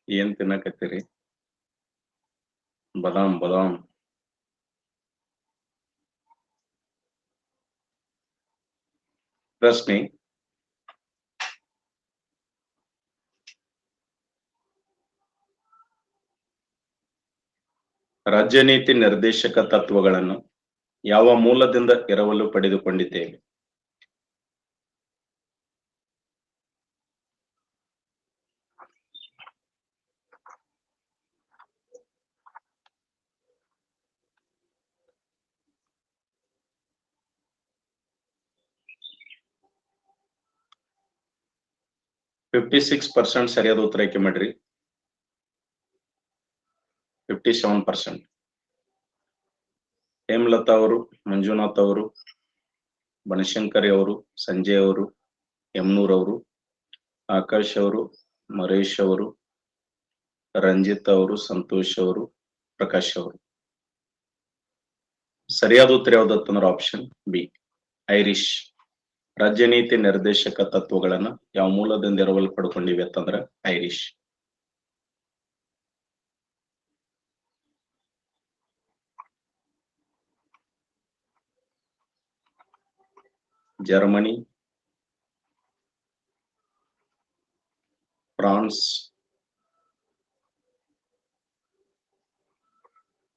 ಏನ್ ತಿನ್ನಕತ್ತೀರಿ? ಬಾದಾಮ್ ಬಾದಾಮ್. ಪ್ರಶ್ನೆ, ರಾಜ್ಯನೀತಿ ನಿರ್ದೇಶಕ ತತ್ವಗಳನ್ನು ಯಾವ ಮೂಲದಿಂದ ಎರವಲು ಪಡೆದುಕೊಂಡಿದ್ದೇವೆ? ಫಿಫ್ಟಿ 56% ಸರಿಯಾದ ಉತ್ತರ ಆಯ್ಕೆ ಮಾಡ್ರಿ. 57%. ಹೇಮಲತಾ ಅವರು, ಮಂಜುನಾಥ್ ಅವರು, ಬನಶಂಕರಿ ಅವರು, ಸಂಜಯ್ ಅವರು, ಯಮನೂರ್ ಅವರು, ಆಕಾಶ್ ಅವರು, ಮರೇಶ್ ಅವರು, ರಂಜಿತ್ ಅವರು, ಸಂತೋಷ್ ಅವರು, ಪ್ರಕಾಶ್ ಅವರು. ಸರಿಯಾದ ಉತ್ತರ ಯಾವ್ದತ್ತಂದ್ರ ಆಪ್ಷನ್ ಬಿ, ಐರಿಷ್. ರಾಜ್ಯನೀತಿ ನಿರ್ದೇಶಕ ತತ್ವಗಳನ್ನ ಯಾವ ಮೂಲದಿಂದ ಎರವಲು ಪಡ್ಕೊಂಡಿವೆ ಅಂತಂದ್ರ ಐರಿಷ್. ಜರ್ಮನಿ, ಫ್ರಾನ್ಸ್,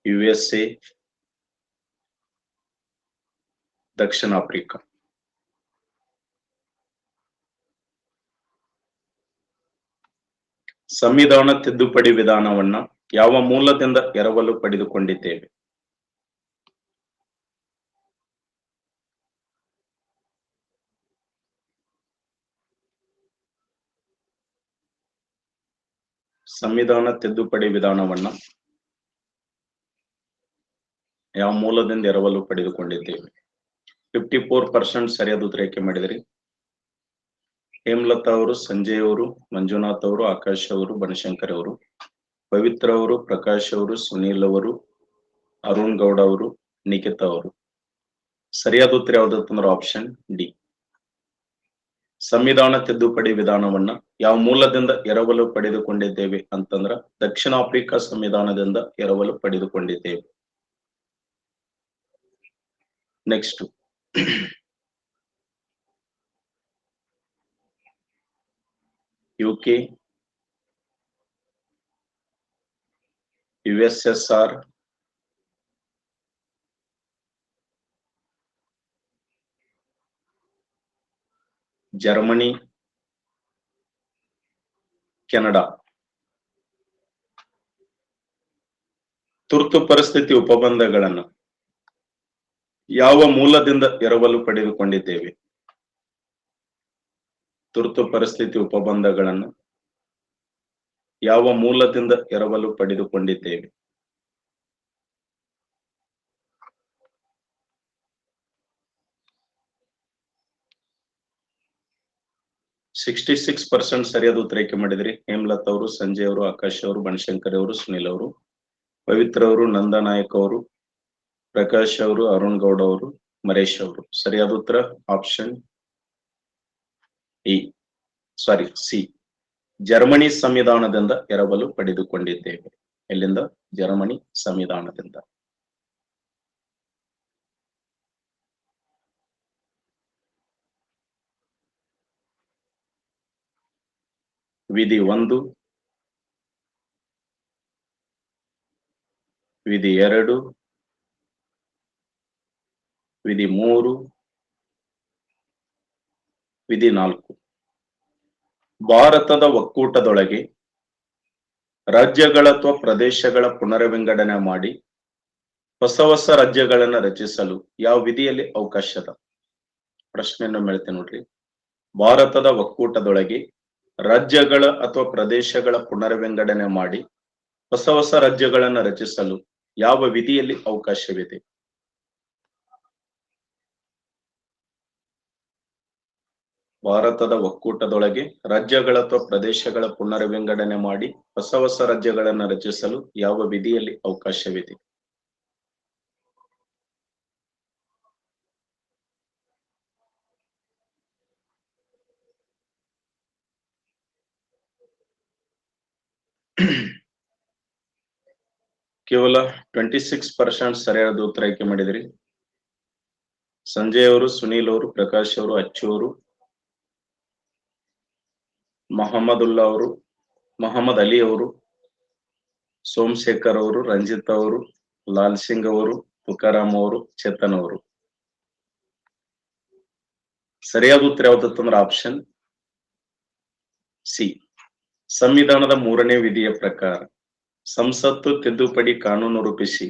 USA, ದಕ್ಷಿಣ ಆಫ್ರಿಕಾ. ಸಂವಿಧಾನ ತಿದ್ದುಪಡಿ ವಿಧಾನವನ್ನ ಯಾವ ಮೂಲದಿಂದ ಎರವಲು ಪಡೆದುಕೊಂಡಿದ್ದೇವೆ? ಸಂವಿಧಾನ ತಿದ್ದುಪಡಿ ವಿಧಾನವನ್ನ ಯಾವ ಮೂಲದಿಂದ ಎರವಲು ಪಡೆದುಕೊಂಡಿದ್ದೇವೆ? 54% ಸರಿಯಾದ ಉತ್ತರ ಆಯ್ಕೆ ಮಾಡಿದ್ರಿ. ಹೇಮಲತಾ ಅವರು, ಸಂಜಯ್ ಅವರು, ಮಂಜುನಾಥ್ ಅವರು, ಆಕಾಶ್ ಅವರು, ಬನಶಂಕರ್ ಅವರು, ಪವಿತ್ರ ಅವರು, ಪ್ರಕಾಶ್ ಅವರು, ಸುನೀಲ್ ಅವರು, ಅರುಣ್ ಗೌಡ ಅವರು, ನಿಖಿತಾ ಅವರು. ಸರಿಯಾದ ಉತ್ತರ ಯಾವ್ದಂದ್ರೆ ಆಪ್ಷನ್ ಡಿ. ಸಂವಿಧಾನ ತಿದ್ದುಪಡಿ ವಿಧಾನವನ್ನ ಯಾವ ಮೂಲದಿಂದ ಎರವಲು ಪಡೆದುಕೊಂಡಿದ್ದೇವೆ ಅಂತಂದ್ರ ದಕ್ಷಿಣ ಆಫ್ರಿಕಾ ಸಂವಿಧಾನದಿಂದ ಎರವಲು ಪಡೆದುಕೊಂಡಿದ್ದೇವೆ. Next, UK, USSR, Germany, Canada. ತುರ್ತು ಪರಿಸ್ಥಿತಿ ಉಪಬಂಧಗಳನ್ನು ಯಾವ ಮೂಲದಿಂದ ಎರವಲು ಪಡೆದುಕೊಂಡಿದ್ದೇವೆ? ತುರ್ತು ಪರಿಸ್ಥಿತಿ ಉಪಬಂಧಗಳನ್ನು ಯಾವ ಮೂಲದಿಂದ ಎರವಲು ಪಡೆದುಕೊಂಡಿದ್ದೇವೆ? 66% ಸರಿಯಾದ ಉತ್ತರ ಆಯ್ಕೆ ಮಾಡಿದ್ರಿ. ಹೇಮಲತಾ ಅವರು, ಸಂಜಯ್ ಅವರು, ಆಕಾಶ್ ಅವರು, ಬನಶಂಕರಿ ಅವರು, ಸುನಿಲ್ ಅವರು, ಪವಿತ್ರ ಅವರು, ನಂದನಾಯಕ್ ಅವರು, ಪ್ರಕಾಶ್ ಅವರು, ಅರುಣ್ ಗೌಡ ಅವರು, ಮರೇಶ್ ಅವರು. ಸರಿಯಾದ ಉತ್ತರ ಆಪ್ಷನ್ ಸಿ, ಜರ್ಮನಿ ಸಂವಿಧಾನದಿಂದ ಎರವಲು ಪಡೆದುಕೊಂಡಿದ್ದೇವೆ. ಎಲ್ಲಿಂದ? ಜರ್ಮನಿ ಸಂವಿಧಾನದಿಂದ. ವಿಧಿ 1, ವಿಧಿ 2, ವಿಧಿ 3, ವಿಧಿ 4. ಭಾರತದ ಒಕ್ಕೂಟದೊಳಗೆ ರಾಜ್ಯಗಳ ಅಥವಾ ಪ್ರದೇಶಗಳ ಪುನರ್ವಿಂಗಡಣೆ ಮಾಡಿ ಹೊಸ ರಾಜ್ಯಗಳನ್ನು ರಚಿಸಲು ಯಾವ ವಿಧಿಯಲ್ಲಿ ಅವಕಾಶ ಅದ? ಪ್ರಶ್ನೆಯನ್ನು ಹೇಳ್ತೇನೆ ನೋಡ್ರಿ. ಭಾರತದ ಒಕ್ಕೂಟದೊಳಗೆ ರಾಜ್ಯಗಳ ಅಥವಾ ಪ್ರದೇಶಗಳ ಪುನರ್ವಿಂಗಡಣೆ ಮಾಡಿ ಹೊಸ ರಾಜ್ಯಗಳನ್ನು ರಚಿಸಲು ಯಾವ ವಿಧಿಯಲ್ಲಿ ಅವಕಾಶವಿದೆ? ಭಾರತದ ಒಕ್ಕೂಟದೊಳಗೆ ರಾಜ್ಯಗಳ ಅಥವಾ ಪ್ರದೇಶಗಳ ಪುನರ್ವಿಂಗಡಣೆ ಮಾಡಿ ಹೊಸ ರಾಜ್ಯಗಳನ್ನು ರಚಿಸಲು ಯಾವ ವಿಧಿಯಲ್ಲಿ ಅವಕಾಶವಿದೆ? ಕೇವಲ 26% ಸರಿಯಾದ ಉತ್ತರ ಆಯ್ಕೆ ಮಾಡಿದ್ರಿ. ಸಂಜಯ್ ಅವರು, ಸುನೀಲ್ ಅವರು, ಪ್ರಕಾಶ್ ಅವರು, ಅಚ್ಚು ಅವರು, ಮೊಹಮ್ಮದುಲ್ಲಾ ಅವರು, ಮೊಹಮ್ಮದ್ ಅಲಿ ಅವರು, ಸೋಮಶೇಖರ್ ಅವರು, ರಂಜಿತ್ ಅವರು, ಲಾಲ್ ಸಿಂಗ್ ಅವರು, ತುಕಾರಾಮ್ ಅವರು, ಚೇತನ್ ಅವರು. ಸರಿಯಾದ ಉತ್ತರ ಯಾವ್ದಂದ್ರೆ ಆಪ್ಷನ್ ಸಿ. ಸಂವಿಧಾನದ 3ನೇ ವಿಧಿಯ ಪ್ರಕಾರ ಸಂಸತ್ತು ತಿದ್ದುಪಡಿ ಕಾನೂನು ರೂಪಿಸಿ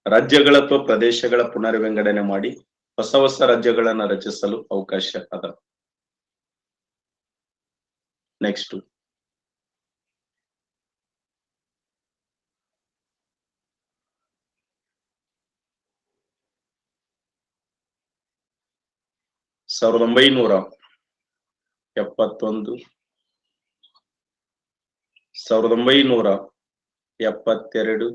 ರಾಜ್ಯಗಳ ಅಥವಾ ಪ್ರದೇಶಗಳ ಪುನರ್ ವಿಂಗಡಣೆ ಮಾಡಿ ಹೊಸ ರಾಜ್ಯಗಳನ್ನ ರಚಿಸಲು ಅವಕಾಶ ಅದ. ನೆಕ್ಸ್ಟ್, ಸಾವಿರದ 1971, 1972,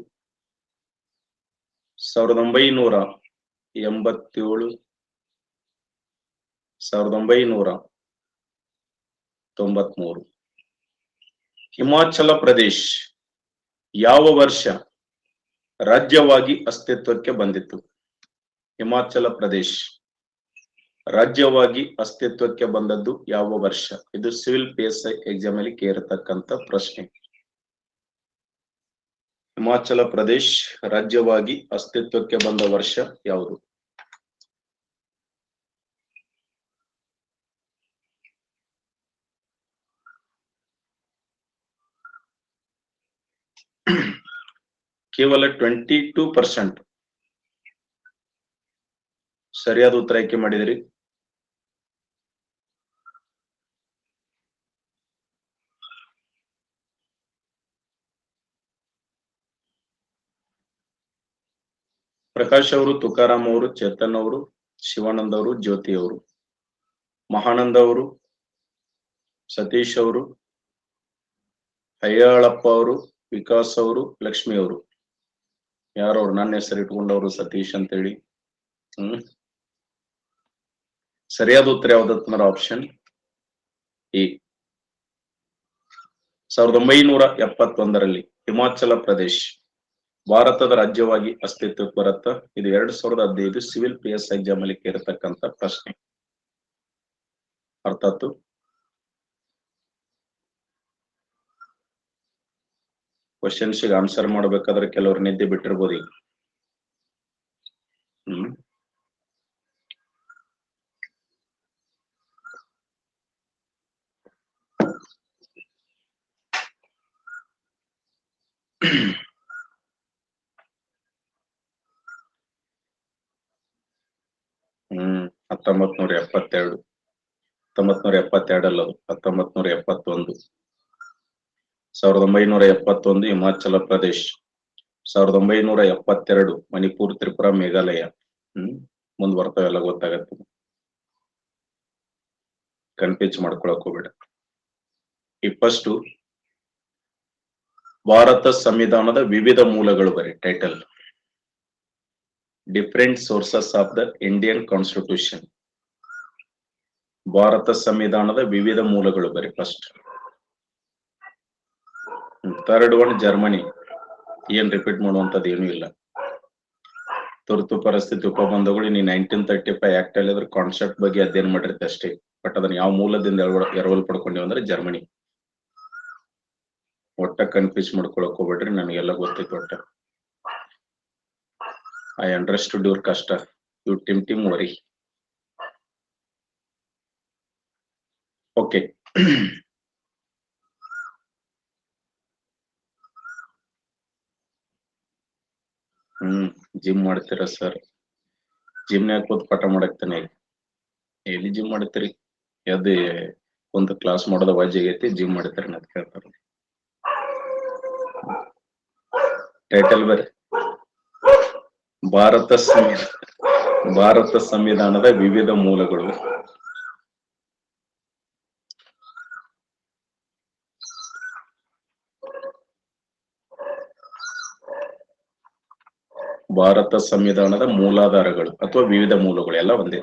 1987, 1993. ಹಿಮಾಚಲ ಪ್ರದೇಶ್ ಯಾವ ವರ್ಷ ರಾಜ್ಯವಾಗಿ ಅಸ್ತಿತ್ವಕ್ಕೆ ಬಂದಿತ್ತು? ಹಿಮಾಚಲ ಪ್ರದೇಶ್ ರಾಜ್ಯವಾಗಿ ಅಸ್ತಿತ್ವಕ್ಕೆ ಬಂದದ್ದು ಯಾವ ವರ್ಷ? ಇದು ಸಿವಿಲ್ PSI ಎಕ್ಸಾಮ್ ಅಲ್ಲಿ ಕೇರತಕ್ಕಂತ ಪ್ರಶ್ನೆ. ಹಿಮಾಚಲ ಪ್ರದೇಶ್ ರಾಜ್ಯವಾಗಿ ಅಸ್ತಿತ್ವಕ್ಕೆ ಬಂದ ವರ್ಷ ಯಾವುದು? ಕೇವಲ 22% ಸರಿಯಾದ ಉತ್ತರ ಆಯ್ಕೆ ಮಾಡಿದಿರಿ. ಪ್ರಕಾಶ್ ಅವರು, ತುಕಾರಾಮ್ ಅವರು, ಚೇತನ್ ಅವರು, ಶಿವಾನಂದ್ ಅವರು, ಜ್ಯೋತಿ ಅವರು, ಮಹಾನಂದ ಅವರು, ಸತೀಶ್ ಅವರು, ಅಯ್ಯಾಳಪ್ಪ ಅವರು, ವಿಕಾಸ್ ಅವರು, ಲಕ್ಷ್ಮಿ ಅವರು. ಯಾರವ್ರು ನನ್ನ ಹೆಸರು ಇಟ್ಕೊಂಡವರು ಸತೀಶ್ ಅಂತ ಹೇಳಿ? ಸರಿಯಾದ ಉತ್ತರ ಯಾವ್ದಂದ್ರೆ ಆಪ್ಷನ್ ಎ. 1971ರಲ್ಲಿ ಹಿಮಾಚಲ ಪ್ರದೇಶ್ ಭಾರತದ ರಾಜ್ಯವಾಗಿ ಅಸ್ತಿತ್ವಕ್ಕೆ ಬರುತ್ತ. ಇದು 2015 ಸಿವಿಲ್ PSI ಎಕ್ಸಾಮ್ ಅಲ್ಲಿ ಕೇರತಕ್ಕಂತ ಪ್ರಶ್ನೆ. ಅರ್ಥ ಆಯ್ತು? ಕ್ವಶನ್ಸ್ ಆನ್ಸರ್ ಮಾಡ್ಬೇಕಾದ್ರೆ ಕೆಲವರು ನಿದ್ದೆ ಬಿಟ್ಟಿರ್ಬೋದು ಈಗ. ಹ್ಮ್ 1972, 1972 ಅಲ್ಲ, 1971. 1971 ಹಿಮಾಚಲ ಪ್ರದೇಶ್, 1972 ಮಣಿಪುರ್, ತ್ರಿಪುರಾ, ಮೇಘಾಲಯ. ಮುಂದ್ ಬರ್ತಾವೆಲ್ಲ ಗೊತ್ತಾಗತ್ತೆ, ಕನ್ಫ್ಯೂಸ್ ಮಾಡ್ಕೊಳಕ್ ಹೋಗ್ಬೇಡ. ಈ ಫಸ್ಟ್ ಭಾರತ ಸಂವಿಧಾನದ ವಿವಿಧ ಮೂಲಗಳು ಬರೀ title. Different sources of the Indian constitution. Bharat ಸಂವಿಧಾನದ ವಿವಿಧ ಮೂಲಗಳು ಬರೀ ಫಸ್ಟ್. Third one Germany. ಏನ್ ರಿಪೀಟ್ ಮಾಡುವಂತದ್ದು ಏನೂ ಇಲ್ಲ. ತುರ್ತು ಪರಿಸ್ಥಿತಿ ಉಪಬಂಧಗಳು ನೀ 1935 ಆಕ್ಟ್ ಅಲ್ಲಿ ಅದ್ರ ಕಾನ್ಸೆಪ್ಟ್ ಬಗ್ಗೆ ಅಧ್ಯಯನ ಮಾಡಿರುತ್ತೆ ಅಷ್ಟೇ. ಬಟ್ ಅದನ್ನ ಯಾವ ಮೂಲದಿಂದ ಎರವಲು ಪಡ್ಕೊಂಡಿವಿ ಅಂದ್ರೆ ಜರ್ಮನಿ. ಒಟ್ಟ ಕನ್ಫ್ಯೂಸ್ ಮಾಡ್ಕೊಳಕ್ ಹೋಗ್ಬೇಡ್ರಿ, ನನಗೆಲ್ಲ ಗೊತ್ತೈತಿ ಒಟ್ಟ. ಐ ಅಂಡರ್ಸ್ಟುಡ್ ಯುವರ್ ಕಷ್ಟ. ಯು ಟಿಮ್ ವರಿ. ಓಕೆ. ಜಿಮ್ ಮಾಡ್ತೀರಾ ಸರ್? ಜಿಮ್ನ್ಯಾಗ ಕೂತ್ ಪಾಠ ಮಾಡಕ್ತಾನೆ. ಎಲ್ಲಿ ಜಿಮ್ ಮಾಡ್ತೀರಿ? ಅದೇ ಒಂದು ಕ್ಲಾಸ್ ಮಾಡೋದ ವಾಜ್ ಆಗೈತಿ, ಜಿಮ್ ಮಾಡ್ತಾರೆ ಅಂತ ಕೇಳ್ತಾರೆ. ಟೈಟಲ್ ಬರೀ ಭಾರತ ಸಂವಿಧಾನದ ವಿವಿಧ ಮೂಲಗಳು. ಭಾರತ ಸಂವಿಧಾನದ ಮೂಲಾಧಾರಗಳು ಅಥವಾ ವಿವಿಧ ಮೂಲಗಳು ಎಲ್ಲ ಒಂದೇ.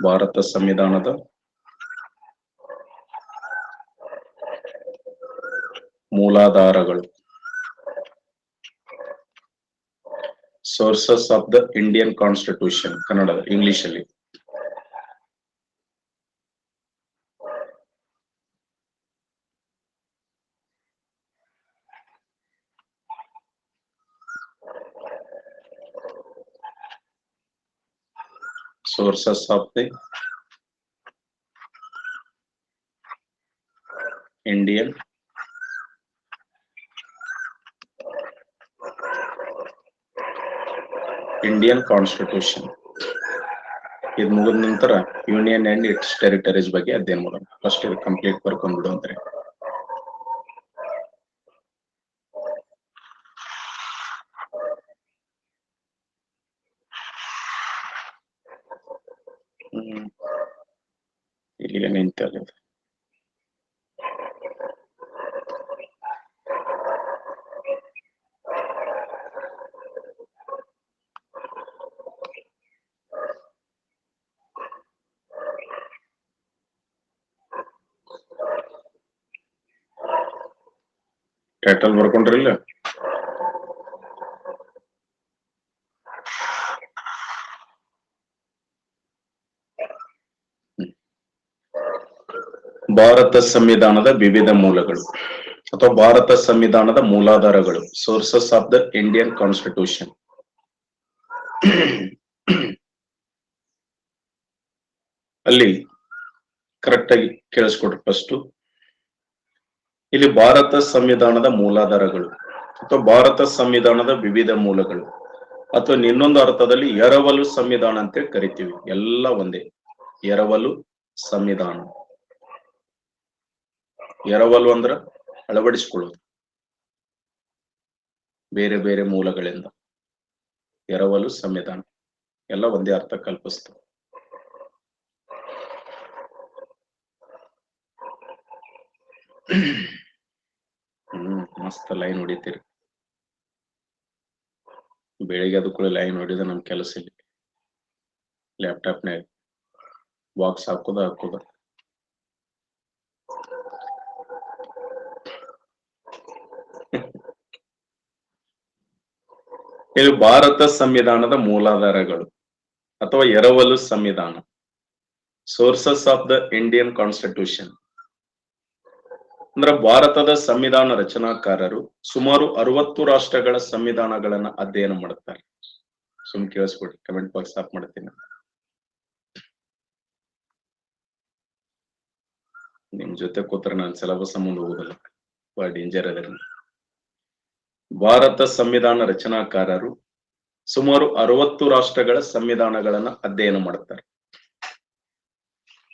ಭಾರತ ಸಂವಿಧಾನದ ಮೂಲಾಧಾರಗಳು. Sources of the Indian constitution Kannada English ಅಲ್ಲಿ. Sources of the Indian Constitution. ಇದು ಮುಗಿದ ನಂತರ ಯೂನಿಯನ್ ಅಂಡ್ ಇಟ್ಸ್ ಟೆರಿಟರೀಸ್ ಬಗ್ಗೆ ಅಧ್ಯಯನ ಮಾಡೋಣ. ಫಸ್ಟ್ ಇದು ಕಂಪ್ಲೀಟ್ ಬರ್ಕೊಂಡ್ಬಿಡು ಅಂದ್ರೆ. ಇಲ್ಲಿಗೆ ನಿಂತಲ್ಲ. ಟೈಟಲ್ ಬರ್ಕೊಂಡ್ರಿಲ್ಲ? ಭಾರತ ಸಂವಿಧಾನದ ವಿವಿಧ ಮೂಲಗಳು ಅಥವಾ ಭಾರತ ಸಂವಿಧಾನದ ಮೂಲಾಧಾರಗಳು. Sources of the Indian constitution. ಅಲ್ಲಿ ಕರೆಕ್ಟ್ ಆಗಿ ಕೇಳಿಸ್ಕೊಡ್ರಿ. ಫಸ್ಟ್ ಇಲ್ಲಿ ಭಾರತ ಸಂವಿಧಾನದ ಮೂಲಾಧಾರಗಳು ಅಥವಾ ಭಾರತ ಸಂವಿಧಾನದ ವಿವಿಧ ಮೂಲಗಳು ಅಥವಾ ಇನ್ನೊಂದು ಅರ್ಥದಲ್ಲಿ ಎರವಲು ಸಂವಿಧಾನ ಅಂತ ಕರಿತೀವಿ. ಎಲ್ಲ ಒಂದೇ. ಎರವಲು ಸಂವಿಧಾನ. ಎರವಲು ಅಂದ್ರ ಅಳವಡಿಸಿಕೊಳ್ಳುವುದು ಬೇರೆ ಬೇರೆ ಮೂಲಗಳಿಂದ. ಎರವಲು ಸಂವಿಧಾನ ಎಲ್ಲ ಒಂದೇ ಅರ್ಥ ಕಲ್ಪಿಸ್ತವೆ. ಮಸ್ತ್ ಲೈನ್ ಹೊಡಿತೀರಿ. ಬೆಳಿಗ್ಗೆ ಅದು ಕೂಡ ಲೈನ್ ಹೊಡಿದ ನಮ್ ಕೆಲಸ ಇಲ್ಲಿ. ಲ್ಯಾಪ್ಟಾಪ್ನಾಗ ಬಾಕ್ಸ್ ಹಾಕೋದ. ಇದು ಭಾರತ ಸಂವಿಧಾನದ ಮೂಲಾಧಾರಗಳು ಅಥವಾ ಎರವಲು ಸಂವಿಧಾನ. Sources of the Indian constitution ಅಂದ್ರೆ ಭಾರತದ ಸಂವಿಧಾನ ರಚನಾಕಾರರು ಸುಮಾರು 60 ರಾಷ್ಟ್ರಗಳ ಸಂವಿಧಾನಗಳನ್ನ ಅಧ್ಯಯನ ಮಾಡುತ್ತಾರೆ. ಸುಮ್ ಕೇಳಿಸ್ಬಿಡ್ರಿ, ಕಮೆಂಟ್ ಬಾಕ್ಸ್ ಆಫ್ ಮಾಡ್ತೀನಿ. ನಿಮ್ ಜೊತೆ ಕೂತ್ರೆ ನಾನು ಸಿಲೆಬಸ್ ಮುಂದೆ ಹೋಗುದಿಲ್ಲ, ಬಹಳ ಡೇಂಜರ್ ಅದರಿಂದ. ಭಾರತ ಸಂವಿಧಾನ ರಚನಾಕಾರರು ಸುಮಾರು 60 ರಾಷ್ಟ್ರಗಳ ಸಂವಿಧಾನಗಳನ್ನ ಅಧ್ಯಯನ ಮಾಡುತ್ತಾರೆ.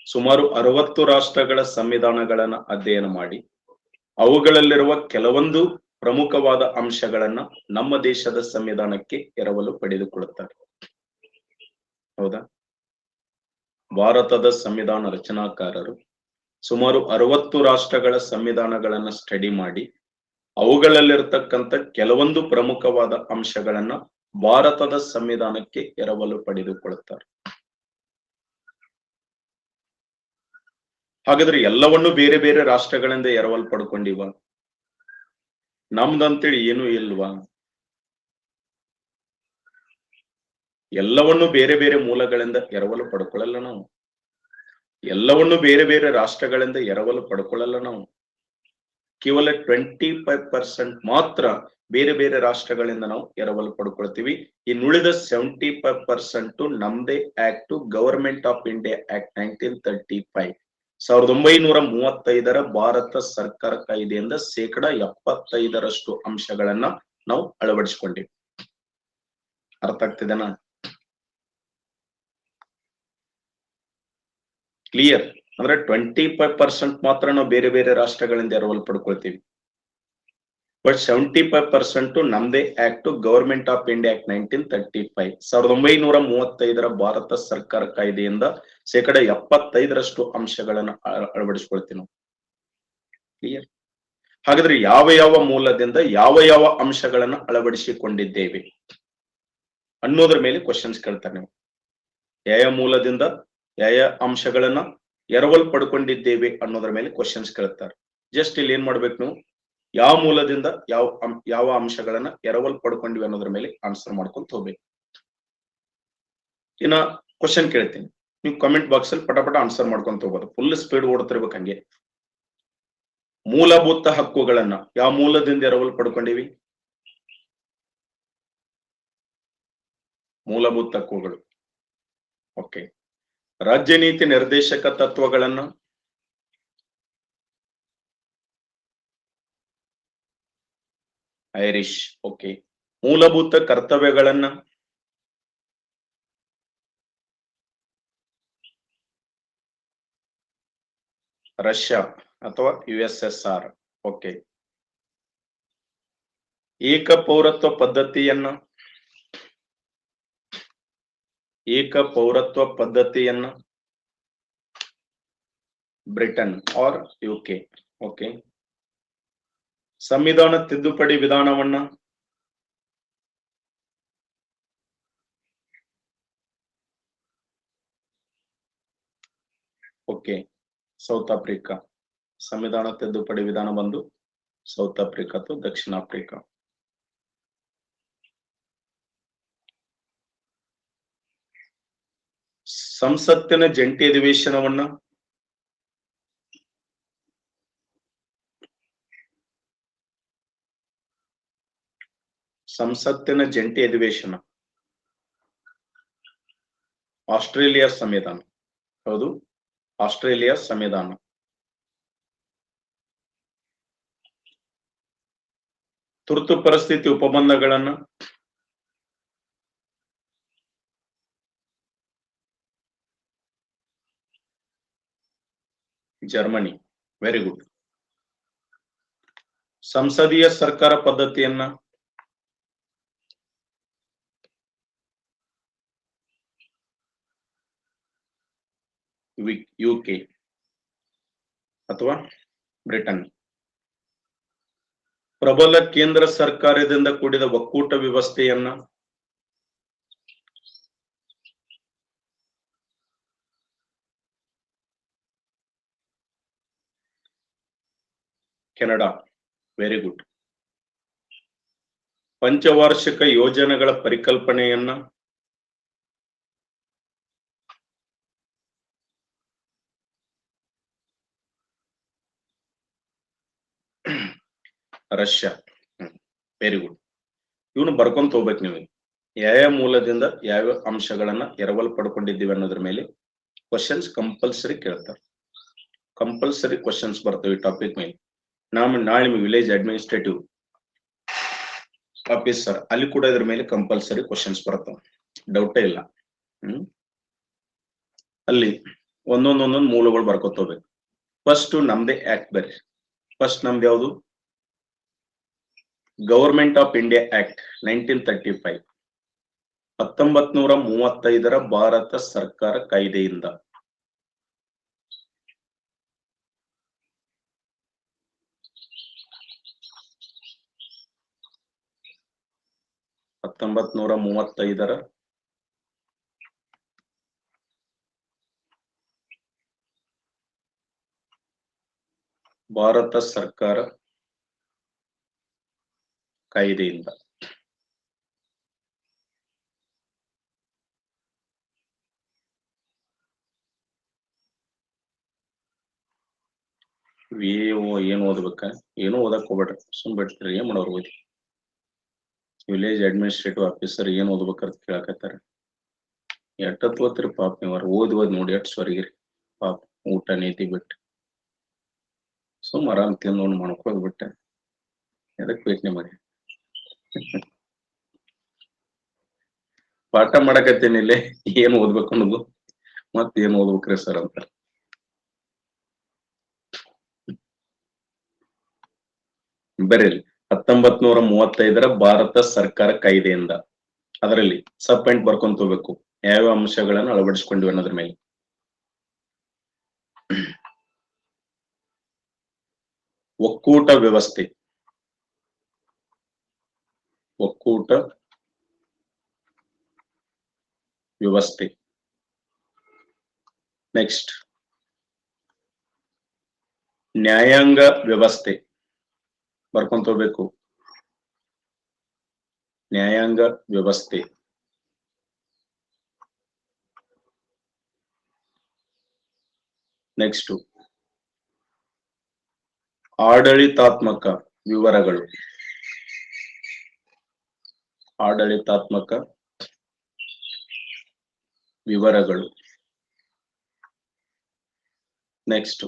ಸುಮಾರು 60 ರಾಷ್ಟ್ರಗಳ ಸಂವಿಧಾನಗಳನ್ನ ಅಧ್ಯಯನ ಮಾಡಿ ಅವುಗಳಲ್ಲಿರುವ ಕೆಲವೊಂದು ಪ್ರಮುಖವಾದ ಅಂಶಗಳನ್ನ ನಮ್ಮ ದೇಶದ ಸಂವಿಧಾನಕ್ಕೆ ಎರವಲು ಪಡೆದುಕೊಳ್ಳುತ್ತಾರೆ. ಹೌದಾ? ಭಾರತದ ಸಂವಿಧಾನ ರಚನಾಕಾರರು ಸುಮಾರು 60 ರಾಷ್ಟ್ರಗಳ ಸಂವಿಧಾನಗಳನ್ನ ಸ್ಟಡಿ ಮಾಡಿ ಅವುಗಳಲ್ಲಿರ್ತಕ್ಕಂಥ ಕೆಲವೊಂದು ಪ್ರಮುಖವಾದ ಅಂಶಗಳನ್ನ ಭಾರತದ ಸಂವಿಧಾನಕ್ಕೆ ಎರವಲು ಪಡೆದುಕೊಳ್ಳುತ್ತಾರೆ. ಹಾಗಾದ್ರೆ ಎಲ್ಲವನ್ನೂ ಬೇರೆ ಬೇರೆ ರಾಷ್ಟ್ರಗಳಿಂದ ಎರವಲು ಪಡ್ಕೊಂಡಿವ? ನಮ್ದಂತೇಳಿ ಏನೂ ಇಲ್ವಾ? ಎಲ್ಲವನ್ನೂ ಬೇರೆ ಬೇರೆ ಮೂಲಗಳಿಂದ ಎರವಲು ಪಡ್ಕೊಳ್ಳಲ್ಲ ನಾವು. ಎಲ್ಲವನ್ನೂ ಬೇರೆ ಬೇರೆ ರಾಷ್ಟ್ರಗಳಿಂದ ಎರವಲು ಪಡ್ಕೊಳ್ಳಲ್ಲ ನಾವು. ಕೇವಲ 25% ಮಾತ್ರ ಬೇರೆ ಬೇರೆ ರಾಷ್ಟ್ರಗಳಿಂದ ನಾವು ಎರವಲು ಪಡ್ಕೊಳ್ತೀವಿ. ಇನ್ನುಳಿದ 75% ನಮ್ದೇ act, government of India act 1935 1935 Bharat ಸರ್ಕಾರ ಕಾಯ್ದೆಯಿಂದ 75% ಅಂಶಗಳನ್ನ ನಾವು ಅಳವಡಿಸಿಕೊಂಡಿವಿ. ಅರ್ಥ ಆಗ್ತಿದೆನಾ? ಕ್ಲಿಯರ್? ಅಂದ್ರೆ 25% ಮಾತ್ರ ನಾವು ಬೇರೆ ಬೇರೆ ರಾಷ್ಟ್ರಗಳಿಂದ ಎರವಲು ಪಡ್ಕೊಳ್ತೀವಿ. ಬಟ್ 75% ನಮ್ದೇ act, government of India act 1935 1935 Bharat ಸರ್ಕಾರ ಕಾಯ್ದೆಯಿಂದ 75% ಅಂಶಗಳನ್ನ ಅಳವಡಿಸಿಕೊಳ್ತೀವಿ ನಾವು. ಕ್ಲಿಯರ್? ಹಾಗಾದ್ರೆ ಯಾವ ಯಾವ ಮೂಲದಿಂದ ಯಾವ ಯಾವ ಅಂಶಗಳನ್ನ ಅಳವಡಿಸಿಕೊಂಡಿದ್ದೇವೆ ಅನ್ನೋದ್ರ ಮೇಲೆ ಕ್ವಶನ್ಸ್ ಕೇಳ್ತಾರೆ ನೀವು. ಯಾವ ಮೂಲದಿಂದ ಯಾವ ಅಂಶಗಳನ್ನ ಎರವಲು ಪಡ್ಕೊಂಡಿದ್ದೇವೆ ಅನ್ನೋದ್ರ ಮೇಲೆ ಕ್ವಶನ್ಸ್ ಕೇಳ್ತಾರೆ. ಜಸ್ಟ್ ಇಲ್ಲಿ ಏನ್ ಮಾಡ್ಬೇಕು ನೀವು, ಯಾವ ಮೂಲದಿಂದ ಯಾವ ಅಂಶಗಳನ್ನ ಎರವಲ್ ಪಡ್ಕೊಂಡಿವಿ ಅನ್ನೋದ್ರ ಮೇಲೆ ಆನ್ಸರ್ ಮಾಡ್ಕೊಂತ ಹೋಗ್ಬೇಕು. ಇನ್ನ ಕ್ವಶನ್ ಕೇಳ್ತೀನಿ, ನೀವು ಕಮೆಂಟ್ ಬಾಕ್ಸ್ ಅಲ್ಲಿ ಪಟಪಟ ಆನ್ಸರ್ ಮಾಡ್ಕೊಂತ ಹೋಗ್ಬೋದು, ಫುಲ್ ಸ್ಪೀಡ್ ಓಡ್ತಿರ್ಬೇಕು ಹಂಗೆ. ಮೂಲಭೂತ ಹಕ್ಕುಗಳನ್ನ ಯಾವ ಮೂಲದಿಂದ ಎರವಲ್ ಪಡ್ಕೊಂಡಿವಿ? ಮೂಲಭೂತ ಹಕ್ಕುಗಳು. ಓಕೆ. ರಾಜ್ಯ ನೀತಿ ನಿರ್ದೇಶಕ ತತ್ವಗಳನ್ನ ಐರಿಷ್. ಓಕೆ. ಮೂಲಭೂತ ಕರ್ತವ್ಯಗಳನ್ನ ರಷ್ಯಾ ಅಥವಾ USSR. ಓಕೆ. ಏಕ ಪೌರತ್ವ ಪದ್ಧತಿಯನ್ನ ಬ್ರಿಟನ್ ಆರ್ UK. ಓಕೆ. ಸಂವಿಧಾನ ತಿದ್ದುಪಡಿ ವಿಧಾನವನ್ನ ಓಕೆ ಸೌತ್ ಆಫ್ರಿಕಾ. ಸಂವಿಧಾನ ತಿದ್ದುಪಡಿ ವಿಧಾನ ಬಂದು ಸೌತ್ ಆಫ್ರಿಕಾ ಅಥವಾ ದಕ್ಷಿಣ ಆಫ್ರಿಕಾ. ಸಂಸತ್ತಿನ ಜಂಟಿ ಅಧಿವೇಶನವನ್ನ ಆಸ್ಟ್ರೇಲಿಯಾ ಸಂವಿಧಾನ. ಹೌದು, ಆಸ್ಟ್ರೇಲಿಯಾ ಸಂವಿಧಾನ. ತುರ್ತು ಪರಿಸ್ಥಿತಿ ಉಪಬಂಧಗಳನ್ನ ಜರ್ಮನಿ. Very good. ಸಂಸದೀಯ ಸರ್ಕಾರ ಪದ್ಧತಿಯನ್ನ UK ಅಥವಾ ಬ್ರಿಟನ್. ಪ್ರಬಲ ಕೇಂದ್ರ ಸರ್ಕಾರದಿಂದ ಕೂಡಿದ ಒಕ್ಕೂಟ ವ್ಯವಸ್ಥೆಯನ್ನ ಕೆನಡಾ. Very good. ಪಂಚವಾರ್ಷಿಕ ಯೋಜನೆಗಳ ಪರಿಕಲ್ಪನೆಯನ್ನ ರಷ್ಯಾ. Very good. ಇವನು ಬರ್ಕೊಂತ ಹೋಗ್ಬೇಕು ನೀವು. ಯಾವ ಮೂಲದಿಂದ ಯಾವ ಅಂಶಗಳನ್ನ ಎರವಲ್ ಪಡ್ಕೊಂಡಿದ್ದೀವಿ ಅನ್ನೋದ್ರ ಮೇಲೆ ಕ್ವಶನ್ಸ್ ಕಂಪಲ್ಸರಿ ಕೇಳ್ತಾರೆ. ಕಂಪಲ್ಸರಿ ಕ್ವಶನ್ಸ್ ಬರ್ತವೆ ಈ ಟಾಪಿಕ್ ಮೇಲೆ. ನಾಳೆ ನಿಮ್ಗೆ ವಿಲೇಜ್ ಅಡ್ಮಿನಿಸ್ಟ್ರೇಟಿವ್ ಆಫೀಸರ್ ಅಲ್ಲಿ ಕೂಡ ಇದ್ರ ಮೇಲೆ ಕಂಪಲ್ಸರಿ ಕ್ವಶನ್ಸ್ ಬರ್ತವೆ, ಡೌಟೇ ಇಲ್ಲ. ಅಲ್ಲಿ ಒಂದೊಂದೊಂದೊಂದು ಮೂಲಗಳು ಬರ್ಕೊತ ಹೋಗ್ಬೇಕು. ಫಸ್ಟ್ ನಮ್ದೇ ಆಕ್ಟ್ ಬರ್ರಿ. ಫಸ್ಟ್ ನಮ್ದು ಯಾವುದು? Government of India act 1935, 1935 Bharat ಸರ್ಕಾರ ಕಾಯ್ದೆಯಿಂದ. ಭಾರತ ಸರ್ಕಾರ ಕಾಯ್ದೆಯಿಂದ. ಏನು ಓದ್ಬೇಕ? ಏನು ಓದಕ್ ಹೋಗ್ಬೇಡ್ರಿ, ಸುಮ್ ಬಿಡ್ತೀರಿ. ಏನ್ ಮಾಡೋರು ಓದಿ? ವಿಲೇಜ್ ಅಡ್ಮಿನಿಸ್ಟ್ರೇಟಿವ್ ಆಫೀಸರ್ ಏನ್ ಓದ್ಬೇಕಂತ ಕೇಳಕತ್ತಾರ. ಎಟ್ಟತ್ ಓದ್ತಿರಿ ಪಾಪ ನೀವು? ಓದ್ ನೋಡಿ ಎಟ್ ಸ್ವರ್ಗಿರಿ ಪಾಪ. ಊಟ ನೀತಿ ಬಿಟ್ಟು ಸುಮ್ ಆರಾಮ್ ತಿಂದು ಮಾಡ್ಕೋದ್ಬಿಟ್ಟೆ. ಎದಕ್ ಬೇಕು ನಿಮಗೆ? ಪಾಠ ಮಾಡಕತ್ತೇನಿ ಇಲ್ಲೇ, ಏನ್ ಓದ್ಬೇಕು ಅನ್ನೋದು ಮತ್ ಏನ್ ಓದ್ಬೇಕ್ರಿ ಸರ್ ಅಂತ. ಬರೀ 1935 ಭಾರತ ಸರ್ಕಾರ ಕಾಯ್ದೆಯಿಂದ. ಅದರಲ್ಲಿ ಸಬ್ ಪಾಯಿಂಟ್ ಬರ್ಕೊಂತ ಹೋಗ್ಬೇಕು, ಯಾವ ಅಂಶಗಳನ್ನು ಅಳವಡಿಸಿಕೊಂಡಿವೆ ಅನ್ನೋದ್ರ ಮೇಲೆ. ಒಕ್ಕೂಟ ವ್ಯವಸ್ಥೆ. ಒಕ್ಕೂಟ ವ್ಯವಸ್ಥೆ. ನೆಕ್ಸ್ಟ್ ನ್ಯಾಯಾಂಗ ವ್ಯವಸ್ಥೆ. ಬರ್ಕೊಂತ ಹೋಗ್ಬೇಕು. ನ್ಯಾಯಾಂಗ ವ್ಯವಸ್ಥೆ, ನೆಕ್ಸ್ಟ್ ಆಡಳಿತಾತ್ಮಕ ವಿವರಗಳು, ಆಡಳಿತಾತ್ಮಕ ವಿವರಗಳು, ನೆಕ್ಸ್ಟ್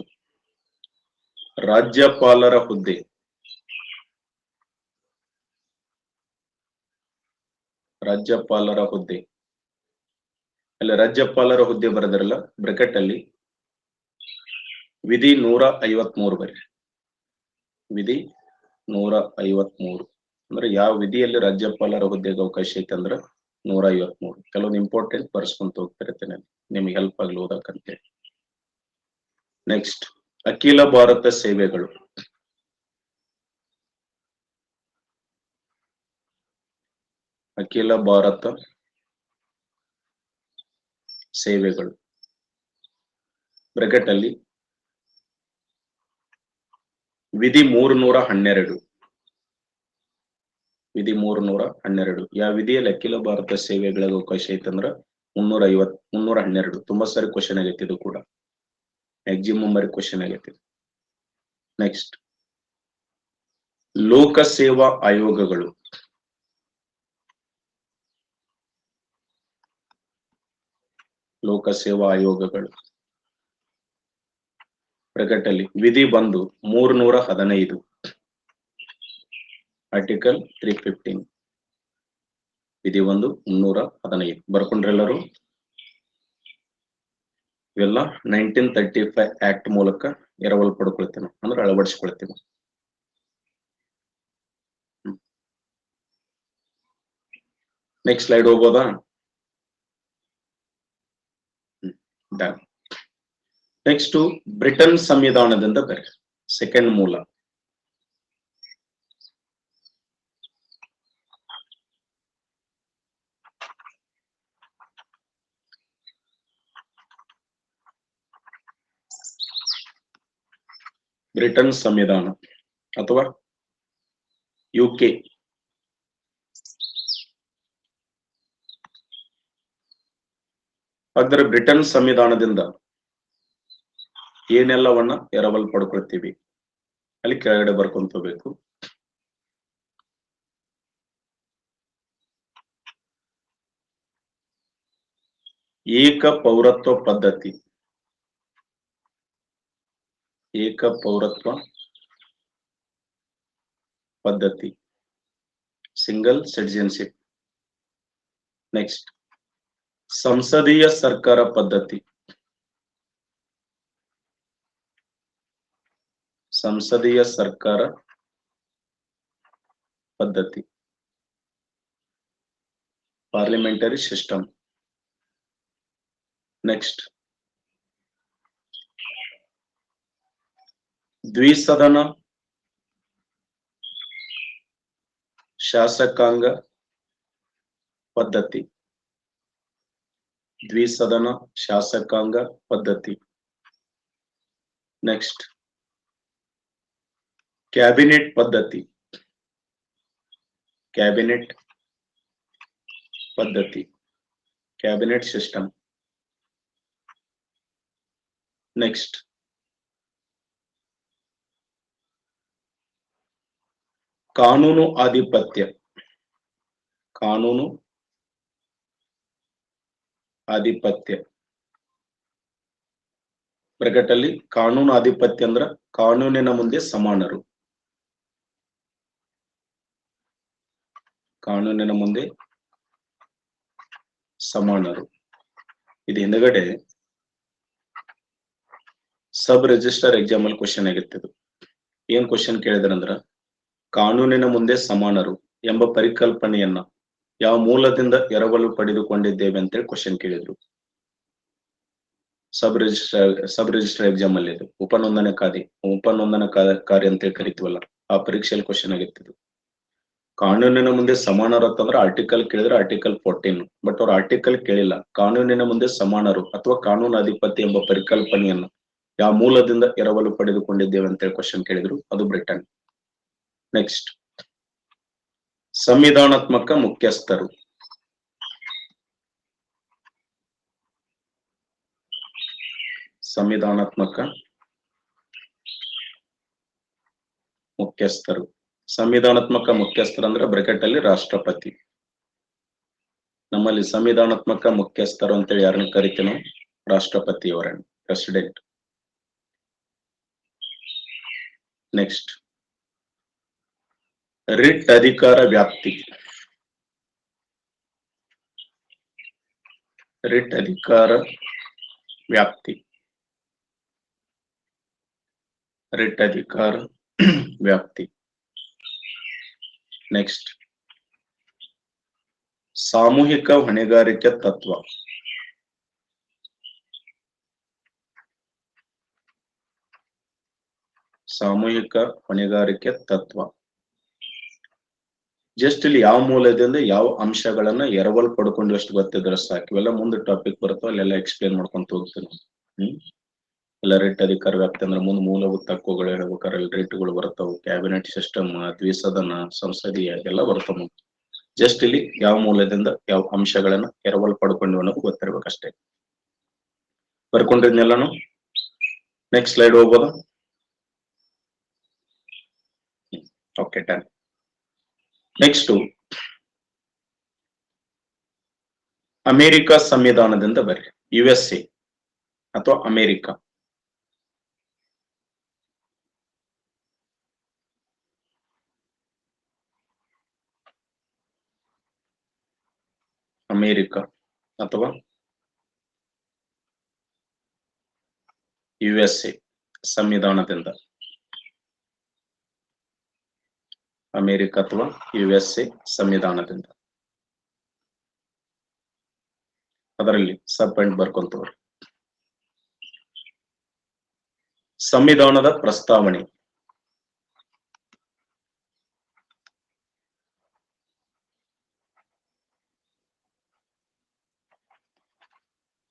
ರಾಜ್ಯಪಾಲರ ಹುದ್ದೆ, ರಾಜ್ಯಪಾಲರ ಹುದ್ದೆ, ಅಲ್ಲಿ ರಾಜ್ಯಪಾಲರ ಹುದ್ದೆ ಬರೆದಿರಲ್ಲ, ಬ್ರಾಕೆಟ್ ಅಲ್ಲಿ ವಿಧಿ 153 ಬರ್ರಿ. ವಿಧಿ 153 ಅಂದ್ರೆ ಯಾವ ವಿಧಿಯಲ್ಲಿ ರಾಜ್ಯಪಾಲರ ಹುದ್ದೆಗೆ ಅವಕಾಶ ಐತೆ ಅಂದ್ರ 153. ಕೆಲವೊಂದು ಇಂಪಾರ್ಟೆಂಟ್ ಬರ್ಸ್ಕೊಂತ ಹೋಗ್ತಿರ್ತೇನೆ, ನಿಮಗೆ ಹೆಲ್ಪ್ ಆಗ್ಲಿ ಓದಕ್ಕಂತೆ. ನೆಕ್ಸ್ಟ್ ಅಖಿಲ ಭಾರತ ಸೇವೆಗಳು, ಅಖಿಲ ಭಾರತ ಸೇವೆಗಳು, ಬ್ರಾಕೆಟ್ ಅಲ್ಲಿ ವಿಧಿ 312, ವಿಧಿ 312. ಯಾವ ವಿಧಿಯಲ್ಲಿ ಅಖಿಲ ಭಾರತ ಸೇವೆಗಳಿಗೆ ಅವಕಾಶ ಐತಂದ್ರ 312. ತುಂಬಾ ಸಾರಿ ಕ್ವಶನ್ ಆಗೈತಿ, ಇದು ಕೂಡ ಮ್ಯಾಕ್ಸಿಮಮ್ ಬಾರಿ ಕ್ವಶನ್ ಆಗೈತಿ. ನೆಕ್ಸ್ಟ್ ಲೋಕಸೇವಾ ಆಯೋಗಗಳು, ಲೋಕಸೇವಾ ಆಯೋಗಗಳು, ಬ್ರಾಕೆಟ್ ಅಲ್ಲಿ ವಿಧಿ ಬಂದು 315, ಆರ್ಟಿಕಲ್ 315, ವಿಧಿ 315. ಬರ್ಕೊಂಡ್ರೆ ಎಲ್ಲರೂ. ಇವೆಲ್ಲ 1935 ಆಕ್ಟ್ ಮೂಲಕ ಎರವಲು ಪಡ್ಕೊಳ್ತೇನೆ, ಅಂದ್ರೆ ಅಳವಡಿಸ್ಕೊಳ್ತೇನೆ. ನೆಕ್ಸ್ಟ್ ಸ್ಲೈಡ್ ಹೋಗೋದಾ? ಡನ್. ನೆಕ್ಸ್ಟ್ ಬ್ರಿಟನ್ ಸಂವಿಧಾನದಿಂದ ಬೇರೆ ಸೆಕೆಂಡ್ ಮೂಲ, ಬ್ರಿಟನ್ ಸಂವಿಧಾನ ಅಥವಾ ಯುಕೆ. ಆದರೆ ಬ್ರಿಟನ್ ಸಂವಿಧಾನದಿಂದ ಏನೆಲ್ಲವನ್ನ ಎರವಲು ಪಡ್ಕೊಳ್ತೀವಿ ಅಲ್ಲಿ ಕೆಳಗಡೆ ಬರ್ಕೊಂತ ಹೋಗ್ಬೇಕು. ಏಕ ಪೌರತ್ವ ಪದ್ಧತಿ, ಏಕ ಪೌರತ್ವ ಪದ್ಧತಿ, ಸಿಂಗಲ್ ಸಿಟಿಜನ್ಶಿಪ್. ನೆಕ್ಸ್ಟ್ ಸಂಸದೀಯ ಸರ್ಕಾರ ಪದ್ಧತಿ, ಸಂಸದೀಯ ಸರ್ಕಾರ ಪದ್ಧತಿ, ಪಾರ್ಲಿಮೆಂಟರಿ ಸಿಸ್ಟಮ್. ನೆಕ್ಸ್ಟ್ ದ್ವಿಸದನ ಶಾಸಕಾಂಗ ಪದ್ಧತಿ, ದ್ವಿಸದನ ಶಾಸಕಾಂಗ ಪದ್ಧತಿ. ನೆಕ್ಸ್ಟ್ ಕ್ಯಾಬಿನೆಟ್ ಪದ್ಧತಿ, ಕ್ಯಾಬಿನೆಟ್ ಪದ್ಧತಿ, ಕ್ಯಾಬಿನೆಟ್ ಸಿಸ್ಟಮ್. ನೆಕ್ಸ್ಟ್ ಕಾನೂನು ಆಧಿಪತ್ಯ, ಕಾನೂನು ಆಧಿಪತ್ಯ. ಬ್ರಾಕೆಟ್ ಅಲ್ಲಿ ಕಾನೂನು ಆಧಿಪತ್ಯ ಅಂದ್ರ ಕಾನೂನಿನ ಮುಂದೆ ಸಮಾನರು, ಕಾನೂನಿನ ಮುಂದೆ ಸಮಾನರು. ಇದು ಹಿಂದಗಡೆ ಸಬ್ ರಿಜಿಸ್ಟರ್ ಎಕ್ಸಾಮ್ ಅಲ್ಲಿ ಕ್ವಶನ್ ಆಗಿರ್ತದೆ. ಏನ್ ಕ್ವಶನ್ ಕೇಳಿದ್ರಂದ್ರ ಕಾನೂನಿನ ಮುಂದೆ ಸಮಾನರು ಎಂಬ ಪರಿಕಲ್ಪನೆಯನ್ನ ಯಾವ ಮೂಲದಿಂದ ಎರವಲು ಪಡೆದುಕೊಂಡಿದ್ದೇವೆ ಅಂತೇಳಿ ಕ್ವಶನ್ ಕೇಳಿದ್ರು. ಸಬ್ ರಿಜಿಸ್ಟರ್ ಎಕ್ಸಾಮ್ ಅಲ್ಲಿ ಇದು ಉಪನೋಂದನಕಾರಿ ಅಂತೇಳಿ ಕರಿತೀವಲ್ಲ, ಆ ಪರೀಕ್ಷೆಯಲ್ಲಿ ಕ್ವಶನ್ ಆಗಿರ್ತಿದ್ರು. ಕಾನೂನಿನ ಮುಂದೆ ಸಮಾನರು ಅಂತಂದ್ರೆ ಆರ್ಟಿಕಲ್ ಕೇಳಿದ್ರೆ ಆರ್ಟಿಕಲ್ 14, ಬಟ್ ಅವ್ರು ಆರ್ಟಿಕಲ್ ಕೇಳಿಲ್ಲ. ಕಾನೂನಿನ ಮುಂದೆ ಸಮಾನರು ಅಥವಾ ಕಾನೂನು ಅಧಿಪತಿ ಎಂಬ ಪರಿಕಲ್ಪನೆಯನ್ನು ಯಾವ ಮೂಲದಿಂದ ಎರವಲು ಪಡೆದುಕೊಂಡಿದ್ದೇವೆ ಅಂತೇಳಿ ಕ್ವಶನ್ ಕೇಳಿದ್ರು, ಅದು ಬ್ರಿಟನ್. ನೆಕ್ಸ್ಟ್, ಸಂವಿಧಾನಾತ್ಮಕ ಮುಖ್ಯಸ್ಥರು. ಸಂವಿಧಾನಾತ್ಮಕ ಮುಖ್ಯಸ್ಥರು. ಸಂವಿಧಾನಾತ್ಮಕ ಮುಖ್ಯಸ್ಥರು ಅಂದ್ರೆ ಬ್ರಾಕೆಟ್ ಅಲ್ಲಿ ರಾಷ್ಟ್ರಪತಿ. ನಮ್ಮಲ್ಲಿ ಸಂವಿಧಾನಾತ್ಮಕ ಮುಖ್ಯಸ್ಥರು ಅಂತೇಳಿ ಯಾರನ್ನ ಕರಿತೀವಿ ನಾವು? ರಾಷ್ಟ್ರಪತಿಯವರನ್ನು, ಪ್ರೆಸಿಡೆಂಟ್. ನೆಕ್ಸ್ಟ್, ರಿಟ್ ಅಧಿಕಾರ ವ್ಯಾಪ್ತಿ. ರಿಟ್ ಅಧಿಕಾರ ವ್ಯಾಪ್ತಿ. ರಿಟ್ ಅಧಿಕಾರ ವ್ಯಾಪ್ತಿ. ನೆಕ್ಸ್ಟ್, ಸಾಮೂಹಿಕ ಹೊಣೆಗಾರಿಕೆ ತತ್ವ. ಸಾಮೂಹಿಕ ಹೊಣೆಗಾರಿಕೆ ತತ್ವ. ಜಸ್ಟ್ ಇಲ್ಲಿ ಯಾವ ಮೂಲದಿಂದ ಯಾವ ಅಂಶಗಳನ್ನ ಎರವಲ್ ಪಡ್ಕೊಂಡು ಎಷ್ಟು ಗೊತ್ತಿದ್ರೆ ಸಾಕು. ಇವೆಲ್ಲ ಮುಂದೆ ಟಾಪಿಕ್ ಬರುತ್ತೋ ಅಲ್ಲೆಲ್ಲ ಎಕ್ಸ್ಪ್ಲೇನ್ ಮಾಡ್ಕೊಂತ ಹೋಗ್ತೀನಿ. ಎಲ್ಲ ರೇಟ್ ಅಧಿಕಾರ ವ್ಯಾಪ್ತಿ ಅಂದ್ರೆ ಮುಂದೆ ಮೂಲಭೂತ ಹಕ್ಕುಗಳು ಹೇಳ್ಬೇಕಾದ್ರೆ ರೇಟ್ಗಳು ಬರ್ತಾವು, ಕ್ಯಾಬಿನೆಟ್ ಸಿಸ್ಟಮ್, ದ್ವಿಸದನ, ಸಂಸದೀಯ ಎಲ್ಲ ಬರ್ತಾವ. ಜಸ್ಟ್ ಇಲ್ಲಿ ಯಾವ ಮೂಲದಿಂದ ಯಾವ ಅಂಶಗಳನ್ನ ಎರವಲ್ ಪಡ್ಕೊಂಡು ಅನ್ನೋದು ಗೊತ್ತಿರ್ಬೇಕಷ್ಟೇ. ಬರ್ಕೊಂಡಿದ್ನೆಲ್ಲಾನು. ನೆಕ್ಸ್ಟ್ ಸ್ಲೈಡ್ ಹೋಗ್ಬೋದಾ? Okay, done. ನೆಕ್ಸ್ಟ್, ಅಮೆರಿಕ ಸಂವಿಧಾನದಿಂದ ಬರ್ರಿ. USA ಅಥವಾ ಅಮೆರಿಕ. ಅಮೆರಿಕ ಅಥವಾ USA ಸಂವಿಧಾನದಿಂದ. ಅಮೆರಿಕ ಅಥವಾ USA ಸಂವಿಧಾನದಿಂದ. ಅದರಲ್ಲಿ ಸಬ್ ಪಾಯಿಂಟ್ ಬರ್ಕೊಂತವ್ರು. ಸಂವಿಧಾನದ ಪ್ರಸ್ತಾವನೆ.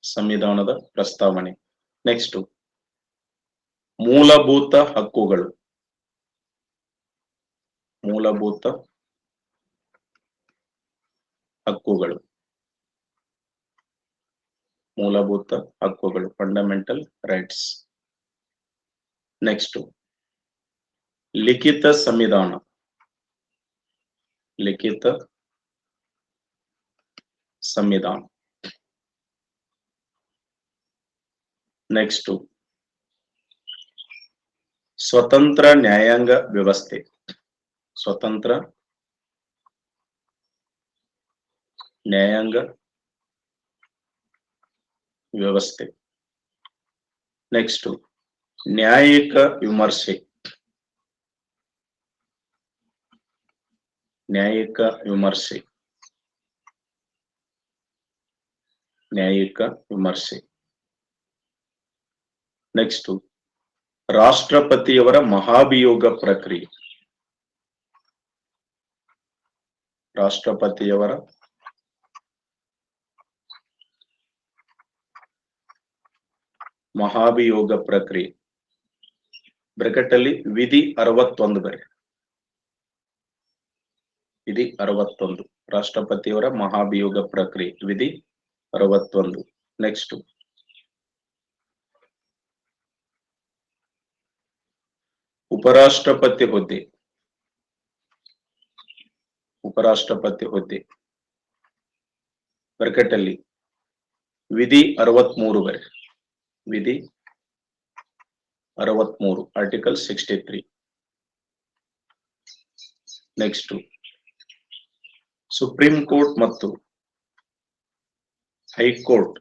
ಸಂವಿಧಾನದ ಪ್ರಸ್ತಾವನೆ. ನೆಕ್ಸ್ಟ್, ಮೂಲಭೂತ ಹಕ್ಕುಗಳು. ಮೂಲಭೂತ ಹಕ್ಕುಗಳು. ಮೂಲಭೂತ ಹಕ್ಕುಗಳು, ಫಂಡಮೆಂಟಲ್ ರೈಟ್ಸ್. ನೆಕ್ಸ್ಟ್, ಲಿಖಿತ ಸಂವಿಧಾನ. ಲಿಖಿತ ಸಂವಿಧಾನ. ನೆಕ್ಸ್ಟ್, ಸ್ವತಂತ್ರ ನ್ಯಾಯಾಂಗ ವ್ಯವಸ್ಥೆ. ಸ್ವತಂತ್ರ ನ್ಯಾಯಾಂಗ ವ್ಯವಸ್ಥೆ. ನೆಕ್ಸ್ಟ್, ನ್ಯಾಯಿಕ ವಿಮರ್ಶೆ. ನ್ಯಾಯಿಕ ವಿಮರ್ಶೆ. ನ್ಯಾಯಿಕ ವಿಮರ್ಶೆ. ನೆಕ್ಸ್ಟ್, ರಾಷ್ಟ್ರಪತಿಯವರ ಮಹಾಭಿಯೋಗ ಪ್ರಕ್ರಿಯೆ. ರಾಷ್ಟ್ರಪತಿಯವರ ಮಹಾಭಿಯೋಗ ಪ್ರಕ್ರಿಯೆ. ಬ್ರಾಕೆಟ್ ಅಲ್ಲಿ ವಿಧಿ 61 ಬರೆ. ವಿಧಿ 61. ರಾಷ್ಟ್ರಪತಿಯವರ ಮಹಾಭಿಯೋಗ ಪ್ರಕ್ರಿಯೆ ವಿಧಿ 61. ನೆಕ್ಸ್ಟ್, ಉಪರಾಷ್ಟ್ರಪತಿ ಹುದ್ದೆ. ಉಪರಾಷ್ಟ್ರಪತಿ ಹುದ್ದೆ. ಬ್ರಾಕೆಟ್ ಅಲ್ಲಿ ವಿಧಿ 63 ಬರೆ. ವಿಧಿ 63, ಆರ್ಟಿಕಲ್ 63. ನೆಕ್ಸ್ಟ್, ಸುಪ್ರೀಂ ಕೋರ್ಟ್ ಮತ್ತು ಹೈಕೋರ್ಟ್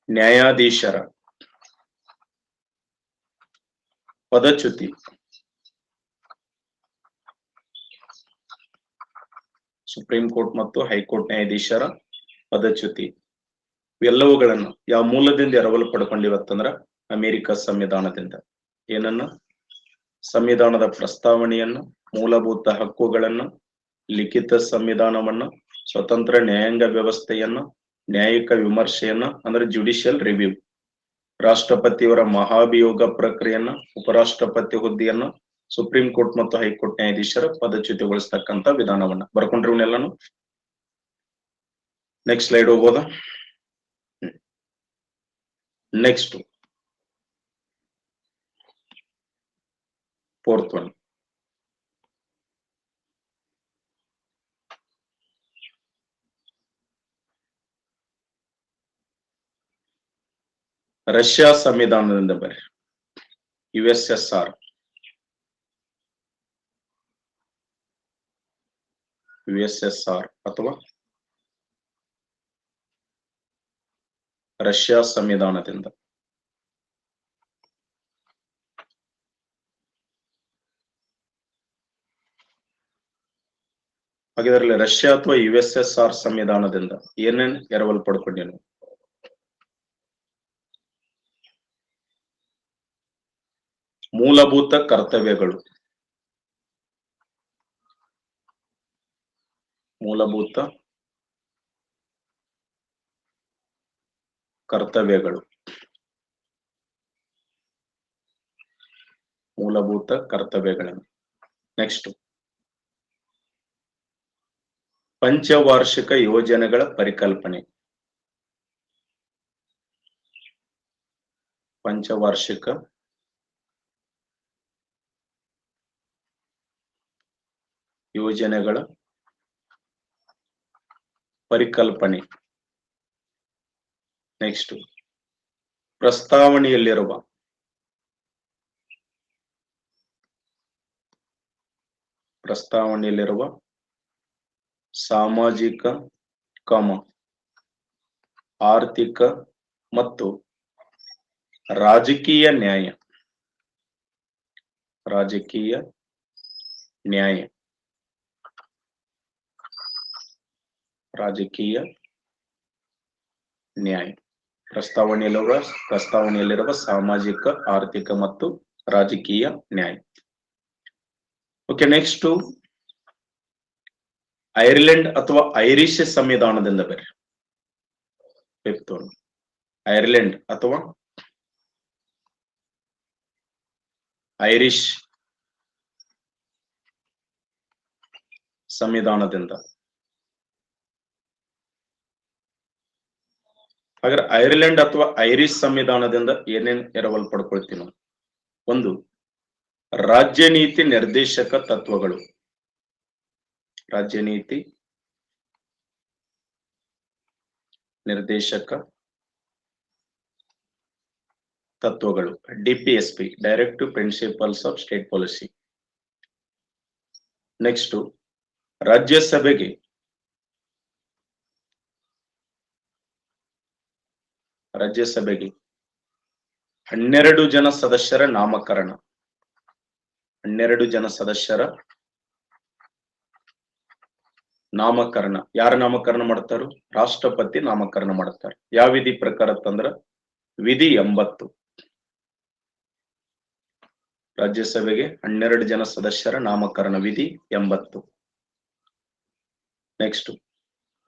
ನ್ಯಾಯಾಧೀಶರ ಪದಚ್ಯುತಿ. ಸುಪ್ರೀಂ ಕೋರ್ಟ್ ಮತ್ತು ಹೈಕೋರ್ಟ್ ನ್ಯಾಯಾಧೀಶರ ಪದಚ್ಯುತಿ ಇವೆಲ್ಲವುಗಳನ್ನು ಯಾವ ಮೂಲದಿಂದ ಎರವಲು ಪಡ್ಕೊಂಡಿವತ್ತಂದ್ರ ಅಮೆರಿಕ ಸಂವಿಧಾನದಿಂದ. ಏನನ್ನ? ಸಂವಿಧಾನದ ಪ್ರಸ್ತಾವನೆಯನ್ನು, ಮೂಲಭೂತ ಹಕ್ಕುಗಳನ್ನು, ಲಿಖಿತ ಸಂವಿಧಾನವನ್ನು, ಸ್ವತಂತ್ರ ನ್ಯಾಯಾಂಗ ವ್ಯವಸ್ಥೆಯನ್ನು, ನ್ಯಾಯಿಕ ವಿಮರ್ಶೆಯನ್ನ ಅಂದ್ರೆ ಜುಡಿಷಿಯಲ್ ರಿವ್ಯೂ ರಾಷ್ಟ್ರಪತಿಯವರ ಮಹಾಭಿಯೋಗ ಪ್ರಕ್ರಿಯೆಯನ್ನ, ಉಪರಾಷ್ಟ್ರಪತಿ ಹುದ್ದೆಯನ್ನ ಸುಪ್ರೀಂ ಕೋರ್ಟ್ ಮತ್ತು ಹೈಕೋರ್ಟ್ ನ್ಯಾಯಾಧೀಶರ ಪದಚ್ಯುತಿಗೊಳಿಸ್ತಕ್ಕಂಥ ವಿಧಾನವನ್ನ ಬರ್ಕೊಂಡ್ರಿ ಇವನ್ನೆಲ್ಲಾನು. ನೆಕ್ಸ್ಟ್ ಸ್ಲೈಡ್ ಹೋಗ್ಬೋದಾ? ನೆಕ್ಸ್ಟ್ ಫೋರ್ತ್ ಒನ್, ರಷ್ಯಾ ಸಂವಿಧಾನದಿಂದ ಬರ್ರಿ. USSR, USSR ಅಥವಾ ರಷ್ಯಾ ಸಂವಿಧಾನದಿಂದ. ಹಾಗಿದ್ರಲ್ಲಿ ರಷ್ಯಾ ಅಥವಾ USSR ಸಂವಿಧಾನದಿಂದ ಏನೇನ್ ಎರವಲು ಪಡ್ಕೊಂಡೇನು? ಮೂಲಭೂತ ಕರ್ತವ್ಯಗಳು, ಮೂಲಭೂತ ಕರ್ತವ್ಯಗಳು, ಮೂಲಭೂತ ಕರ್ತವ್ಯಗಳನ್ನು. ನೆಕ್ಸ್ಟ್ ಪಂಚವಾರ್ಷಿಕ ಯೋಜನೆಗಳ ಪರಿಕಲ್ಪನೆ, ಪಂಚವಾರ್ಷಿಕ ಯೋಜನೆಗಳ ಪರಿಕಲ್ಪನೆ. ನೆಕ್ಸ್ಟ್ ಪ್ರಸ್ತಾವನೆಯಲ್ಲಿರುವ ಸಾಮಾಜಿಕ, ಆರ್ಥಿಕ ಮತ್ತು ರಾಜಕೀಯ ನ್ಯಾಯ, ಪ್ರಸ್ತಾವನೆಯಲ್ಲಿರುವ ಸಾಮಾಜಿಕ, ಆರ್ಥಿಕ ಮತ್ತು ರಾಜಕೀಯ ನ್ಯಾಯ. ಓಕೆ, ನೆಕ್ಸ್ಟ್ ಐರ್ಲೆಂಡ್ ಅಥವಾ ಐರಿಷ್ ಸಂವಿಧಾನದಿಂದ ಬರ್ರಿ. ಫಿಫ್ತ್ ಒನ್, ಐರ್ಲೆಂಡ್ ಅಥವಾ ಐರಿಷ್ ಸಂವಿಧಾನದಿಂದ. ಹಾಗಾದ್ರೆ ಐರ್ಲೆಂಡ್ ಅಥವಾ ಐರಿಷ್ ಸಂವಿಧಾನದಿಂದ ಏನೇನ್ ಎರವಲು ಪಡ್ಕೊಳ್ತೀವಿ ನಾವು? ಒಂದು, ರಾಜ್ಯ ನೀತಿ ನಿರ್ದೇಶಕ ತತ್ವಗಳು, ರಾಜ್ಯ ನೀತಿ ನಿರ್ದೇಶಕ ತತ್ವಗಳು, DPSP, directive principles of state policy. Next ರಾಜ್ಯಸಭೆಗೆ ರಾಜ್ಯಸಭೆಗೆ 12 ಜನ ಸದಸ್ಯರ ನಾಮಕರಣ, 12 ಜನ ಸದಸ್ಯರ ನಾಮಕರಣ. ಯಾರ ನಾಮಕರಣ ಮಾಡ್ತಾರೋ? ರಾಷ್ಟ್ರಪತಿ ನಾಮಕರಣ ಮಾಡ್ತಾರೆ. ಯಾವ ವಿಧಿ ಪ್ರಕಾರ ತಂದ್ರ ವಿಧಿ 80. ರಾಜ್ಯಸಭೆಗೆ 12 ಜನ ಸದಸ್ಯರ ನಾಮಕರಣ ವಿಧಿ 80. ನೆಕ್ಸ್ಟ್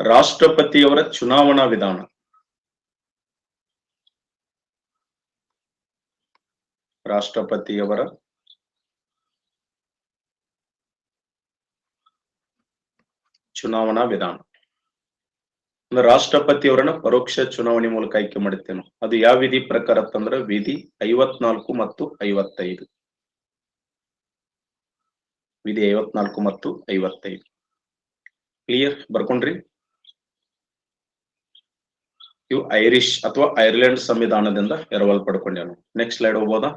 ರಾಷ್ಟ್ರಪತಿಯವರ ಚುನಾವಣಾ ವಿಧಾನ, ರಾಷ್ಟ್ರಪತಿಯವರ ಚುನಾವಣಾ ವಿಧಾನ. ರಾಷ್ಟ್ರಪತಿಯವರನ್ನ ಪರೋಕ್ಷ ಚುನಾವಣೆ ಮೂಲಕ ಆಯ್ಕೆ ಮಾಡುತ್ತೇನೆ. ಅದು ಯಾವ ವಿಧಿ ಪ್ರಕಾರ ತಂದ್ರ ವಿಧಿ 54 ಮತ್ತು 55. ವಿಧಿ 54 ಮತ್ತು 55. ಕ್ಲಿಯರ್? ಬರ್ಕೊಂಡ್ರಿ? ಇವು ಐರಿಷ್ ಅಥವಾ ಐರ್ಲೆಂಡ್ ಸಂವಿಧಾನದಿಂದ ಎರವಲು ಪಡ್ಕೊಂಡೇನು. Next slide ಹೋಗ್ಬೋದಾ?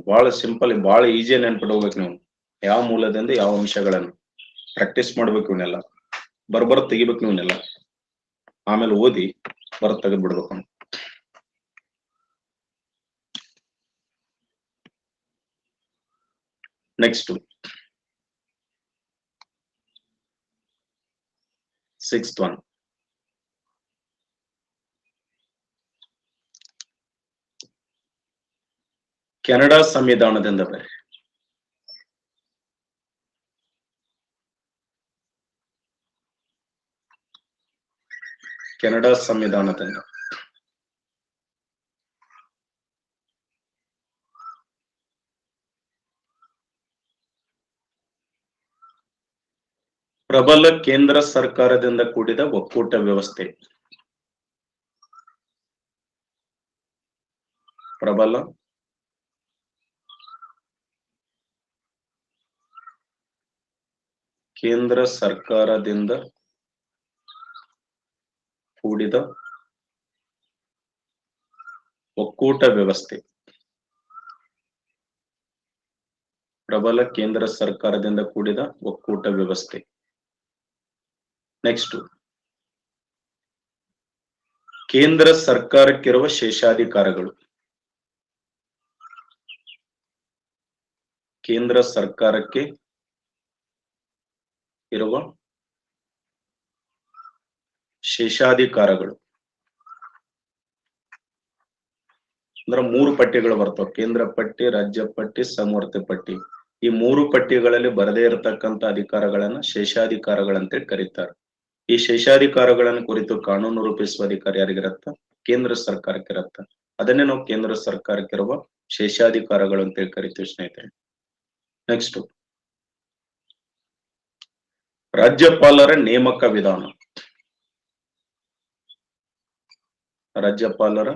ಬಹಳ ಸಿಂಪಲ್, ಬಹಳ ಈಜಿ ನೆನ್ಪಿಡ್ಬೇಕು ನೀವು. ಯಾವ ಮೂಲದಿಂದ ಯಾವ ಅಂಶಗಳನ್ನು ಪ್ರಾಕ್ಟೀಸ್ ಮಾಡ್ಬೇಕು, ಇವನ್ನೆಲ್ಲ ಬರ್ಬರ್ ತೆಗಿಬೇಕು ನೀವನ್ನೆಲ್ಲ. ಆಮೇಲೆ ಓದಿ ಬರ್ ತೆಗೆದ್ ಬಿಡ್ಬೇಕು. ನೆಕ್ಸ್ಟ್ 6th one, ಕೆನಡಾ ಸಂವಿಧಾನದಿಂದ ಬರ್ರಿ. ಕೆನಡಾ ಸಂವಿಧಾನದಿಂದ ಪ್ರಬಲ ಕೇಂದ್ರ ಸರ್ಕಾರದಿಂದ ಕೂಡಿದ ಒಕ್ಕೂಟ ವ್ಯವಸ್ಥೆ. ಪ್ರಬಲ ಕೇಂದ್ರ ಸರ್ಕಾರದಿಂದ ಕೂಡಿದ ಒಕ್ಕೂಟ ವ್ಯವಸ್ಥೆ. ಪ್ರಬಲ ಕೇಂದ್ರ ಸರ್ಕಾರದಿಂದ ಕೂಡಿದ ಒಕ್ಕೂಟ ವ್ಯವಸ್ಥೆ. ನೆಕ್ಸ್ಟ್, ಕೇಂದ್ರ ಸರ್ಕಾರಕ್ಕಿರುವ ಶೇಷಾಧಿಕಾರಗಳು. ಕೇಂದ್ರ ಸರ್ಕಾರಕ್ಕೆ ಇರುವ ಶೇಷಾಧಿಕಾರಗಳು ಅಂದ್ರೆ 3 ಪಟ್ಟಿಗಳು ಬರ್ತವೆ. ಕೇಂದ್ರ ಪಟ್ಟಿ, ರಾಜ್ಯ ಪಟ್ಟಿ, ಸಮವರ್ತಿ ಪಟ್ಟಿ. ಈ 3 ಪಟ್ಟಿಗಳಲ್ಲಿ ಬರದೇ ಇರತಕ್ಕಂತ ಅಧಿಕಾರಗಳನ್ನ ಶೇಷಾಧಿಕಾರಗಳಂತ ಕರೀತಾರೆ. ಈ ಶೇಷಾಧಿಕಾರಗಳನ್ನು ಕುರಿತು ಕಾನೂನು ರೂಪಿಸುವ ಅಧಿಕಾರ ಯಾರಿಗಿರತ್ತ? ಕೇಂದ್ರ ಸರ್ಕಾರಕ್ಕಿರತ್ತ. ಅದನ್ನೇ ನಾವು ಕೇಂದ್ರ ಸರ್ಕಾರಕ್ಕಿರುವ ಶೇಷಾಧಿಕಾರಗಳು ಅಂತ ಕರಿತೀವಿ ಸ್ನೇಹಿತರೆ. ನೆಕ್ಸ್ಟ್, ರಾಜ್ಯಪಾಲರ ನೇಮಕ ವಿಧಾನ. ರಾಜ್ಯಪಾಲರ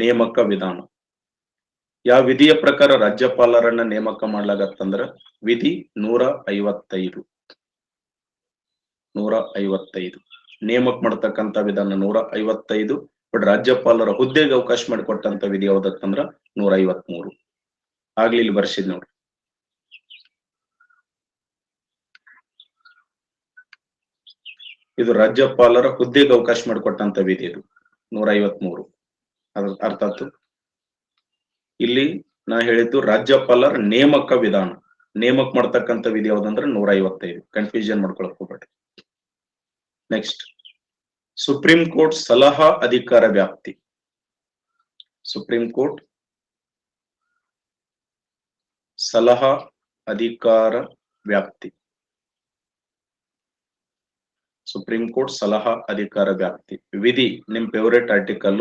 ನೇಮಕ ವಿಧಾನ. ಯಾವ ವಿಧಿಯ ಪ್ರಕಾರ ರಾಜ್ಯಪಾಲರನ್ನ ನೇಮಕ ಮಾಡ್ಲಾಗತ್ತಂದ್ರ ವಿಧಿ 155. 155 ನೇಮಕ ಮಾಡ್ತಕ್ಕಂತ ವಿಧಾನ 155. ಬಟ್ ರಾಜ್ಯಪಾಲರ ಹುದ್ದೆಗೆ ಅವಕಾಶ ಮಾಡಿಕೊಟ್ಟಂತ ವಿಧಿ ಯಾವ್ದತ್ತಂದ್ರ 153. ಆಗ್ಲಿ ಇಲ್ಲಿ ಬರ್ಸಿದ್ ನೋಡ್ರಿ. ಇದು ರಾಜ್ಯಪಾಲರ ಹುದ್ದೆಗೆ ಅವಕಾಶ ಮಾಡಿಕೊಟ್ಟಂತ ವಿಧಿ. ಇದು 153. ಅದ್ರ ಅರ್ಥ ಆಯ್ತು. ಇಲ್ಲಿ ನಾ ಹೇಳಿದ್ದು ರಾಜ್ಯಪಾಲರ ನೇಮಕ ವಿಧಾನ. ನೇಮಕ ಮಾಡ್ತಕ್ಕಂಥ ವಿಧಿ ಯಾವ್ದಂದ್ರೆ 155. ಕನ್ಫ್ಯೂಷನ್ ಮಾಡ್ಕೊಳಕ್ ಹೋಗ್ಬೇಡಿ. ನೆಕ್ಸ್ಟ್, ಸುಪ್ರೀಂ ಕೋರ್ಟ್ ಸಲಹಾ ಅಧಿಕಾರ ವ್ಯಾಪ್ತಿ. ಸುಪ್ರೀಂ ಕೋರ್ಟ್ ಸಲಹಾ ಅಧಿಕಾರ ವ್ಯಾಪ್ತಿ. ಸುಪ್ರೀಂ ಕೋರ್ಟ್ ಸಲಹಾ ಅಧಿಕಾರ ವ್ಯಾಪ್ತಿ. ವಿಧಿ ನಿಮ್ favourite article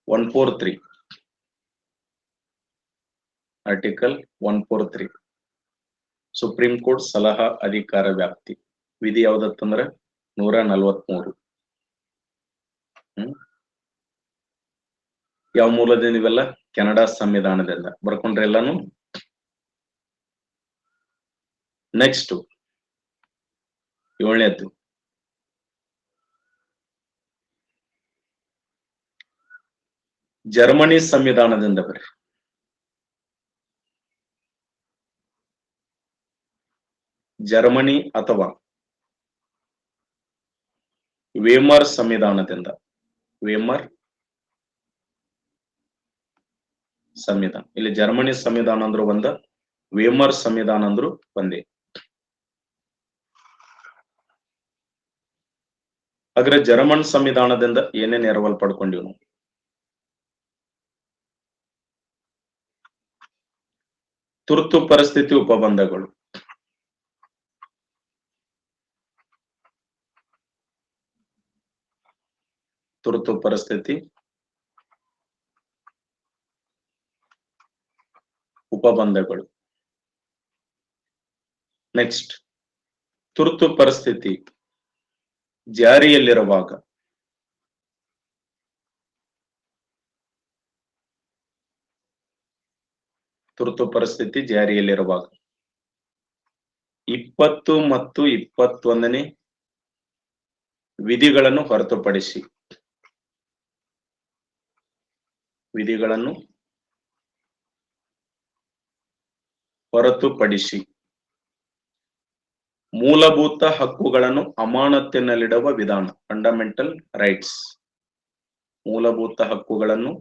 143. Article 143 supreme court ಸಲಹಾ ಅಧಿಕಾರ ವ್ಯಾಪ್ತಿ. ವಿಧಿ ಯಾವ್ದತ್ತಂದ್ರ 143. ಯಾವ ಮೂಲದಿಂದ ಇವೆಲ್ಲ? ಕೆನಡಾ ಸಂವಿಧಾನದಿಂದ. ಬರ್ಕೊಂಡ್ರೆ ಎಲ್ಲಾನು. ನೆಕ್ಸ್ಟ್, 7ನೇದ್ದು ಜರ್ಮನಿ ಸಂವಿಧಾನದಿಂದ ಬರ್ರಿ. ಜರ್ಮನಿ ಅಥವಾ ವೇಮರ್ ಸಂವಿಧಾನದಿಂದ. ವೇಮರ್ ಸಂವಿಧಾನ. ಇಲ್ಲಿ ಜರ್ಮನಿ ಸಂವಿಧಾನ ಅಂದ್ರು ಒಂದ, ವೇಮರ್ ಸಂವಿಧಾನ ಅಂದ್ರು ಒಂದೇ. ಹಾಗಾದ್ರೆ ಜರ್ಮನ್ ಸಂವಿಧಾನದಿಂದ ಏನೇನ್ ಎರವಲ್ ಪಡ್ಕೊಂಡಿವ್ ನಾವು? ತುರ್ತು ಪರಿಸ್ಥಿತಿ ಉಪಬಂಧಗಳು. ತುರ್ತು ಪರಿಸ್ಥಿತಿ ಉಪಬಂಧಗಳು. ನೆಕ್ಸ್ಟ್, ತುರ್ತು ಪರಿಸ್ಥಿತಿ ಜಾರಿಯಲ್ಲಿರುವಾಗ ತುರ್ತು ಪರಿಸ್ಥಿತಿ ಜಾರಿಯಲ್ಲಿರುವಾಗ 20 ಮತ್ತು 21ನೇ ವಿಧಿಗಳನ್ನು ಹೊರತುಪಡಿಸಿ ಮೂಲಭೂತ ಹಕ್ಕುಗಳನ್ನು ಅಮಾನತಿನಲ್ಲಿಡುವ ವಿಧಾನ. Fundamental rights. ಮೂಲಭೂತ ಹಕ್ಕುಗಳನ್ನು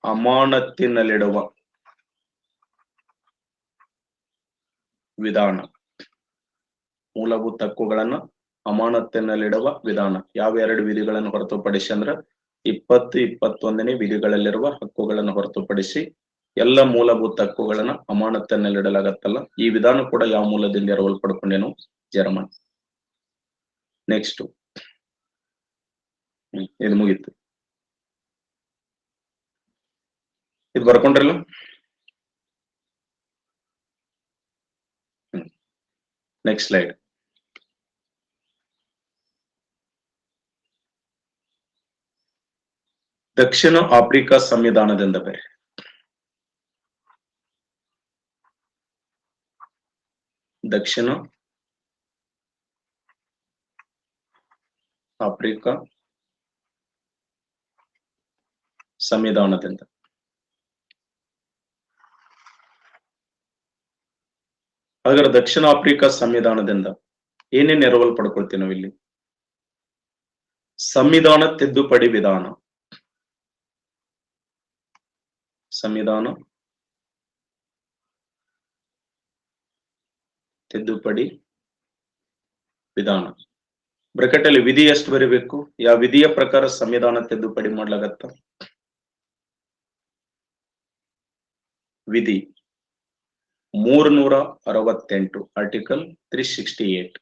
ಅಮಾನತಿನಲ್ಲಿಡುವ ವಿಧಾನ. ಮೂಲಭೂತ ಹಕ್ಕುಗಳನ್ನು ಅಮಾನತಿನಲ್ಲಿಡುವ ವಿಧಾನ. ಯಾವ 2 ವಿಧಿಗಳನ್ನು ಹೊರತುಪಡಿಸಿ ಅಂದ್ರ 20, 21ನೇ ವಿಧಿಗಳಲ್ಲಿರುವ ಹಕ್ಕುಗಳನ್ನು ಹೊರತುಪಡಿಸಿ ಎಲ್ಲ ಮೂಲಭೂತ ಹಕ್ಕುಗಳನ್ನ ಅಮಾನತಿನಲ್ಲಿಡಲಾಗತ್ತಲ್ಲ. ಈ ವಿಧಾನ ಕೂಡ ಯಾವ ಮೂಲದಿಂದ ಎರವಲ್ ಪಡ್ಕೊಂಡೇನು? ಜರ್ಮನ್. ನೆಕ್ಸ್ಟ್, ಇದು ಮುಗೀತು. ಇದು ಬರ್ಕೊಂಡ್ರಲ್ಲ. Next slide. ದಕ್ಷಿಣ ಆಫ್ರಿಕಾ ಸಂವಿಧಾನದಿಂದ ಬೇರೆ. ದಕ್ಷಿಣ ಆಫ್ರಿಕಾ ಸಂವಿಧಾನದಿಂದ. ಹಾಗಾದ್ರೆ ದಕ್ಷಿಣ ಆಫ್ರಿಕಾ ಸಂವಿಧಾನದಿಂದ ಏನೇನು ಎರವಲು ಪಡ್ಕೊಳ್ತೀವಿ ನಾವು ಇಲ್ಲಿ? ಸಂವಿಧಾನ ತಿದ್ದುಪಡಿ ವಿಧಾನ, ಸಂವಿಧಾನ ತಿದ್ದುಪಡಿ ವಿಧಾನ. ಬ್ರಾಕೆಟ್ ಅಲ್ಲಿ ವಿಧಿ ಎಷ್ಟು ಬರೀಬೇಕು? ಯಾವ ವಿಧಿಯ ಪ್ರಕಾರ ಸಂವಿಧಾನ ತಿದ್ದುಪಡಿ ಮಾಡ್ಲಾಗತ್ತ? ವಿಧಿ 368, ಆರ್ಟಿಕಲ್ 368.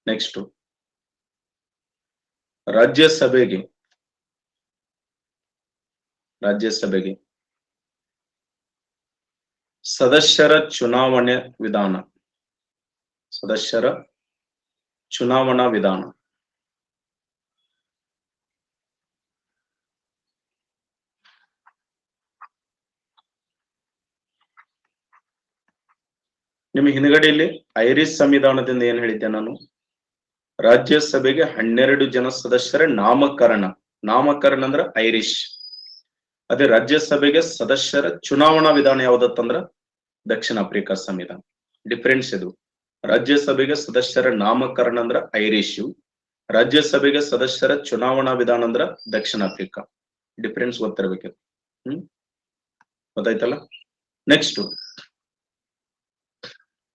ನೆಕ್ಸ್ಟ್ ರಾಜ್ಯಸಭೆಗೆ ಸದಸ್ಯರ ಚುನಾವಣೆ ವಿಧಾನ, ಸದಸ್ಯರ ಚುನಾವಣಾ ವಿಧಾನ. ನಿಮಗೆ ಹಿಂದ್ಗಡೆಯಲ್ಲಿ ಐರಿಷ್ ಸಂವಿಧಾನದಿಂದ ಏನ್ ಹೇಳಿದ್ದೆ ನಾನು? ರಾಜ್ಯಸಭೆಗೆ 12 ಜನ ಸದಸ್ಯರ ನಾಮಕರಣ. ನಾಮಕರಣ ಅಂದ್ರ ಐರಿಷ್. ಅದೇ ರಾಜ್ಯಸಭೆಗೆ ಸದಸ್ಯರ ಚುನಾವಣಾ ವಿಧಾನ ಯಾವ್ದತ್ತಂದ್ರ ದಕ್ಷಿಣ ಆಫ್ರಿಕಾ ಸಂವಿಧಾನ. ಡಿಫರೆನ್ಸ್ ಇದು. ರಾಜ್ಯಸಭೆಗೆ ಸದಸ್ಯರ ನಾಮಕರಣ ಅಂದ್ರ ಐರಿಷ್, ರಾಜ್ಯಸಭೆಗೆ ಸದಸ್ಯರ ಚುನಾವಣಾ ವಿಧಾನ ಅಂದ್ರ ದಕ್ಷಿಣ ಆಫ್ರಿಕಾ. ಡಿಫರೆನ್ಸ್ ಗೊತ್ತಿರ್ಬೇಕಿತ್ತು. ಗೊತ್ತಾಯ್ತಲ್ಲ? ನೆಕ್ಸ್ಟ್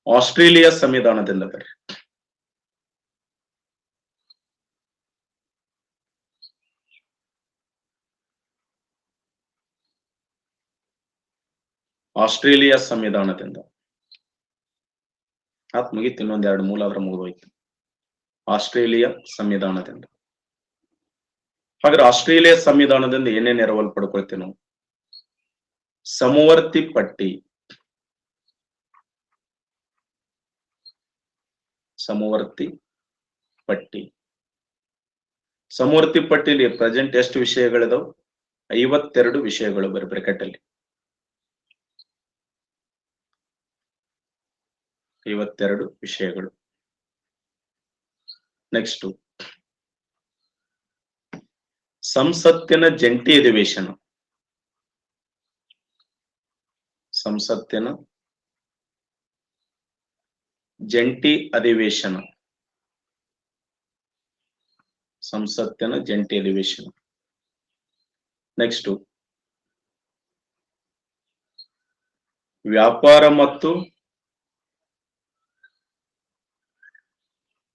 ಆಸ್ಟ್ರೇಲಿಯಾ ಸಂವಿಧಾನದಿಂದ ಬರ್ರಿ. ಆಸ್ಟ್ರೇಲಿಯಾ ಸಂವಿಧಾನದಿಂದ ಮುಗಿತು. ಇನ್ನೊಂದ್ 2 ಮೂಲಾದ್ರ ಮುಗಿದೋಯ್ತು. ಆಸ್ಟ್ರೇಲಿಯಾ ಸಂವಿಧಾನದಿಂದ. ಹಾಗಾದ್ರೆ ಆಸ್ಟ್ರೇಲಿಯಾ ಸಂವಿಧಾನದಿಂದ ಏನೇನು ಎರವಲು ಪಡ್ಕೊಳ್ತೀವಿ ನಾವು? ಸಮವರ್ತಿ ಪಟ್ಟಿ, ಸಮವರ್ತಿ ಪಟ್ಟಿ. ಸಮವರ್ತಿ ಪಟ್ಟಿಲಿ ಪ್ರೆಸೆಂಟ್ ಎಷ್ಟು ವಿಷಯಗಳಿದಾವ್? 52 ವಿಷಯಗಳು ಬರೀ ಬ್ರಾಕೆಟ್ ಅಲ್ಲಿ. 52 ವಿಷಯಗಳು. ನೆಕ್ಸ್ಟ್ ಸಂಸತ್ತಿನ ಜಂಟಿ ಅಧಿವೇಶನ, ಸಂಸತ್ತಿನ ಜಂಟಿ ಅಧಿವೇಶನ, ಸಂಸತ್ತಿನ ಜಂಟಿ ಅಧಿವೇಶನ. ನೆಕ್ಸ್ಟ್ ವ್ಯಾಪಾರ ಮತ್ತು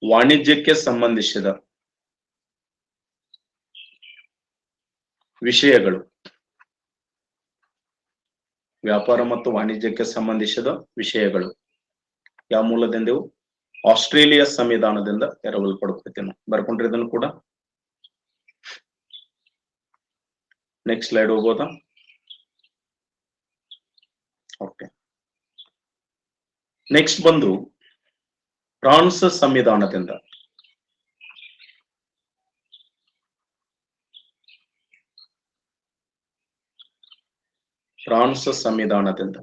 ವಾಣಿಜ್ಯಕ್ಕೆ ಸಂಬಂಧಿಸಿದ ವಿಷಯಗಳು, ವ್ಯಾಪಾರ ಮತ್ತು ವಾಣಿಜ್ಯಕ್ಕೆ ಸಂಬಂಧಿಸಿದ ವಿಷಯಗಳು ಯಾವ ಮೂಲದಿಂದವು? ಆಸ್ಟ್ರೇಲಿಯಾ ಸಂವಿಧಾನದಿಂದ ಎರವಲು ಪಡ್ಕೊಳ್ತೇವೆ. ಬರ್ಕೊಂಡ್ರೆ ಇದನ್ನು ಕೂಡ. ನೆಕ್ಸ್ಟ್ ಸ್ಲೈಡ್ ಹೋಗೋದಾ? ಓಕೆ. ನೆಕ್ಸ್ಟ್ ಬಂದು ಫ್ರಾನ್ಸ್ ಸಂವಿಧಾನದಿಂದ. ಫ್ರಾನ್ಸ್ ಸಂವಿಧಾನದಿಂದ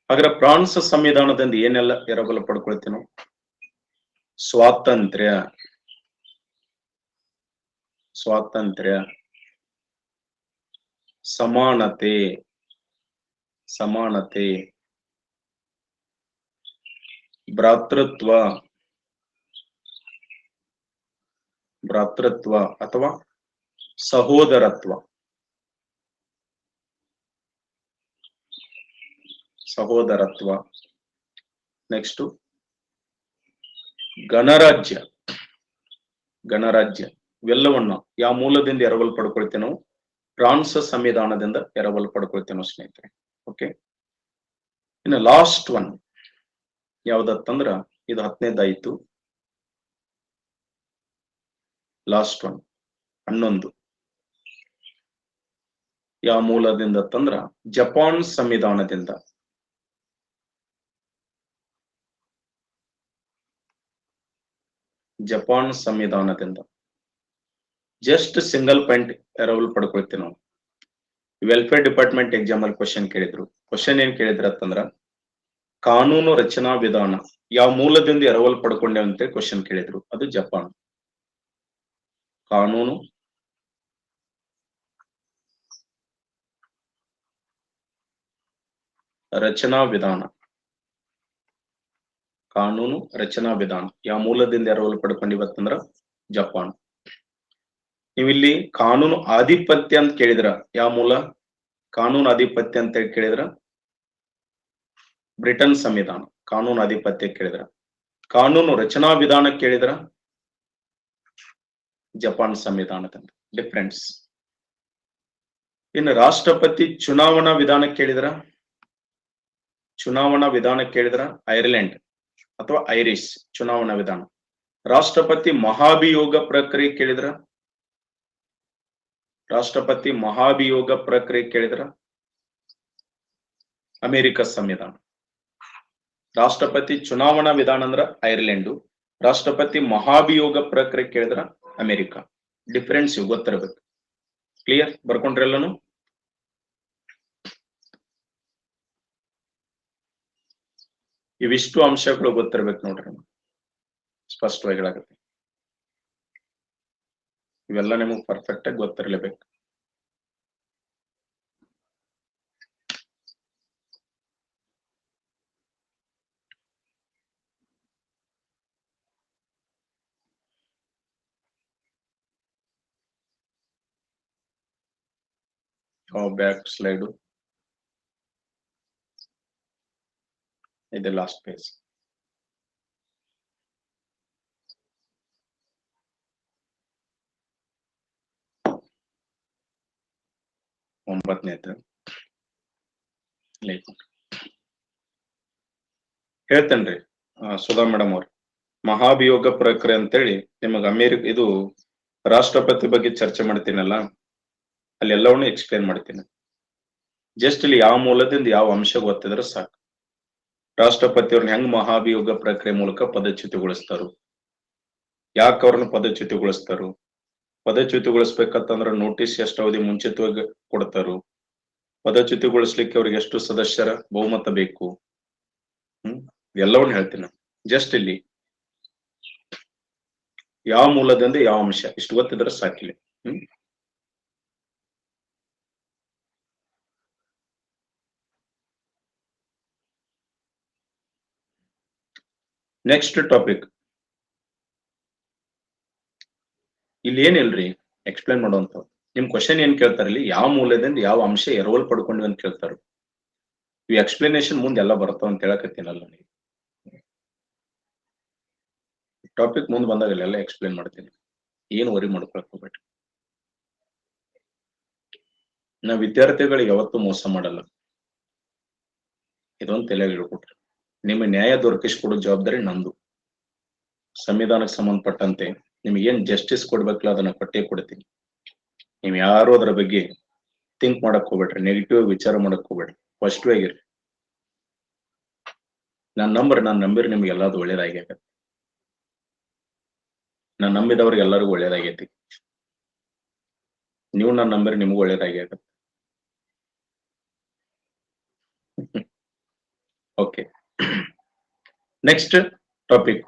ಹಾಗಾದ್ರೆ ಫ್ರಾನ್ಸ್ ಸಂವಿಧಾನದಿಂದ ಏನೆಲ್ಲ ಎರವಲು ಪಡ್ಕೊಳ್ತೀವಿ ನಾವು? ಸ್ವಾತಂತ್ರ್ಯ, ಸ್ವಾತಂತ್ರ್ಯ, ಸಮಾನತೆ, ಸಮಾನತೆ, ಭ್ರಾತೃತ್ವ, ಭ್ರಾತೃತ್ವ ಅಥವಾ ಸಹೋದರತ್ವ, ಸಹೋದರತ್ವ. ನೆಕ್ಸ್ಟ್ ಗಣರಾಜ್ಯ, ಗಣರಾಜ್ಯ. ಇವೆಲ್ಲವನ್ನ ಯಾವ ಮೂಲದಿಂದ ಎರವಲು ಪಡ್ಕೊಳ್ತೇವೆ ನಾವು? ಫ್ರಾನ್ಸ್ ಸಂವಿಧಾನದಿಂದ ಎರವಲು ಪಡ್ಕೊಳ್ತೇವೆ ನಾವು ಸ್ನೇಹಿತರೆ. ಓಕೆ. ಇನ್ನು ಲಾಸ್ಟ್ ಒನ್ ಯಾವ್ದತ್ತಂದ್ರ ಇದು 10ನೇದಾಯ್ತು. Last one 11. ಯಾವ ಮೂಲದಿಂದ ತಂದ್ರ ಜಪಾನ್ ಸಂವಿಧಾನದಿಂದ. ಜಪಾನ್ ಸಂವಿಧಾನದಿಂದ. ಜಸ್ಟ್ ಸಿಂಗಲ್ ಪಾಯಿಂಟ್ ಎರವಲ್ ಪಡ್ಕೊಳ್ತೀವಿ ನಾವು. ವೆಲ್ಫೇರ್ ಡಿಪಾರ್ಟ್ಮೆಂಟ್ ಎಕ್ಸಾಮ್ ಅಲ್ಲಿ ಕ್ವಶನ್ ಕೇಳಿದ್ರು. ಕ್ವಶನ್ ಏನ್ ಕೇಳಿದ್ರ ಅಂತಂದ್ರ ಕಾನೂನು ರಚನಾ ವಿಧಾನ ಯಾವ ಮೂಲದಿಂದ ಎರವಲ್ ಪಡ್ಕೊಂಡೆ ಅಂತೇಳಿ ಕ್ವಶನ್ ಕೇಳಿದ್ರು. ಅದು ಜಪಾನ್. ಕಾನೂನು ರಚನಾ ವಿಧಾನ. ಕಾನೂನು ರಚನಾ ವಿಧಾನ ಯಾವ ಮೂಲದಿಂದ ಎರವಲು ಪಡ್ಕೊಂಡಿವತ್ತಂದ್ರ ಜಪಾನ್. ನೀವಿಲ್ಲಿ ಕಾನೂನು ಆಧಿಪತ್ಯ ಅಂತ ಕೇಳಿದ್ರ ಯಾವ ಮೂಲ? ಕಾನೂನು ಆಧಿಪತ್ಯ ಅಂತ ಹೇಳಿ ಕೇಳಿದ್ರ ಬ್ರಿಟನ್ ಸಂವಿಧಾನ. ಕಾನೂನು ಆಧಿಪತ್ಯ ಕೇಳಿದ್ರ. ಕಾನೂನು ರಚನಾ ವಿಧಾನ ಕೇಳಿದ್ರ ಜಪಾನ್ ಸಂವಿಧಾನದಿಂದ. ಡಿಫ್ರೆನ್ಸ್. ಇನ್ನು ರಾಷ್ಟ್ರಪತಿ ಚುನಾವಣಾ ವಿಧಾನ ಕೇಳಿದ್ರ, ಚುನಾವಣಾ ವಿಧಾನ ಕೇಳಿದ್ರ ಐರ್ಲೆಂಡ್ ಅಥವಾ ಐರಿಷ್ ಚುನಾವಣಾ ವಿಧಾನ. ರಾಷ್ಟ್ರಪತಿ ಮಹಾಭಿಯೋಗ ಪ್ರಕ್ರಿಯೆ ಕೇಳಿದ್ರ, ರಾಷ್ಟ್ರಪತಿ ಮಹಾಭಿಯೋಗ ಪ್ರಕ್ರಿಯೆ ಕೇಳಿದ್ರ ಅಮೆರಿಕ ಸಂವಿಧಾನ. ರಾಷ್ಟ್ರಪತಿ ಚುನಾವಣಾ ವಿಧಾನ ಅಂದ್ರ ಐರ್ಲೆಂಡು, ರಾಷ್ಟ್ರಪತಿ ಮಹಾಭಿಯೋಗ ಪ್ರಕ್ರಿಯೆ ಕೇಳಿದ್ರ ಅಮೆರಿಕ. ಡಿಫರೆನ್ಸ್ ಗೊತ್ತಿರಬೇಕು. ಕ್ಲಿಯರ್? ಬರ್ಕೊಂಡ್ರಿ ಎಲ್ಲಾನು? ಇವಿಷ್ಟು ಅಂಶಗಳು ಗೊತ್ತಿರ್ಬೇಕು ನೋಡ್ರಿ. ಸ್ಪಷ್ಟವಾಗಿ ಹೇಳಾಕತ್ತೀನಿ. ಇವೆಲ್ಲ ನಿಮಗೆ ಪರ್ಫೆಕ್ಟ್ ಆಗಿ ಗೊತ್ತಿರಲೇಬೇಕು. Back slide. ಇದು ಲಾಸ್ಟ್ ಪೇಜ್. ಒಂಬತ್ತನೇದು ಹೇಳ್ತೇನ್ರಿ ಸುಧಾ ಮೇಡಮ್ ಅವ್ರ. ಮಹಾಭಿಯೋಗ ಪ್ರಕ್ರಿಯೆ ಅಂತೇಳಿ ನಿಮಗ ಇದು ರಾಷ್ಟ್ರಪತಿ ಬಗ್ಗೆ ಚರ್ಚೆ ಮಾಡ್ತೀನಲ್ಲ, ಅಲ್ಲಿ ಎಲ್ಲವನ್ನೂ ಎಕ್ಸ್ಪ್ಲೇನ್ ಮಾಡ್ತೀನಿ. ಜಸ್ಟ್ ಇಲ್ಲಿ ಯಾವ ಮೂಲದಿಂದ ಯಾವ ಅಂಶ ಗೊತ್ತಿದ್ರೆ ಸಾಕು. ರಾಷ್ಟ್ರಪತಿ ಅವ್ರನ್ನ ಹೆಂಗ್ ಮಹಾಭಿಯೋಗ ಪ್ರಕ್ರಿಯೆ ಮೂಲಕ ಪದಚ್ಯುತಿಗೊಳಿಸ್ತಾರು, ಯಾಕೆ ಅವ್ರನ್ನ ಪದಚ್ಯುತಿಗೊಳಿಸ್ತಾರು, ಪದಚ್ಯುತಿಗೊಳಿಸ್ಬೇಕಂತಂದ್ರ ನೋಟಿಸ್ ಎಷ್ಟು ಅವಧಿ ಮುಂಚಿತವಾಗಿ ಕೊಡ್ತಾರು, ಪದಚ್ಯುತಿಗೊಳಿಸ್ಲಿಕ್ಕೆ ಅವ್ರಿಗೆ ಎಷ್ಟು ಸದಸ್ಯರ ಬಹುಮತ ಬೇಕು, ಎಲ್ಲವನ್ನೂ ಹೇಳ್ತೀನಿ. ಜಸ್ಟ್ ಇಲ್ಲಿ ಯಾವ ಮೂಲದಿಂದ ಯಾವ ಅಂಶ ಇಷ್ಟು ಗೊತ್ತಿದ್ರೆ ಸಾಕಿಲ್ಲ. Next topic. ಇಲ್ಲಿ ಏನಿಲ್ರಿ ಎಕ್ಸ್ಪ್ಲೇನ್ ಮಾಡುವಂತ. ನಿಮ್ ಕ್ವಶನ್ ಏನ್ ಕೇಳ್ತಾರ, ಇಲ್ಲಿ ಯಾವ ಮೂಲದಿಂದ ಯಾವ ಅಂಶ ಎರವಲ್ ಪಡ್ಕೊಂಡ್ವಿ ಅಂತ ಕೇಳ್ತಾರ. ಈ ಎಕ್ಸ್ಪ್ಲನೇಷನ್ ಮುಂದೆ ಎಲ್ಲ ಬರ್ತಾವ ಅಂತ ಹೇಳಕತ್ತೀನಲ್ಲ. ನೀವು ಟಾಪಿಕ್ ಮುಂದೆ ಬಂದಾಗ ಎಲ್ಲ ಎಕ್ಸ್ಪ್ಲೇನ್ ಮಾಡ್ತೀನಿ. ಏನು ವರಿ ಮಾಡ್ಕೊಳಕ್ ಹೋಗ್ಬೇಡ್ರಿ. ನಾ ವಿದ್ಯಾರ್ಥಿಗಳಿಗೆ ಯಾವತ್ತೂ ಮೋಸ ಮಾಡಲ್ಲ. ಇದೊಂದು ತಲೆಯಾಗಿ ಇಳ್ಕೊಟ್ರಿ. ನಿಮ್ಮ ನ್ಯಾಯ ದೊರಕಿಸಿಕೊಡೋ ಜವಾಬ್ದಾರಿ ನಂದು. ಸಂವಿಧಾನಕ್ಕೆ ಸಂಬಂಧಪಟ್ಟಂತೆ ನಿಮ್ಗೆ ಏನ್ ಜಸ್ಟಿಸ್ ಕೊಡ್ಬೇಕಲ್ಲ ಅದನ್ನ ಕೊಟ್ಟೇ ಕೊಡ್ತೀನಿ. ನೀವ್ ಯಾರು ಅದರ ಬಗ್ಗೆ ಥಿಂಕ್ ಮಾಡಕ್ ಹೋಗ್ಬೇಡ್ರಿ, ನೆಗೆಟಿವ್ ವಿಚಾರ ಮಾಡಕ್ ಹೋಗ್ಬೇಡ್ರಿ. ಪಾಸಿಟಿವ್ ಆಗಿರ್ರಿ. ನನ್ನ ನಂಬಿರಿ ನಿಮ್ಗೆ ಎಲ್ಲಾದು ಒಳ್ಳೇದಾಗೈತೆ. ನಾನು ನಂಬಿದವ್ರಿಗೆ ಎಲ್ಲರಿಗೂ ಒಳ್ಳೇದಾಗೈತಿ. ನೀವು ನನ್ನ ನಂಬಿರಿ ನಿಮಗೂ ಒಳ್ಳೇದಾಗೈತೆ. Okay, next topic.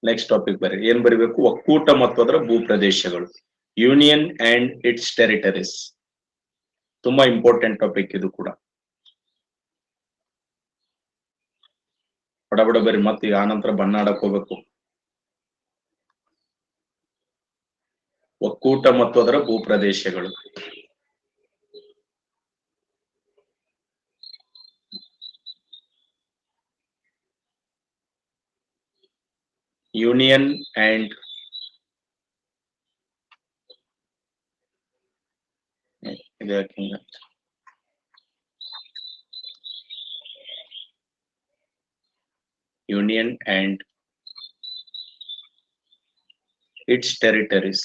Next topic ಬರ್ರಿ. ಏನ್ ಬರಿಬೇಕು? ಒಕ್ಕೂಟ ಮತ್ತು ಅದರ ಭೂ ಪ್ರದೇಶಗಳು. Union and its territories. ತುಂಬಾ ಇಂಪಾರ್ಟೆಂಟ್ ಟಾಪಿಕ್ ಇದು ಕೂಡ. ಬಡ ಬರ್ರಿ. ಮತ್ತೆ ಆನಂತರ ಬಣ್ಣ ಆಡಕ್ ಹೋಗ್ಬೇಕು. ಒಕ್ಕೂಟ ಮತ್ತು ಅದರ ಭೂ ಪ್ರದೇಶಗಳು. Union and union and its territories.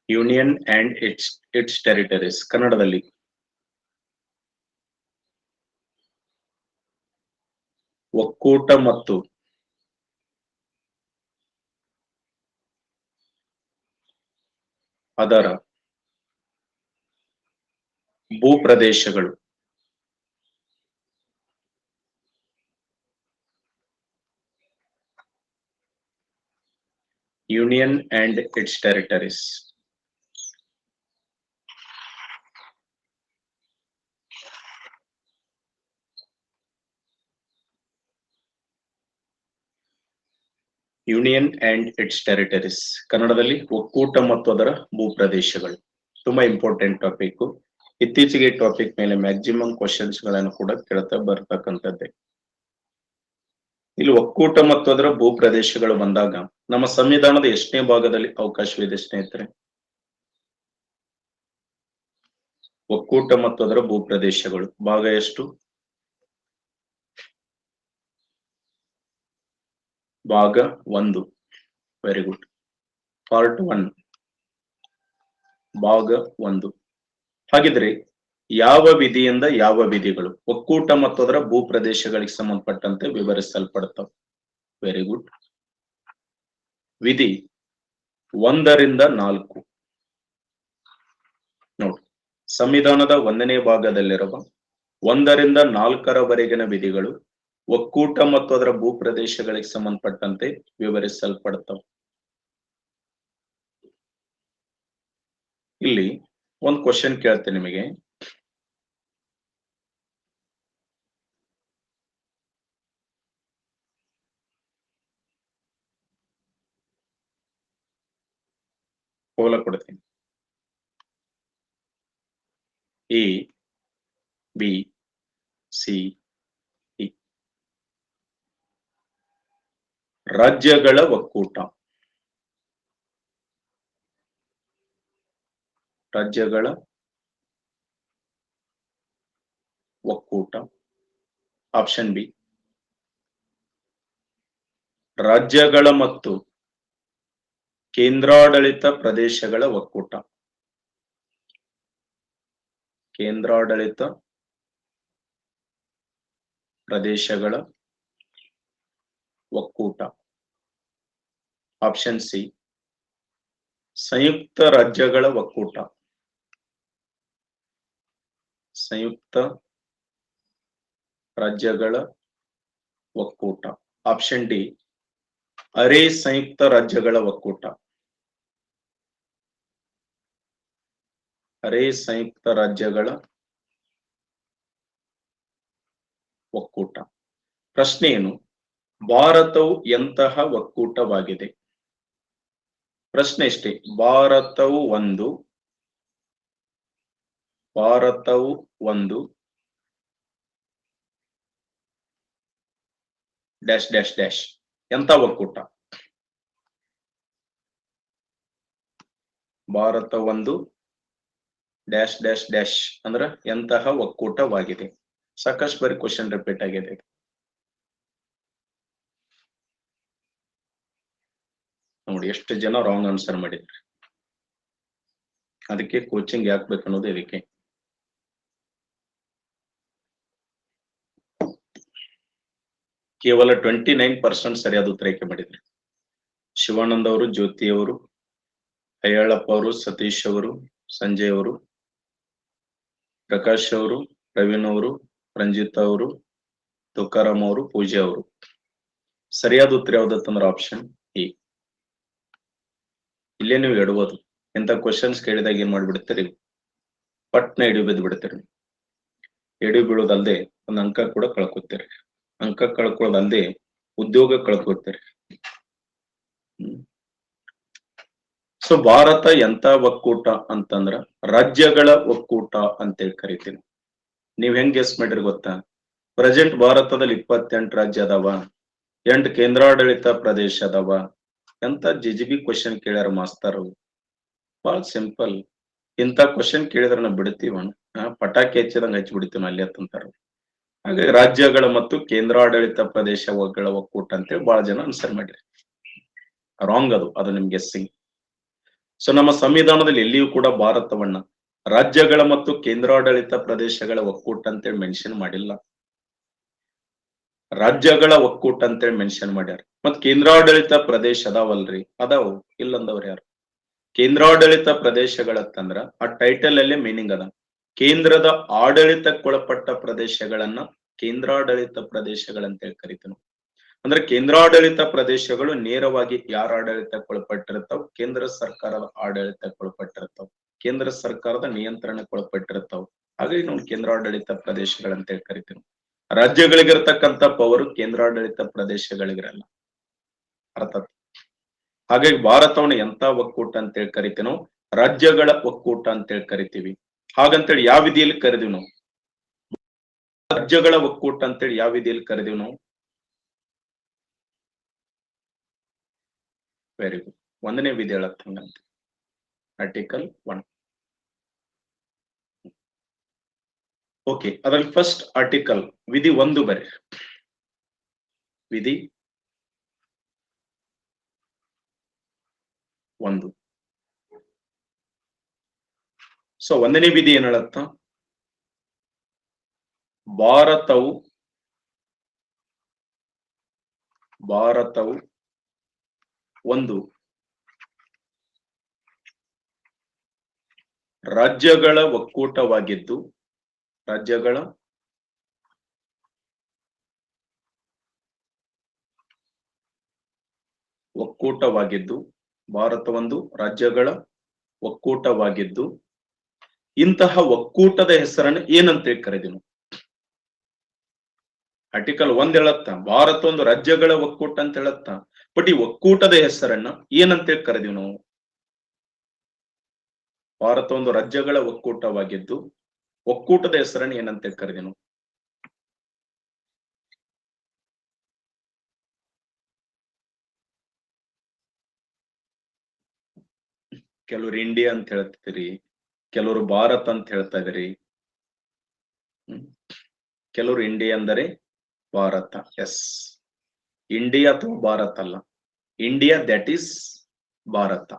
Union and its territories. ಕನ್ನಡದಲ್ಲಿ ಒಕ್ಕೂಟ ಮತ್ತು ಅದರ ಭೂಪ್ರದೇಶಗಳು. Union and its territories. Union and its territories. ಕನ್ನಡದಲ್ಲಿ ಒಕ್ಕೂಟ ಮತ್ತು ಅದರ ಭೂಪ್ರದೇಶಗಳು. ತುಂಬಾ ಇಂಪಾರ್ಟೆಂಟ್ ಟಾಪಿಕ್. ಇತ್ತೀಚೆಗೆ ಟಾಪಿಕ್ ಮೇಲೆ ಮ್ಯಾಕ್ಸಿಮಮ್ ಕ್ವಶನ್ಸ್ ಗಳನ್ನು ಕೂಡ ಕೇಳ್ತಾ ಬರ್ತಕ್ಕಂಥದ್ದೇ. ಇಲ್ಲಿ ಒಕ್ಕೂಟ ಮತ್ತು ಅದರ ಭೂಪ್ರದೇಶಗಳು ಬಂದಾಗ ನಮ್ಮ ಸಂವಿಧಾನದ ಎಷ್ಟನೇ ಭಾಗದಲ್ಲಿ ಅವಕಾಶವಿದೆ ಸ್ನೇಹಿತರೆ? ಒಕ್ಕೂಟ ಮತ್ತು ಅದರ ಭೂಪ್ರದೇಶಗಳು ಭಾಗ ಎಷ್ಟು? ಭಾಗ 1. Very good. ಪಾರ್ಟ್ 1 ಭಾಗ 1. ಹಾಗಿದ್ರೆ ಯಾವ ವಿಧಿಯಿಂದ ಯಾವ ವಿಧಿಗಳು ಒಕ್ಕೂಟ ಮತ್ತು ಅದರ ಭೂಪ್ರದೇಶಗಳಿಗೆ ಸಂಬಂಧಪಟ್ಟಂತೆ ವಿವರಿಸಲ್ಪಡ್ತವೆ? Very good. ವಿಧಿ 1ರಿಂದ 4. ನೋಡಿ, ಸಂವಿಧಾನದ 1ನೇ ಭಾಗದಲ್ಲಿರುವ 1ರಿಂದ 4ರವರೆಗಿನ ವಿಧಿಗಳು ಒಕ್ಕೂಟ ಮತ್ತು ಅದರ ಭೂಪ್ರದೇಶಗಳಿಗೆ ಸಂಬಂಧಪಟ್ಟಂತೆ ವಿವರಿಸಲ್ಪಡ್ತವೆ. ಇಲ್ಲಿ ಒಂದು ಕ್ವಶನ್ ಕೇಳ್ತೇನೆ ನಿಮಗೆ. ಹೋಲ ಕೊಡ್ತೀನಿ. A, B, C, D. ರಾಜ್ಯಗಳ ಒಕ್ಕೂಟ. ರಾಜ್ಯಗಳ ಒಕ್ಕೂಟ. Option B. ರಾಜ್ಯಗಳ ಮತ್ತು ಕೇಂದ್ರಾಡಳಿತ ಪ್ರದೇಶಗಳ ಒಕ್ಕೂಟ. ಕೇಂದ್ರಾಡಳಿತ ಪ್ರದೇಶಗಳ ಒಕ್ಕೂಟ. Option C. ಸಂಯುಕ್ತ ರಾಜ್ಯಗಳ ಒಕ್ಕೂಟ. ಸಂಯುಕ್ತ ರಾಜ್ಯಗಳ ಒಕ್ಕೂಟ. Option D. ಅರೆ ಸಂಯುಕ್ತ ರಾಜ್ಯಗಳ ಒಕ್ಕೂಟ. ಅರೆ ಸಂಯುಕ್ತ ರಾಜ್ಯಗಳ ಒಕ್ಕೂಟ. ಪ್ರಶ್ನೆ ಏನು? ಭಾರತವು ಎಂತಹ ಒಕ್ಕೂಟವಾಗಿದೆ? ಪ್ರಶ್ನೆ ಇಷ್ಟೇ. ಭಾರತವು ಒಂದು ಡ್ಯಾಶ್ ಡ್ಯಾಶ್ ಡ್ಯಾಶ್ ಎಂತ ಒಕ್ಕೂಟ? ಭಾರತ ಒಂದು ಡ್ಯಾಶ್ ಡ್ಯಾಶ್ ಡ್ಯಾಶ್ ಅಂದ್ರ ಎಂತಹ ಒಕ್ಕೂಟವಾಗಿದೆ? ಸಾಕಷ್ಟು ಬಾರಿ ಕ್ವಶನ್ ರಿಪೀಟ್ ಆಗಿದೆ. ನೋಡಿ ಎಷ್ಟು ಜನ ರಾಂಗ್ ಆನ್ಸರ್ ಮಾಡಿದ್ರಿ. ಅದಕ್ಕೆ ಕೋಚಿಂಗ್ ಯಾಕೆ ಬೇಕನ್ನೋದು ಇದಕ್ಕೆ. ಕೇವಲ 29% ಸರಿಯಾದ ಉತ್ತರಕ್ಕೆ ಮಾಡಿದ್ರಿ. ಶಿವಾನಂದ್ ಅವರು, ಜ್ಯೋತಿ ಅವರು, ಅಯ್ಯಳಪ್ಪ ಅವರು, ಸತೀಶ್ ಅವರು, ಸಂಜಯ್ ಅವರು, ಪ್ರಕಾಶ್ ಅವರು, ಪ್ರವೀಣ್ ಅವರು, ರಂಜಿತ್ ಅವರು, ತುಕಾರಾಮ್ ಅವರು, ಪೂಜಾ ಅವರು. ಸರಿಯಾದ ಉತ್ತರ ಯಾವ್ದತ್ತಂದ್ರೆ ಆಪ್ಷನ್ ಎ. ಇಲ್ಲೇ ನೀವು ಎಡಬೋದು. ಇಂಥ ಕ್ವಶನ್ಸ್ ಕೇಳಿದಾಗ ಏನ್ ಮಾಡ್ಬಿಡ್ತೀರಿ? ಪಟ್ನ ಎಡಿ ಬಿದ್ದು ಬಿಡ್ತೀರಿ. ಎಡಿ ಬೀಳೋದಲ್ದೆ ಒಂದು ಅಂಕ ಕೂಡ ಕಳ್ಕೊತೀರಿ. ಅಂಕ ಕಳ್ಕೊಳ್ಳೋದಲ್ದೆ ಉದ್ಯೋಗ ಕಳ್ಕೊತೀರಿ. ಸೊ ಭಾರತ ಎಂತ ಒಕ್ಕೂಟ ಅಂತಂದ್ರ ರಾಜ್ಯಗಳ ಒಕ್ಕೂಟ ಅಂತೇಳಿ ಕರಿತೀನಿ. ನೀವ್ ಹೆಂಗ್ ಗೆಸ್ ಮಾಡ್ರಿ ಗೊತ್ತಾ? ಪ್ರೆಸೆಂಟ್ ಭಾರತದಲ್ಲಿ 28 ರಾಜ್ಯ ಅದಾವ, 8 ಕೇಂದ್ರಾಡಳಿತ ಪ್ರದೇಶ ಅದಾವ. ಎಂತ ಜಿಜಿಬಿ ಕ್ವಶನ್ ಕೇಳ್ಯಾರ ಮಾಸ್ತರ್. ಬಹಳ ಸಿಂಪಲ್. ಇಂಥ ಕ್ವಶನ್ ಕೇಳಿದ್ರೆ ನಾವು ಬಿಡ್ತೀವ? ಪಟಾಕಿ ಹಚ್ಚಿದಂಗ ಹಚ್ಚಿಬಿಡ್ತೀವಿ ಅಲ್ಲಿ ಅಂತಂತಾರ. ಹಾಗಾಗಿ ರಾಜ್ಯಗಳ ಮತ್ತು ಕೇಂದ್ರಾಡಳಿತ ಪ್ರದೇಶಗಳ ಒಕ್ಕೂಟ ಅಂತೇಳಿ ಬಹಳ ಜನ ಆನ್ಸರ್ ಮಾಡಿರಿ. ರಾಂಗ್ ಅದು ನಿಮ್ಗೆ ಗೆಸ್ಸಿಂಗ್. ಸೊ ನಮ್ಮ ಸಂವಿಧಾನದಲ್ಲಿ ಎಲ್ಲಿಯೂ ಕೂಡ ಭಾರತವನ್ನ ರಾಜ್ಯಗಳ ಮತ್ತು ಕೇಂದ್ರಾಡಳಿತ ಪ್ರದೇಶಗಳ ಒಕ್ಕೂಟ ಅಂತೇಳಿ ಮೆನ್ಷನ್ ಮಾಡಿಲ್ಲ. ರಾಜ್ಯಗಳ ಒಕ್ಕೂಟ ಅಂತೇಳಿ ಮೆನ್ಷನ್ ಮಾಡ್ಯಾರ. ಮತ್ ಕೇಂದ್ರಾಡಳಿತ ಪ್ರದೇಶ ಅದಾವಲ್ರಿ, ಅದಾವು ಇಲ್ಲಂದವ್ರು ಯಾರು? ಕೇಂದ್ರಾಡಳಿತ ಪ್ರದೇಶಗಳತ್ತಂದ್ರ ಆ ಟೈಟಲ್ ಅಲ್ಲೇ ಮೀನಿಂಗ್ ಅದ. ಕೇಂದ್ರದ ಆಡಳಿತಕ್ಕೊಳಪಟ್ಟ ಪ್ರದೇಶಗಳನ್ನ ಕೇಂದ್ರಾಡಳಿತ ಪ್ರದೇಶಗಳಂತೇಳಿ ಕರಿತೀವಿ. ಅಂದ್ರೆ ಕೇಂದ್ರಾಡಳಿತ ಪ್ರದೇಶಗಳು ನೇರವಾಗಿ ಯಾರ ಆಡಳಿತಕ್ಕೊಳಪಟ್ಟಿರ್ತಾವ? ಕೇಂದ್ರ ಸರ್ಕಾರದ ಆಡಳಿತಕ್ಕೊಳಪಟ್ಟಿರ್ತಾವ, ಕೇಂದ್ರ ಸರ್ಕಾರದ ನಿಯಂತ್ರಣಕ್ಕೊಳಪಟ್ಟಿರ್ತಾವ. ಹಾಗಾಗಿ ನಾವು ಕೇಂದ್ರಾಡಳಿತ ಪ್ರದೇಶಗಳಂತೇಳಿ ಕರಿತೀವಿ. ರಾಜ್ಯಗಳಿಗಿರ್ತಕ್ಕಂಥ ಪವರ್ ಕೇಂದ್ರಾಡಳಿತ ಪ್ರದೇಶಗಳಿಗಿರಲ್ಲ. ಅರ್ಥ? ಹಾಗಾಗಿ ಭಾರತವನ್ನ ಎಂತ ಒಕ್ಕೂಟ ಅಂತೇಳಿ ಕರಿತೀವಿ ನಾವು? ರಾಜ್ಯಗಳ ಒಕ್ಕೂಟ ಅಂತೇಳಿ ಕರಿತೀವಿ. ಹಾಗಂತೇಳಿ ಯಾವ ವಿಧಿಯಲ್ಲಿ ಕರೆದಿವಿ ನಾವು? ರಾಜ್ಯಗಳ ಒಕ್ಕೂಟ ಅಂತೇಳಿ ಯಾವ ವಿಧಿಯಲ್ಲಿ ಕರೆದಿವಿ ನಾವು? Very good. 1ನೇ ವಿಧಿ ಹೇಳತ್ತಂಗಂತ ಆರ್ಟಿಕಲ್ 1. ಓಕೆ, ಅದ್ರಲ್ಲಿ ಫಸ್ಟ್ ಆರ್ಟಿಕಲ್ ವಿಧಿ 1 ಬರ್ರಿ. ವಿಧಿ 1. ಸೊ 1ನೇ ವಿಧಿ ಏನ್ ಹೇಳತ್ತ? ಭಾರತವು ಒಂದು ರಾಜ್ಯಗಳ ಒಕ್ಕೂಟವಾಗಿದ್ದು ಭಾರತ ಒಂದು ರಾಜ್ಯಗಳ ಒಕ್ಕೂಟವಾಗಿದ್ದು ಇಂತಹ ಒಕ್ಕೂಟದ ಹೆಸರನ್ನು ಏನಂತೇಳಿ ಕರೆದಿವಿ? ಆರ್ಟಿಕಲ್ 1 ಹೇಳತ್ತ ಭಾರತ ಒಂದು ರಾಜ್ಯಗಳ ಒಕ್ಕೂಟ ಅಂತ ಹೇಳತ್ತ. ಬಟ್ ಈ ಒಕ್ಕೂಟದ ಹೆಸರನ್ನ ಏನಂತೇಳಿ ಕರೆದಿವಿ ನಾವು? ಭಾರತ ಒಂದು ರಾಜ್ಯಗಳ ಒಕ್ಕೂಟವಾಗಿದ್ದು ಒಕ್ಕೂಟದ ಹೆಸರನ್ನು ಏನಂತೇಳಿ ಕರೆದಿವಿ ನಾವು? ಕೆಲವರು ಇಂಡಿಯಾ ಅಂತ ಹೇಳ್ತಿದ್ದೀರಿ, ಕೆಲವರು ಭಾರತ್ ಅಂತ ಹೇಳ್ತಾ ಇದ್ರಿ. ಕೆಲವರು ಇಂಡಿಯಾ ಅಂದರೆ ಭಾರತ. ಎಸ್, ಇಂಡಿಯಾ ಅಥವಾ ಭಾರತ ಅಲ್ಲ, ಇಂಡಿಯಾ ದಟ್ ಈಸ್ ಭಾರತ.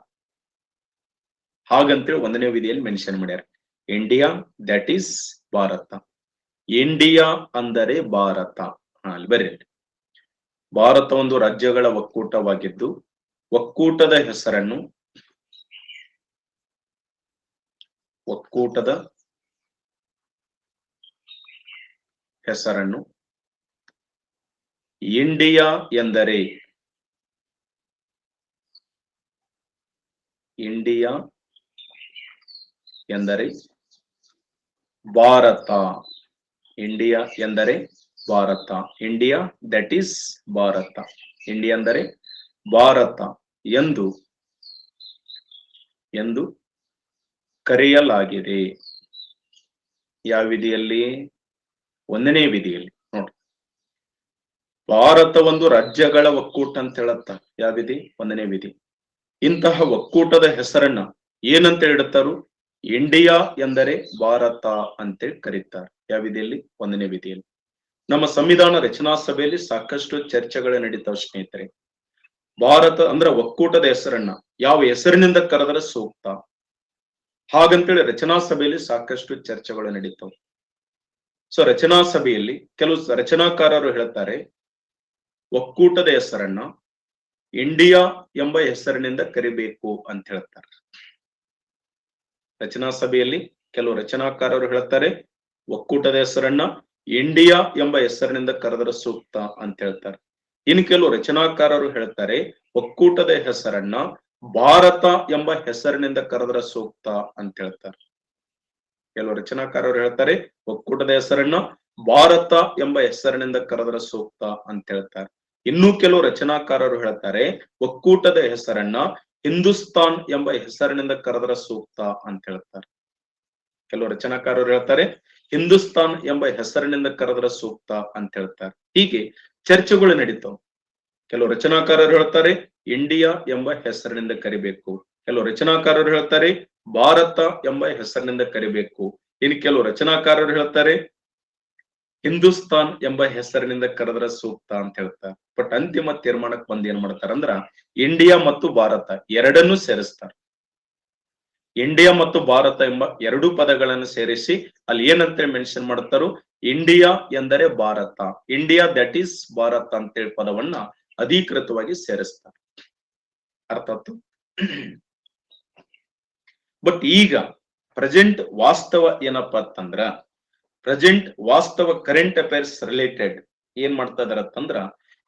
ಹಾಗಂತೇಳಿ 1ನೇ ವಿಧಿಯಲ್ಲಿ ಮೆನ್ಷನ್ ಮಾಡ್ಯಾರ. India that is Bharat, India ಅಂದರೆ ಭಾರತ. ಅಲ್ಲಿ ಬರ್ರಿ. ಭಾರತ ಒಂದು ರಾಜ್ಯಗಳ ಒಕ್ಕೂಟವಾಗಿದ್ದು ಒಕ್ಕೂಟದ ಹೆಸರನ್ನು ಇಂಡಿಯಾ ಎಂದರೆ ಭಾರತ. ಇಂಡಿಯಾ ಎಂದರೆ Bharat, India that is Bharat, India ಅಂದರೆ ಭಾರತ ಎಂದು ಕರೆಯಲಾಗಿದೆ. ಯಾವ ವಿಧಿಯಲ್ಲಿ? 1ನೇ ವಿಧಿಯಲ್ಲಿ. ನೋಡಿ, ಭಾರತ ಒಂದು ರಾಜ್ಯಗಳ ಒಕ್ಕೂಟ ಅಂತ ಹೇಳತ್ತ. ಯಾವ ವಿಧಿ? 1ನೇ ವಿಧಿ. ಇಂತಹ ಒಕ್ಕೂಟದ ಹೆಸರನ್ನ ಏನಂತ ಇಡುತ್ತಾರು? ಇಂಡಿಯಾ ಎಂದರೆ ಭಾರತ ಅಂತೇಳಿ ಕರೀತಾರೆ. ಯಾವ ವಿಧಿಯಲ್ಲಿ? 1ನೇ ವಿಧಿಯಲ್ಲಿ. ನಮ್ಮ ಸಂವಿಧಾನ ರಚನಾ ಸಭೆಯಲ್ಲಿ ಸಾಕಷ್ಟು ಚರ್ಚೆಗಳು ನಡೀತಾವ ಸ್ನೇಹಿತರೆ. ಭಾರತ ಅಂದ್ರೆ ಒಕ್ಕೂಟದ ಹೆಸರನ್ನ ಯಾವ ಹೆಸರಿನಿಂದ ಕರೆದರೆ ಸೂಕ್ತ, ಹಾಗಂತೇಳಿ ರಚನಾ ಸಭೆಯಲ್ಲಿ ಸಾಕಷ್ಟು ಚರ್ಚೆಗಳು ನಡೀತಾವ. ಸೊ ರಚನಾ ಸಭೆಯಲ್ಲಿ ಕೆಲವು ರಚನಾಕಾರರು ಹೇಳ್ತಾರೆ ಒಕ್ಕೂಟದ ಹೆಸರನ್ನ ಇಂಡಿಯಾ ಎಂಬ ಹೆಸರಿನಿಂದ ಕರಿಬೇಕು ಅಂತ ಹೇಳ್ತಾರೆ. ರಚನಾ ಸಭೆಯಲ್ಲಿ ಕೆಲವು ರಚನಾಕಾರರು ಹೇಳ್ತಾರೆ ಒಕ್ಕೂಟದ ಹೆಸರನ್ನ ಇಂಡಿಯಾ ಎಂಬ ಹೆಸರಿನಿಂದ ಕರೆದರೆ ಸೂಕ್ತ ಅಂತ ಹೇಳ್ತಾರೆ. ಇನ್ನು ಕೆಲವು ರಚನಾಕಾರರು ಹೇಳ್ತಾರೆ ಒಕ್ಕೂಟದ ಹೆಸರನ್ನ ಭಾರತ ಎಂಬ ಹೆಸರಿನಿಂದ ಕರೆದರೆ ಸೂಕ್ತ ಅಂತ ಹೇಳ್ತಾರೆ. ಕೆಲವು ರಚನಾಕಾರರು ಹೇಳ್ತಾರೆ ಒಕ್ಕೂಟದ ಹೆಸರನ್ನ ಭಾರತ ಎಂಬ ಹೆಸರಿನಿಂದ ಕರೆದರೆ ಸೂಕ್ತ ಅಂತ ಹೇಳ್ತಾರೆ. ಇನ್ನು ಕೆಲವು ರಚನಾಕಾರರು ಹೇಳ್ತಾರೆ ಒಕ್ಕೂಟದ ಹೆಸರನ್ನ ಹಿಂದೂಸ್ತಾನ್ ಎಂಬ ಹೆಸರಿನಿಂದ ಕರೆದರೆ ಸೂಕ್ತ ಅಂತ ಹೇಳ್ತಾರೆ. ಕೆಲವು ರಚನಾಕಾರರು ಹೇಳ್ತಾರೆ ಹಿಂದೂಸ್ತಾನ್ ಎಂಬ ಹೆಸರಿನಿಂದ ಕರೆದರೆ ಸೂಕ್ತ ಅಂತ ಹೇಳ್ತಾರೆ. ಹೀಗೆ ಚರ್ಚೆಗಳು ನಡೀತಾವ. ಕೆಲವು ರಚನಾಕಾರರು ಹೇಳ್ತಾರೆ ಇಂಡಿಯಾ ಎಂಬ ಹೆಸರಿನಿಂದ ಕರಿಬೇಕು, ಕೆಲವು ರಚನಾಕಾರರು ಹೇಳ್ತಾರೆ ಭಾರತ ಎಂಬ ಹೆಸರಿನಿಂದ ಕರಿಬೇಕು, ಇನ್ನು ಕೆಲವು ರಚನಾಕಾರರು ಹೇಳ್ತಾರೆ ಹಿಂದೂಸ್ತಾನ್ ಎಂಬ ಹೆಸರಿನಿಂದ ಕರೆದ್ರ ಸೂಕ್ತ ಅಂತ ಹೇಳ್ತಾರೆ. ಬಟ್ ಅಂತಿಮ ತೀರ್ಮಾನಕ್ಕೆ ಬಂದ್ ಏನ್ ಮಾಡ್ತಾರಂದ್ರ ಇಂಡಿಯಾ ಮತ್ತು ಭಾರತ ಎರಡನ್ನೂ ಸೇರಿಸ್ತಾರೆ. ಇಂಡಿಯಾ ಮತ್ತು ಭಾರತ ಎಂಬ ಎರಡು ಪದಗಳನ್ನು ಸೇರಿಸಿ ಅಲ್ಲಿ ಏನಂತ ಮೆನ್ಷನ್ ಮಾಡ್ತಾರೋ ಇಂಡಿಯಾ ಎಂದರೆ Bharat, India that is Bharat ಅಂತೇಳಿ ಪದವನ್ನ ಅಧಿಕೃತವಾಗಿ ಸೇರಿಸ್ತಾರೆ. ಅರ್ಥ ಆಯ್ತು. ಬಟ್ ಈಗ ಪ್ರೆಸೆಂಟ್ ವಾಸ್ತವ ಏನಪ್ಪಾ ಅಂತಂದ್ರ ಪ್ರೆಸೆಂಟ್ ವಾಸ್ತವ ಕರೆಂಟ್ ಅಫೇರ್ಸ್ ರಿಲೇಟೆಡ್ ಏನ್ ಮಾಡ್ತಾ ಇದಾರೆ ಅಂತಂದ್ರ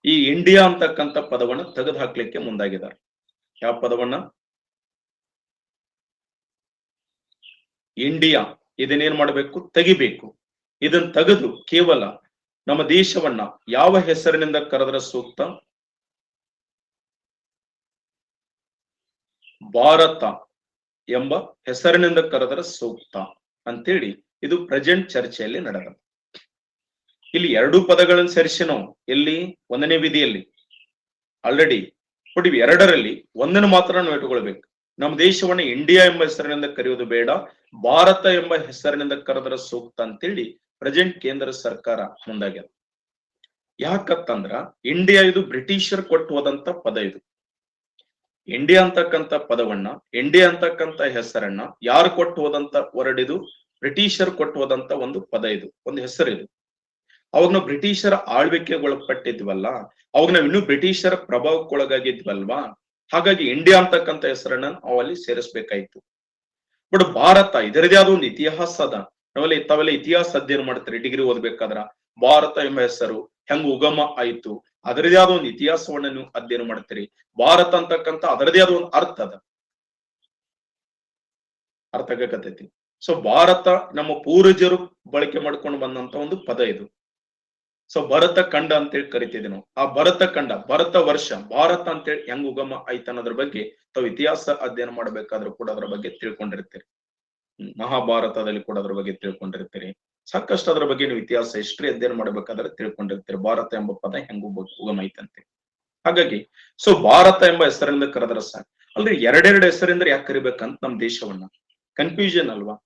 ಈ ಇಂಡಿಯಾ ಅಂತಕ್ಕಂಥ ಪದವನ್ನ ತೆಗೆದು ಹಾಕ್ಲಿಕ್ಕೆ ಮುಂದಾಗಿದ್ದಾರೆ. ಯಾವ ಪದವನ್ನ? ಇಂಡಿಯಾ ಇದನ್ನೇನ್ ಮಾಡ್ಬೇಕು? ತೆಗಿಬೇಕು. ಇದನ್ನ ತೆಗೆದು ಕೇವಲ ನಮ್ಮ ದೇಶವನ್ನ ಯಾವ ಹೆಸರಿನಿಂದ ಕರೆದ್ರ ಸೂಕ್ತ? ಭಾರತ ಎಂಬ ಹೆಸರಿನಿಂದ ಕರೆದ್ರ ಸೂಕ್ತ ಅಂತೇಳಿ ಇದು ಪ್ರೆಸೆಂಟ್ ಚರ್ಚೆಯಲ್ಲಿ ನಡೆದ. ಇಲ್ಲಿ ಎರಡು ಪದಗಳನ್ನು ಸೇರಿಸಿ ನಾವು ಎಲ್ಲಿ ಒಂದನೇ ವಿಧಿಯಲ್ಲಿ ಆಲ್ರೆಡಿ ಬಟ್ ಇವು ಎರಡರಲ್ಲಿ ಒಂದನ್ನು ಮಾತ್ರ ನಾವು ಇಟ್ಕೊಳ್ಬೇಕು. ನಮ್ಮ ದೇಶವನ್ನ ಇಂಡಿಯಾ ಎಂಬ ಹೆಸರಿನಿಂದ ಕರೆಯುವುದು ಬೇಡ, ಭಾರತ ಎಂಬ ಹೆಸರಿನಿಂದ ಕರೆದ್ರ ಸೂಕ್ತ ಅಂತೇಳಿ ಪ್ರೆಸೆಂಟ್ ಕೇಂದ್ರ ಸರ್ಕಾರ ಮುಂದಾಗ್ಯದ. ಯಾಕಂತಂದ್ರ ಇಂಡಿಯಾ ಇದು ಬ್ರಿಟಿಷರ್ ಕೊಟ್ಟು ಹೋದಂತ ಪದ. ಇದು ಇಂಡಿಯಾ ಅಂತಕ್ಕಂಥ ಪದವನ್ನ, ಇಂಡಿಯಾ ಅಂತಕ್ಕಂಥ ಹೆಸರನ್ನ ಯಾರು ಕೊಟ್ಟು ಹೋದಂತ ವರ್ಡ್ ಇದು? ಬ್ರಿಟಿಷರ್ ಕೊಟ್ಟು ಹೋದಂತ ಒಂದು ಪದ, ಇದು ಒಂದು ಹೆಸರು. ಇದು ಅವಾಗ ನಾವು ಬ್ರಿಟಿಷರ ಆಳ್ವಿಕೆಗೊಳಪಟ್ಟಿದ್ವಲ್ಲ, ಅವಾಗ ನಾವ್ ಇನ್ನೂ ಬ್ರಿಟಿಷರ ಪ್ರಭಾವಕ್ಕೊಳಗಾಗಿದ್ವಲ್ವಾ, ಹಾಗಾಗಿ ಇಂಡಿಯಾ ಅಂತಕ್ಕಂಥ ಹೆಸರನ್ನ ನಾವಲ್ಲಿ ಸೇರಿಸ್ಬೇಕಾಯ್ತು. ಬಟ್ ಭಾರತ ಇದರದೇ ಆದ ಒಂದು ಇತಿಹಾಸ ಅದ. ತಾವೆಲ್ಲ ಇತಿಹಾಸ ಅಧ್ಯಯನ ಮಾಡ್ತೀರಿ ಡಿಗ್ರಿ ಓದ್ಬೇಕಾದ್ರ. ಭಾರತ ಎಂಬ ಹೆಸರು ಹೆಂಗ್ ಉಗಮ ಆಯ್ತು ಅದರದೇ ಆದ ಒಂದು ಇತಿಹಾಸವನ್ನ ನೀವು ಅಧ್ಯಯನ ಮಾಡ್ತೀರಿ. ಭಾರತ ಅಂತಕ್ಕಂಥ ಅದರದೇ ಆದ ಒಂದು ಅರ್ಥ ಅದ, ಅರ್ಥ ಆಗಕತ್ತೈತಿ. ಸೊ ಭಾರತ ನಮ್ಮ ಪೂರ್ವಜರು ಬಳಕೆ ಮಾಡ್ಕೊಂಡು ಬಂದಂತ ಒಂದು ಪದ ಇದು. ಸೊ ಭರತ ಖಂಡ ಅಂತೇಳಿ ಕರಿತಿದ್ವಿ ನಾವು. ಆ ಭರತ ಖಂಡ, ಭರತ ವರ್ಷ, ಭಾರತ ಅಂತೇಳಿ ಹೆಂಗ್ ಉಗಮ ಆಯ್ತು ಅನ್ನೋದ್ರ ಬಗ್ಗೆ ತಾವು ಇತಿಹಾಸ ಅಧ್ಯಯನ ಮಾಡ್ಬೇಕಾದ್ರೂ ಕೂಡ ಅದ್ರ ಬಗ್ಗೆ ತಿಳ್ಕೊಂಡಿರ್ತೀರಿ. ಮಹಾಭಾರತದಲ್ಲಿ ಕೂಡ ಅದ್ರ ಬಗ್ಗೆ ತಿಳ್ಕೊಂಡಿರ್ತೀರಿ. ಸಾಕಷ್ಟು ಅದ್ರ ಬಗ್ಗೆ ನೀವು ಇತಿಹಾಸ ಹಿಸ್ಟ್ರಿ ಅಧ್ಯಯನ ಮಾಡ್ಬೇಕಾದ್ರೆ ತಿಳ್ಕೊಂಡಿರ್ತೀರಿ, ಭಾರತ ಎಂಬ ಪದ ಹೆಂಗ್ ಉಗಮ ಐತಂತೆ. ಹಾಗಾಗಿ ಸೊ ಭಾರತ ಎಂಬ ಹೆಸರಿಂದ ಕರೆದ್ರ ಸಾಕು. ಅಲ್ರಿ ಎರಡೆರಡು ಹೆಸರಿಂದ ಯಾಕೆ ಕರಿಬೇಕಂತ ನಮ್ ದೇಶವನ್ನ? ಕನ್ಫ್ಯೂಷನ್ ಅಲ್ವಾ?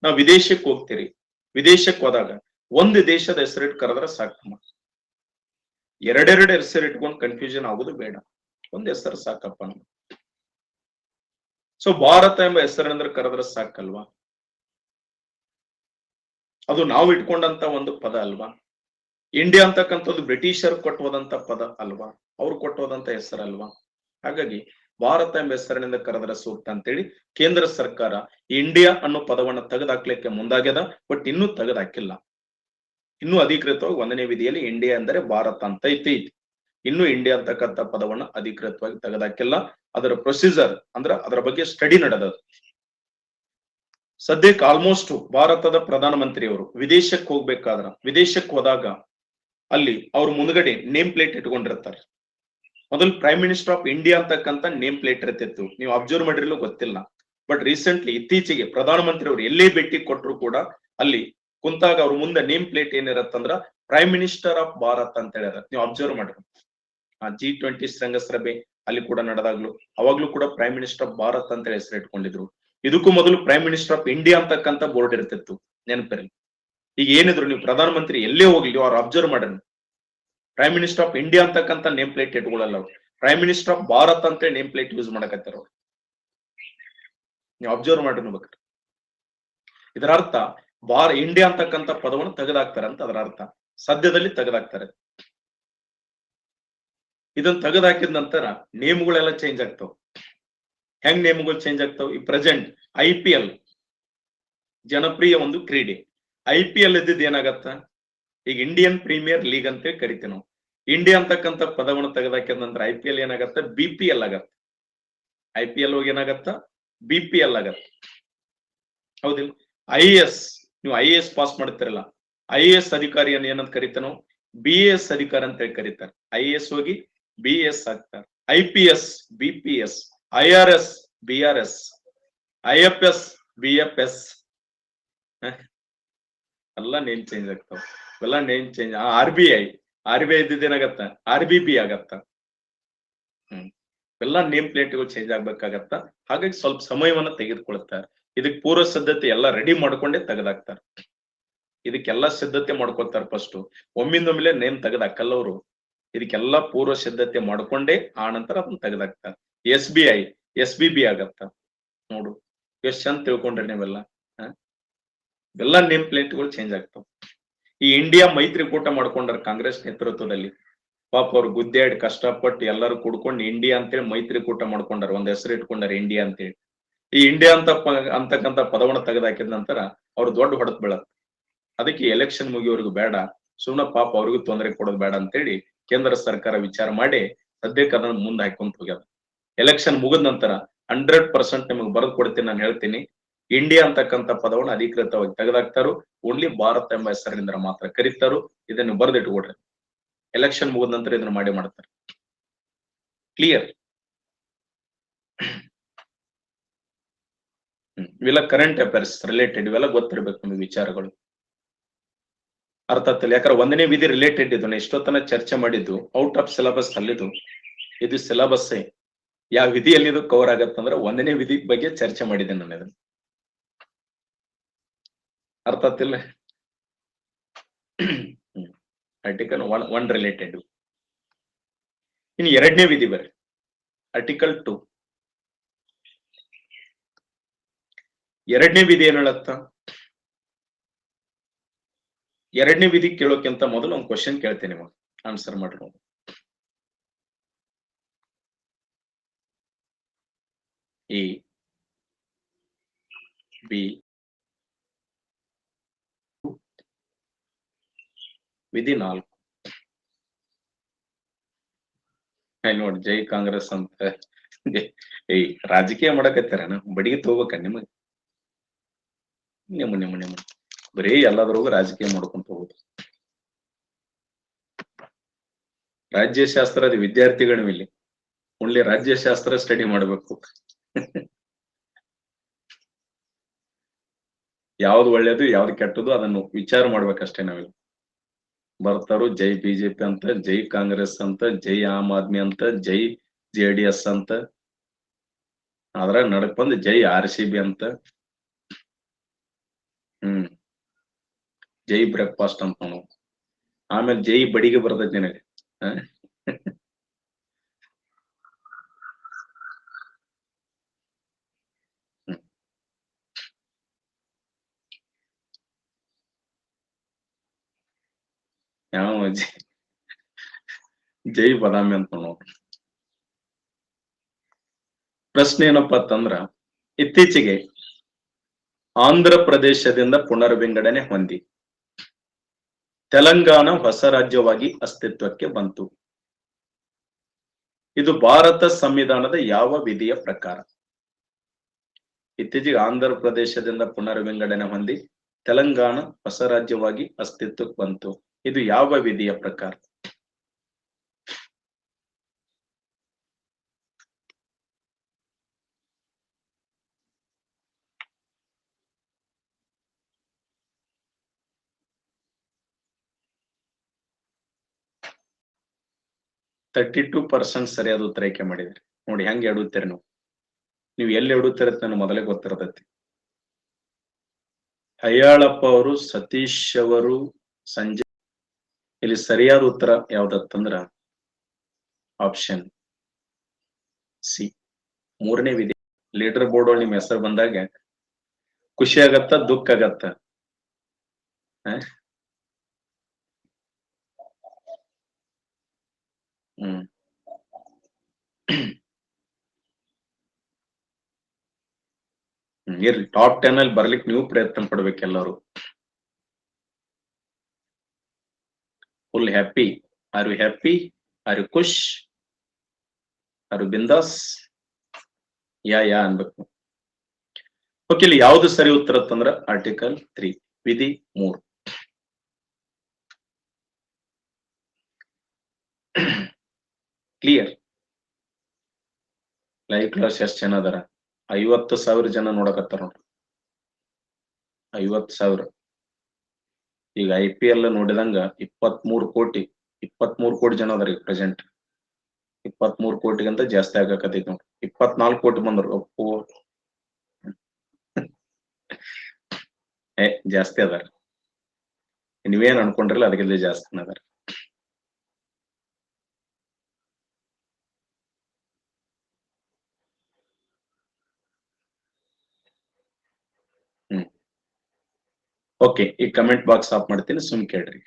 ನಾವ್ ವಿದೇಶಕ್ಕೆ ಹೋಗ್ತೀರಿ, ವಿದೇಶಕ್ಕೆ ಹೋದಾಗ ಒಂದು ದೇಶದ ಹೆಸರಿಟ್ಟು ಕರೆದ್ರೆ ಸಾಕಮ್ಮ. ಎರಡೆರಡು ಹೆಸರು ಇಟ್ಕೊಂಡು ಕನ್ಫ್ಯೂಷನ್ ಆಗೋದು ಬೇಡ, ಒಂದ್ ಹೆಸರು ಸಾಕಪ್ಪ ನಮ್ಗೆ. ಸೊ ಭಾರತ ಎಂಬ ಹೆಸರಿನಿಂದ ಕರೆದ್ರೆ ಸಾಕಲ್ವಾ? ಅದು ನಾವು ಇಟ್ಕೊಂಡಂತ ಒಂದು ಪದ ಅಲ್ವಾ? ಇಂಡಿಯಾ ಅಂತಕ್ಕಂಥದ್ದು ಬ್ರಿಟಿಷರ್ ಕೊಟ್ಟೋದಂತ ಪದ ಅಲ್ವಾ? ಅವ್ರು ಕೊಟ್ಟೋದಂತ ಹೆಸರಲ್ವಾ? ಹಾಗಾಗಿ ಭಾರತ ಎಂಬ ಹೆಸರಿನಿಂದ ಕರೆದ್ರೆ ಸೂಕ್ತ ಅಂತೇಳಿ ಕೇಂದ್ರ ಸರ್ಕಾರ ಇಂಡಿಯಾ ಅನ್ನೋ ಪದವನ್ನ ತೆಗೆದಾಕ್ಲಿಕ್ಕೆ ಮುಂದಾಗ್ಯದ. ಬಟ್ ಇನ್ನೂ ತೆಗೆದಾಕಿಲ್ಲ. ಇನ್ನೂ ಅಧಿಕೃತವಾಗಿ ಒಂದನೇ ವಿಧಿಯಲ್ಲಿ ಇಂಡಿಯಾ ಅಂದರೆ ಭಾರತ ಅಂತ ಐತಿ. ಇನ್ನು ಇಂಡಿಯಾ ಅಂತಕ್ಕಂಥ ಪದವನ್ನ ಅಧಿಕೃತವಾಗಿ ತೆಗೆದಾಕಿಲ್ಲ. ಅದರ ಪ್ರೊಸೀಜರ್ ಅಂದ್ರ ಅದರ ಬಗ್ಗೆ ಸ್ಟಡಿ ನಡೆದ. ಸದ್ಯಕ್ಕೆ ಆಲ್ಮೋಸ್ಟ್ ಭಾರತದ ಪ್ರಧಾನಮಂತ್ರಿಯವರು ವಿದೇಶಕ್ಕೆ ಹೋಗ್ಬೇಕಾದ್ರ, ವಿದೇಶಕ್ಕೆ ಹೋದಾಗ ಅಲ್ಲಿ ಅವ್ರ ಮುಂದ್ಗಡೆ ನೇಮ್ ಪ್ಲೇಟ್ ಇಟ್ಕೊಂಡಿರ್ತಾರೆ. ಮೊದಲು ಪ್ರೈಮ್ ಮಿನಿಸ್ಟರ್ ಆಫ್ ಇಂಡಿಯಾ ಅಂತಕ್ಕಂಥ ನೇಮ್ ಪ್ಲೇಟ್ ಇರ್ತಿತ್ತು. ನೀವು ಅಬ್ಸರ್ವ್ ಮಾಡಿರಲು ಗೊತ್ತಿಲ್ಲ. ಬಟ್ ರೀಸೆಂಟ್ಲಿ ಇತ್ತೀಚೆಗೆ ಪ್ರಧಾನಮಂತ್ರಿ ಅವರು ಎಲ್ಲೇ ಭೇಟಿ ಕೊಟ್ಟರು ಕೂಡ ಅಲ್ಲಿ ಕುಂತಾಗ ಅವ್ರ ಮುಂದೆ ನೇಮ್ ಪ್ಲೇಟ್ ಏನಿರತ್ತಂದ್ರ ಪ್ರೈಮ್ ಮಿನಿಸ್ಟರ್ ಆಫ್ ಭಾರತ್ ಅಂತ ಹೇಳ್ಯಾರ. ನೀವು ಅಬ್ಸರ್ವ್ ಮಾಡ್ರಿ. G20 ಶೃಂಗಸಭೆ ಅಲ್ಲಿ ಕೂಡ ನಡೆದಾಗ್ಲು ಅವಾಗ್ಲೂ ಕೂಡ ಪ್ರೈಮ್ ಮಿನಿಸ್ಟರ್ ಆಫ್ ಭಾರತ್ ಅಂತ ಹೆಸರು ಇಟ್ಕೊಂಡಿದ್ರು. ಇದಕ್ಕೂ ಮೊದಲು ಪ್ರೈಮ್ ಮಿನಿಸ್ಟರ್ ಆಫ್ ಇಂಡಿಯಾ ಅಂತಕ್ಕಂಥ ಬೋರ್ಡ್ ಇರ್ತಿತ್ತು, ನೆನಪಿರಲಿ. ಈಗ ಏನಿದ್ರು ನೀವು ಪ್ರಧಾನಮಂತ್ರಿ ಎಲ್ಲೇ ಹೋಗ್ಲಿ ಅವ್ರು ಅಬ್ಸರ್ವ್ ಮಾಡ್ರಿ, ಪ್ರೈಮ್ ಮಿನಿಸ್ಟರ್ ಆಫ್ ಇಂಡಿಯಾ ಅಂತಕ್ಕಂಥ ನೇಮ್ ಪ್ಲೇಟ್ ಇಟ್ಕೊಳ್ಳಲ್ಲ ಅವ್ರು. ಪ್ರೈಮ್ ಮಿನಿಸ್ಟರ್ ಆಫ್ ಭಾರತ್ ಅಂತ ನೇಮ್ ಪ್ಲೇಟ್ ಯೂಸ್ ಮಾಡಕತ್ತಾರ ಅವ್ರು. ನೀವು ಅಬ್ಸರ್ವ್ ಮಾಡ್ರಿ ಬೇಕಾದ್ರೆ. ಇದರ ಅರ್ಥ ಇಂಡಿಯಾ ಅಂತಕ್ಕಂಥ ಪದವನ್ನು ತೆಗೆದಾಕ್ತಾರೆ ಅಂತ ಅದರ ಅರ್ಥ. ಸದ್ಯದಲ್ಲಿ ತೆಗೆದಾಕ್ತಾರೆ. ಇದನ್ನ ತೆಗೆದಾಕಿದ ನಂತರ ನೇಮ್ಗಳೆಲ್ಲ ಚೇಂಜ್ ಆಗ್ತಾವ. ಹೆಂಗ್ ನೇಮ್ಗಳು ಚೇಂಜ್ ಆಗ್ತಾವ? ಈ ಪ್ರೆಸೆಂಟ್ IPL ಜನಪ್ರಿಯ ಒಂದು ಕ್ರೀಡೆ. IPL ಇದ್ದಿದ್ದು ಏನಾಗತ್ತ? ಈಗ ಇಂಡಿಯನ್ ಪ್ರೀಮಿಯರ್ ಲೀಗ್ ಅಂತ ಕರಿತೀವಿ ನಾವು. ಇಂಡಿಯಾ ಅಂತಕ್ಕಂಥ ಪದವನ್ನು ತೆಗೆದಾಕಿದ ನಂತರ IPL ಏನಾಗತ್ತ? BPL ಆಗತ್ತ. IPL ಹೋಗಿ ಏನಾಗತ್ತ? BPL ಆಗತ್ತ. ಹೌದಿಲ್ಲ? IAS, ನೀವು IAS ಪಾಸ್ ಮಾಡ್ತಿರಲ್ಲ, IAS ಅಧಿಕಾರಿಯನ್ನು ಏನಂತ ಕರಿತಾನೋ BAS ಅಧಿಕಾರಿ ಅಂತ ಹೇಳಿ ಕರೀತಾರೆ. IAS ಹೋಗಿ BAS ಆಗ್ತಾರೆ. IPS BPS, IRS BRS, IFS BFS ಎಲ್ಲ ನೇಮ್ ಚೇಂಜ್ ಆಗ್ತಾವ. ಎಲ್ಲ ನೇಮ್ ಚೇಂಜ್. RBI ಇದ್ದಿದ್ದೇನಾಗತ್ತ? RBB ಆಗತ್ತ. ಎಲ್ಲ ನೇಮ್ ಪ್ಲೇಟ್ಗಳು ಚೇಂಜ್ ಆಗ್ಬೇಕಾಗತ್ತ. ಹಾಗಾಗಿ ಸ್ವಲ್ಪ ಸಮಯವನ್ನ ತೆಗೆದುಕೊಳ್ತಾರೆ. ಇದಕ್ ಪೂರ್ವ ಸಿದ್ಧತೆ ಎಲ್ಲ ರೆಡಿ ಮಾಡ್ಕೊಂಡೇ ತೆಗೆದಾಕ್ತಾರ. ಇದಕ್ಕೆಲ್ಲ ಸಿದ್ಧತೆ ಮಾಡ್ಕೊತಾರ. ಫಸ್ಟ್ ಒಮ್ಮಿಂದೊಮ್ಮೆಲೆ ನೇಮ್ ತೆಗೆದಾಕಲ್ಲ ಅವರು. ಇದಕ್ಕೆಲ್ಲ ಪೂರ್ವ ಸಿದ್ಧತೆ ಮಾಡ್ಕೊಂಡೇ ಆ ನಂತರ ಅದನ್ನ ತೆಗೆದಾಕ್ತಾರ. SBI ಆಗತ್ತ ನೋಡು, ಎಷ್ಟ್ ಚಂದ ತಿಳ್ಕೊಂಡ್ರಿ ನೀವೆಲ್ಲ. ಎಲ್ಲ ನೇಮ್ ಪ್ಲೇಟ್ಗಳು ಚೇಂಜ್ ಆಗ್ತಾವ. ಈ ಇಂಡಿಯಾ ಮೈತ್ರಿಕೂಟ ಮಾಡ್ಕೊಂಡ್ರ ಕಾಂಗ್ರೆಸ್ ನೇತೃತ್ವದಲ್ಲಿ. ಪಾಪ ಅವ್ರು ಗುದ್ದಾಡಿ ಕಷ್ಟಪಟ್ಟು ಎಲ್ಲರೂ ಕುಡ್ಕೊಂಡು ಇಂಡಿಯಾ ಅಂತೇಳಿ ಮೈತ್ರಿಕೂಟ ಮಾಡ್ಕೊಂಡಾರ. ಒಂದ್ ಹೆಸರು ಇಟ್ಕೊಂಡಾರ ಇಂಡಿಯಾ ಅಂತೇಳಿ. ಈ ಇಂಡಿಯಾ ಅಂತಕ್ಕಂತ ಪದವನ್ನ ತೆಗೆದಾಕಿದ ನಂತರ ಅವ್ರು ದೊಡ್ಡ ಹೊಡೆತ್ ಬೀಳತ್. ಅದಕ್ಕೆ ಎಲೆಕ್ಷನ್ ಮುಗಿಯೋರ್ಗು ಬೇಡ, ಸುಮ್ನ ಪಾಪ ಅವ್ರಿಗೂ ತೊಂದರೆ ಕೊಡೋದು ಬೇಡ ಅಂತೇಳಿ ಕೇಂದ್ರ ಸರ್ಕಾರ ವಿಚಾರ ಮಾಡಿ ಸದ್ಯಕ್ಕೆ ಅದನ್ನ ಮುಂದೆ ಹಾಕೊಂತ ಹೋಗ್ಯದ. ಎಲೆಕ್ಷನ್ ಮುಗಿದ ನಂತರ 100% ನಿಮಗೆ ಬರೆದು ಕೊಡ್ತೀನಿ, ನಾನು ಹೇಳ್ತೀನಿ. ಇಂಡಿಯಾ ಅಂತಕ್ಕಂಥ ಪದವನ್ನು ಅಧಿಕೃತವಾಗಿ ತೆಗೆದಾಕ್ತಾರು. ಓನ್ಲಿ ಭಾರತ್ ಎಂಬ ಹೆಸರಿನಿಂದ ಮಾತ್ರ ಕರೀತಾರು. ಇದನ್ನು ಬರೆದಿಟ್ಕೊಡ್ರಿ. ಎಲೆಕ್ಷನ್ ಮುಗಿದ ನಂತರ ಇದನ್ನ ಮಾಡ್ತಾರೆ. ಕ್ಲಿಯರ್? ಇವೆಲ್ಲ ಕರೆಂಟ್ ಅಫೇರ್ಸ್ ರಿಲೇಟೆಡ್, ಇವೆಲ್ಲ ಗೊತ್ತಿರ್ಬೇಕು ನಿಮಗೆ ವಿಚಾರಗಳು. ಅರ್ಥ ಆಗ್ತಿಲ್ಲ. ಯಾಕಂದ್ರೆ 1ನೇ ವಿಧಿ ರಿಲೇಟೆಡ್ ಇದನ್ನ ಎಷ್ಟೊತ್ತನ ಚರ್ಚೆ ಮಾಡಿದ್ದು ಔಟ್ ಆಫ್ ಸಿಲೆಬಸ್ ಅಲ್ಲಿದ್ದು. ಇದು ಸಿಲೆಬಸ್ಸೇ. ಯಾವ ವಿಧಿಯಲ್ಲಿ ಇದು ಕವರ್ ಆಗತ್ತಂದ್ರೆ 1ನೇ ವಿಧಿ ಬಗ್ಗೆ ಚರ್ಚೆ ಮಾಡಿದ್ದೆ ನಾನು ಇದನ್ನ. ಅರ್ಥ ಆಗ್ತಿಲ್ಲ? Article 1 related. ಇನ್ನು 2ನೇ ವಿಧಿ ಬರ್ರಿ, ಆರ್ಟಿಕಲ್ 2. 2ನೇ ವಿಧಿ ಏನ್ ಹೇಳತ್ತ? 2ನೇ ವಿಧಿ ಕೇಳೋಕ್ಕಿಂತ ಮೊದಲು ಒಂದು ಕ್ವಶನ್ ಕೇಳ್ತೇನೆ, ನಿಮಗೆ ಆನ್ಸರ್ ಮಾಡ್ರಿ. ಎ, ಬಿ, ವಿಧಿ 4. ನೋಡಿ, ಜೈ ಕಾಂಗ್ರೆಸ್ ಅಂತ ರಾಜಕೀಯ ಮಾಡಕತ್ತಾರ. ಬಡಿಗೆ ತಗೋಬೇಕ ನಿಮಗೆ? ನಿಮ್ಮ ಬರೀ ಎಲ್ಲಾದ್ರೂ ರಾಜಕೀಯ ಮಾಡ್ಕೊಂತ ಹೋಗುದು. ರಾಜ್ಯಶಾಸ್ತ್ರದ ವಿದ್ಯಾರ್ಥಿಗಳು ಇಲ್ಲಿ ಒಳ್ಳೆ ರಾಜ್ಯಶಾಸ್ತ್ರ ಸ್ಟಡಿ ಮಾಡ್ಬೇಕು. ಯಾವ್ದು ಒಳ್ಳೇದು ಯಾವ್ದು ಕೆಟ್ಟದ್ದು ಅದನ್ನು ವಿಚಾರ ಮಾಡ್ಬೇಕಷ್ಟೇ ನಾವಿಲ್ಲಿ. ಬರ್ತಾರು ಜೈ ಬಿಜೆಪಿ ಅಂತ, ಜೈ ಕಾಂಗ್ರೆಸ್ ಅಂತ, ಜೈ ಆಮ್ ಆದ್ಮಿ ಅಂತ, ಜೈ JDS ಅಂತ, ಅದ್ರಾಗ ನಡಕ್ ಬಂದು ಜೈ RCB ಅಂತ, ಜೈ ಬ್ರೇಕ್ಫಾಸ್ಟ್ ಅಂತ ನಾವು. ಆಮೇಲೆ ಜೈ ಬಡಿಗೆ ಬರ್ತೈತಿ ನಿನಗೆ. ಯಾವ ಜೈ ಬಾದಾಮಿ ಅಂತ ನಾವು. ಪ್ರಶ್ನೆ ಏನಪ್ಪಾ ಅಂತಂದ್ರ, ಇತ್ತೀಚೆಗೆ ಆಂಧ್ರ ಪ್ರದೇಶದಿಂದ ಪುನರ್ವಿಂಗಡಣೆ ಹೊಂದಿ ತೆಲಂಗಾಣ ಹೊಸ ರಾಜ್ಯವಾಗಿ ಅಸ್ತಿತ್ವಕ್ಕೆ ಬಂತು. ಇದು ಭಾರತ ಸಂವಿಧಾನದ ಯಾವ ವಿಧಿಯ ಪ್ರಕಾರ? ಇತ್ತೀಚೆಗೆ ಆಂಧ್ರ ಪ್ರದೇಶದಿಂದ ಪುನರ್ವಿಂಗಡಣೆ ಹೊಂದಿ ತೆಲಂಗಾಣ ಹೊಸ ರಾಜ್ಯವಾಗಿ ಅಸ್ತಿತ್ವಕ್ಕೆ ಬಂತು. ಇದು ಯಾವ ವಿಧಿಯ ಪ್ರಕಾರ? %32 ಸರಿಯಾದ ಉತ್ತರ ಆಯ್ಕೆ ಮಾಡಿದ್ರಿ. ನೋಡಿ ಹೆಂಗೆ ಎಡುತ್ತೀರಿ ನೀವು ಎಲ್ಲಿ ಎಡುತ್ತೀರತ್ ನಾನು ಮೊದಲೇ ಗೊತ್ತಿರತೈತಿ. ಹಯ್ಯಾಳಪ್ಪ ಅವರು, ಸತೀಶ್ ಅವರು, ಸಂಜಯ್. ಇಲ್ಲಿ ಸರಿಯಾದ ಉತ್ತರ ಯಾವ್ದತ್ತಂದ್ರ ಆಪ್ಷನ್ ಸಿ, 3ನೇ ವಿಧಿ. ಲೀಡರ್ ಬೋರ್ಡ್ ಒಳಗೆ ನಿಮ್ಮ ಹೆಸರು ಬಂದಾಗ ಖುಷಿ ಆಗತ್ತ, ದುಃಖ ಆಗತ್ತ? ಇರ್ಲಿ, ಟಾಪ್ 10 ಅಲ್ಲಿ ಬರ್ಲಿಕ್ಕೆ ನೀವು ಪ್ರಯತ್ನ ಪಡ್ಬೇಕೆಲ್ಲರೂ. Full happy? Are you happy? Are you khush? Are you bindaas? Yeah ಅನ್ಬೇಕು. ಓಕೆ, ಇಲ್ಲಿ ಯಾವ್ದು ಸರಿ ಉತ್ತರ ಅಂತಂದ್ರ ಆರ್ಟಿಕಲ್ 3, ವಿಧಿ 3. ಕ್ಲಿಯರ್? ಲೈವ್ ಕ್ಲಾಸ್ ಎಷ್ಟು ಜನ ಅದಾರ? 50,000 ಜನ ನೋಡಕತ್ತಾರ ನೋಡ್ರಿ. 50,000. ಈಗ IPL ನೋಡಿದಂಗ 23 ಕೋಟಿ ಜನ ಅದಾರ ಈಗ ಪ್ರೆಸೆಂಟ್. 23 ಕೋಟಿಗಿಂತ ಜಾಸ್ತಿ ಆಗಕತ್ತೈತಿ ನೋಡ್ರಿ. 24 ಕೋಟಿ ಬಂದ್ರು. ಜಾಸ್ತಿ ಅದಾರ, ನೀವೇನ್ ಅನ್ಕೊಂಡ್ರಲ್ಲ ಅದಕ್ಕಿಂತ ಜಾಸ್ತಿ ಅದಾರ. ಓಕೆ, ಈ ಕಮೆಂಟ್ ಬಾಕ್ಸ್ ಆಫ್ ಮಾಡ್ತೀನಿ, ಸುಮ್ ಕೇಳ್ರಿ.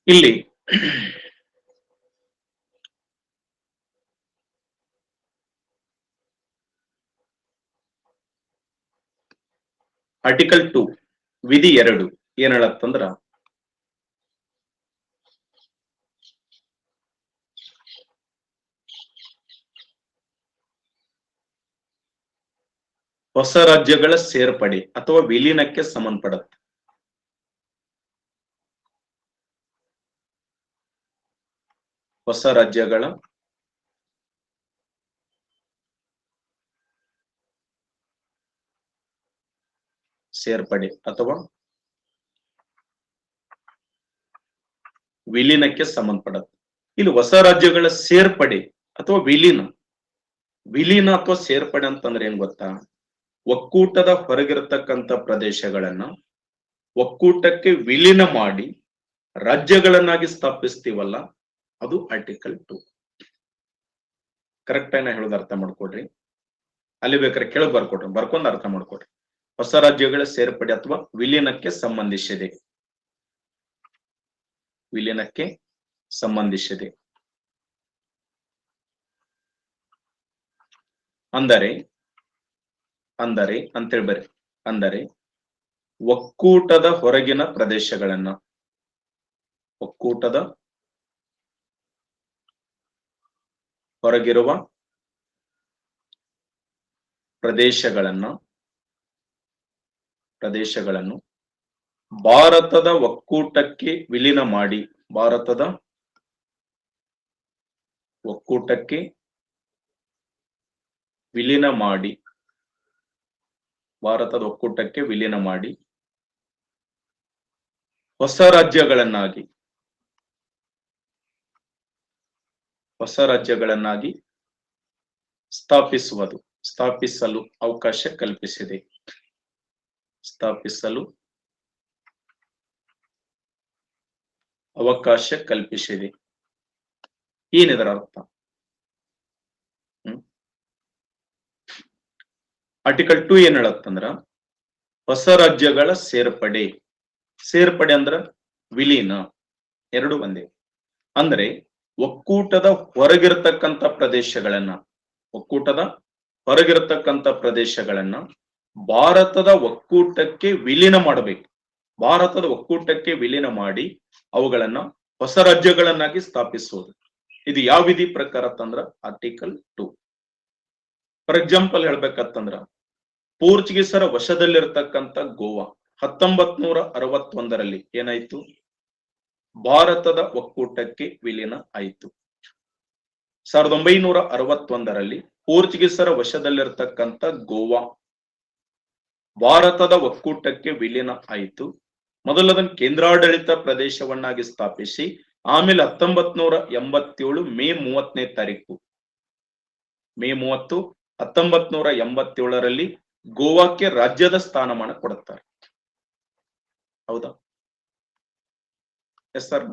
ಇಲ್ಲಿ ಆರ್ಟಿಕಲ್ 2 ವಿಧಿ 2 ಏನ್ ಹೇಳತ್ತಂದ್ರ, ಹೊಸ ರಾಜ್ಯಗಳ ಸೇರ್ಪಡೆ ಅಥವಾ ವಿಲೀನಕ್ಕೆ ಸಂಬಂಧಪಡುತ್ತೆ. ಹೊಸ ರಾಜ್ಯಗಳ ಸೇರ್ಪಡೆ ಅಥವಾ ವಿಲೀನಕ್ಕೆ ಸಂಬಂಧಪಡುತ್ತೆ. ಇಲ್ಲಿ ಹೊಸ ರಾಜ್ಯಗಳ ಸೇರ್ಪಡೆ ಅಥವಾ ವಿಲೀನ ಅಥವಾ ಸೇರ್ಪಡೆ ಅಂತಂದ್ರೆ ಏನ್ ಗೊತ್ತಾ, ಒಕ್ಕೂಟದ ಹೊರಗಿರತಕ್ಕಂತ ಪ್ರದೇಶಗಳನ್ನ ಒಕ್ಕೂಟಕ್ಕೆ ವಿಲೀನ ಮಾಡಿ ರಾಜ್ಯಗಳನ್ನಾಗಿ ಸ್ಥಾಪಿಸ್ತೀವಲ್ಲ, ಅದು ಆರ್ಟಿಕಲ್ 2. ಕರೆಕ್ಟ್ ಆಗಿ ಹೇಳೋದು ಅರ್ಥ ಮಾಡ್ಕೊಡ್ರಿ. ಅಲ್ಲಿ ಬೇಕಾದ್ರೆ ಕೆಳಗೆ ಬರ್ಕೊಡ್ರಿ, ಬರ್ಕೊಂಡ್ ಅರ್ಥ ಮಾಡ್ಕೊಡ್ರಿ. ಹೊಸ ರಾಜ್ಯಗಳ ಸೇರ್ಪಡೆ ಅಥವಾ ವಿಲೀನಕ್ಕೆ ಸಂಬಂಧಿಸಿದೆ, ವಿಲೀನಕ್ಕೆ ಸಂಬಂಧಿಸಿದೆ. ಅಂದರೆ ಅಂತೇಳಿ ಬರ್ರಿ, ಅಂದರೆ ಒಕ್ಕೂಟದ ಹೊರಗಿನ ಪ್ರದೇಶಗಳನ್ನ, ಒಕ್ಕೂಟದ ಹೊರಗಿರುವ ಪ್ರದೇಶಗಳನ್ನು ಭಾರತದ ಒಕ್ಕೂಟಕ್ಕೆ ವಿಲೀನ ಮಾಡಿ, ಭಾರತದ ಒಕ್ಕೂಟಕ್ಕೆ ವಿಲೀನ ಮಾಡಿ, ಭಾರತದ ಒಕ್ಕೂಟಕ್ಕೆ ವಿಲೀನ ಮಾಡಿ ಹೊಸ ರಾಜ್ಯಗಳನ್ನಾಗಿ ಸ್ಥಾಪಿಸಲು ಅವಕಾಶ ಕಲ್ಪಿಸಿದೆ. ಸ್ಥಾಪಿಸಲು ಅವಕಾಶ ಕಲ್ಪಿಸಿದೆ. ಏನಿದರ ಅರ್ಥ? ಆರ್ಟಿಕಲ್ 2 ಏನ್ ಹೇಳತ್ತಂದ್ರ, ಹೊಸ ರಾಜ್ಯಗಳ ಸೇರ್ಪಡೆ ಅಂದ್ರ ವಿಲೀನ, ಎರಡು ಒಂದೇ. ಅಂದ್ರೆ ಒಕ್ಕೂಟದ ಹೊರಗಿರತಕ್ಕಂತ ಪ್ರದೇಶಗಳನ್ನ ಭಾರತದ ಒಕ್ಕೂಟಕ್ಕೆ ವಿಲೀನ ಮಾಡಬೇಕು. ಭಾರತದ ಒಕ್ಕೂಟಕ್ಕೆ ವಿಲೀನ ಮಾಡಿ ಅವುಗಳನ್ನ ಹೊಸ ರಾಜ್ಯಗಳನ್ನಾಗಿ ಸ್ಥಾಪಿಸುವುದು. ಇದು ಯಾವ ವಿಧಿ ಪ್ರಕಾರ ಅಂತಂದ್ರ ಆರ್ಟಿಕಲ್ 2. ಫಾರ್ ಎಕ್ಸಾಂಪಲ್ ಹೇಳ್ಬೇಕಂತಂದ್ರ, ಪೋರ್ಚುಗೀಸರ ವಶದಲ್ಲಿರ್ತಕ್ಕಂಥ ಗೋವಾ 1961ರಲ್ಲಿ ಏನಾಯ್ತು? ಭಾರತದ ಒಕ್ಕೂಟಕ್ಕೆ ವಿಲೀನ ಆಯಿತು. 1961ರಲ್ಲಿ ಪೋರ್ಚುಗೀಸರ ವಶದಲ್ಲಿರ್ತಕ್ಕಂಥ ಗೋವಾ ಭಾರತದ ಒಕ್ಕೂಟಕ್ಕೆ ವಿಲೀನ ಆಯಿತು. ಮೊದಲದನ್ನು ಕೇಂದ್ರಾಡಳಿತ ಪ್ರದೇಶವನ್ನಾಗಿ ಸ್ಥಾಪಿಸಿ, ಆಮೇಲೆ 1987 ಮೇ 30ನೇ ತಾರೀಕು, ಮೇ 30, 1987ರಲ್ಲಿ ಗೋವಾಕ್ಕೆ ರಾಜ್ಯದ ಸ್ಥಾನಮಾನ ಕೊಡುತ್ತಾರೆ. ಹೌದಾ? Yes sir.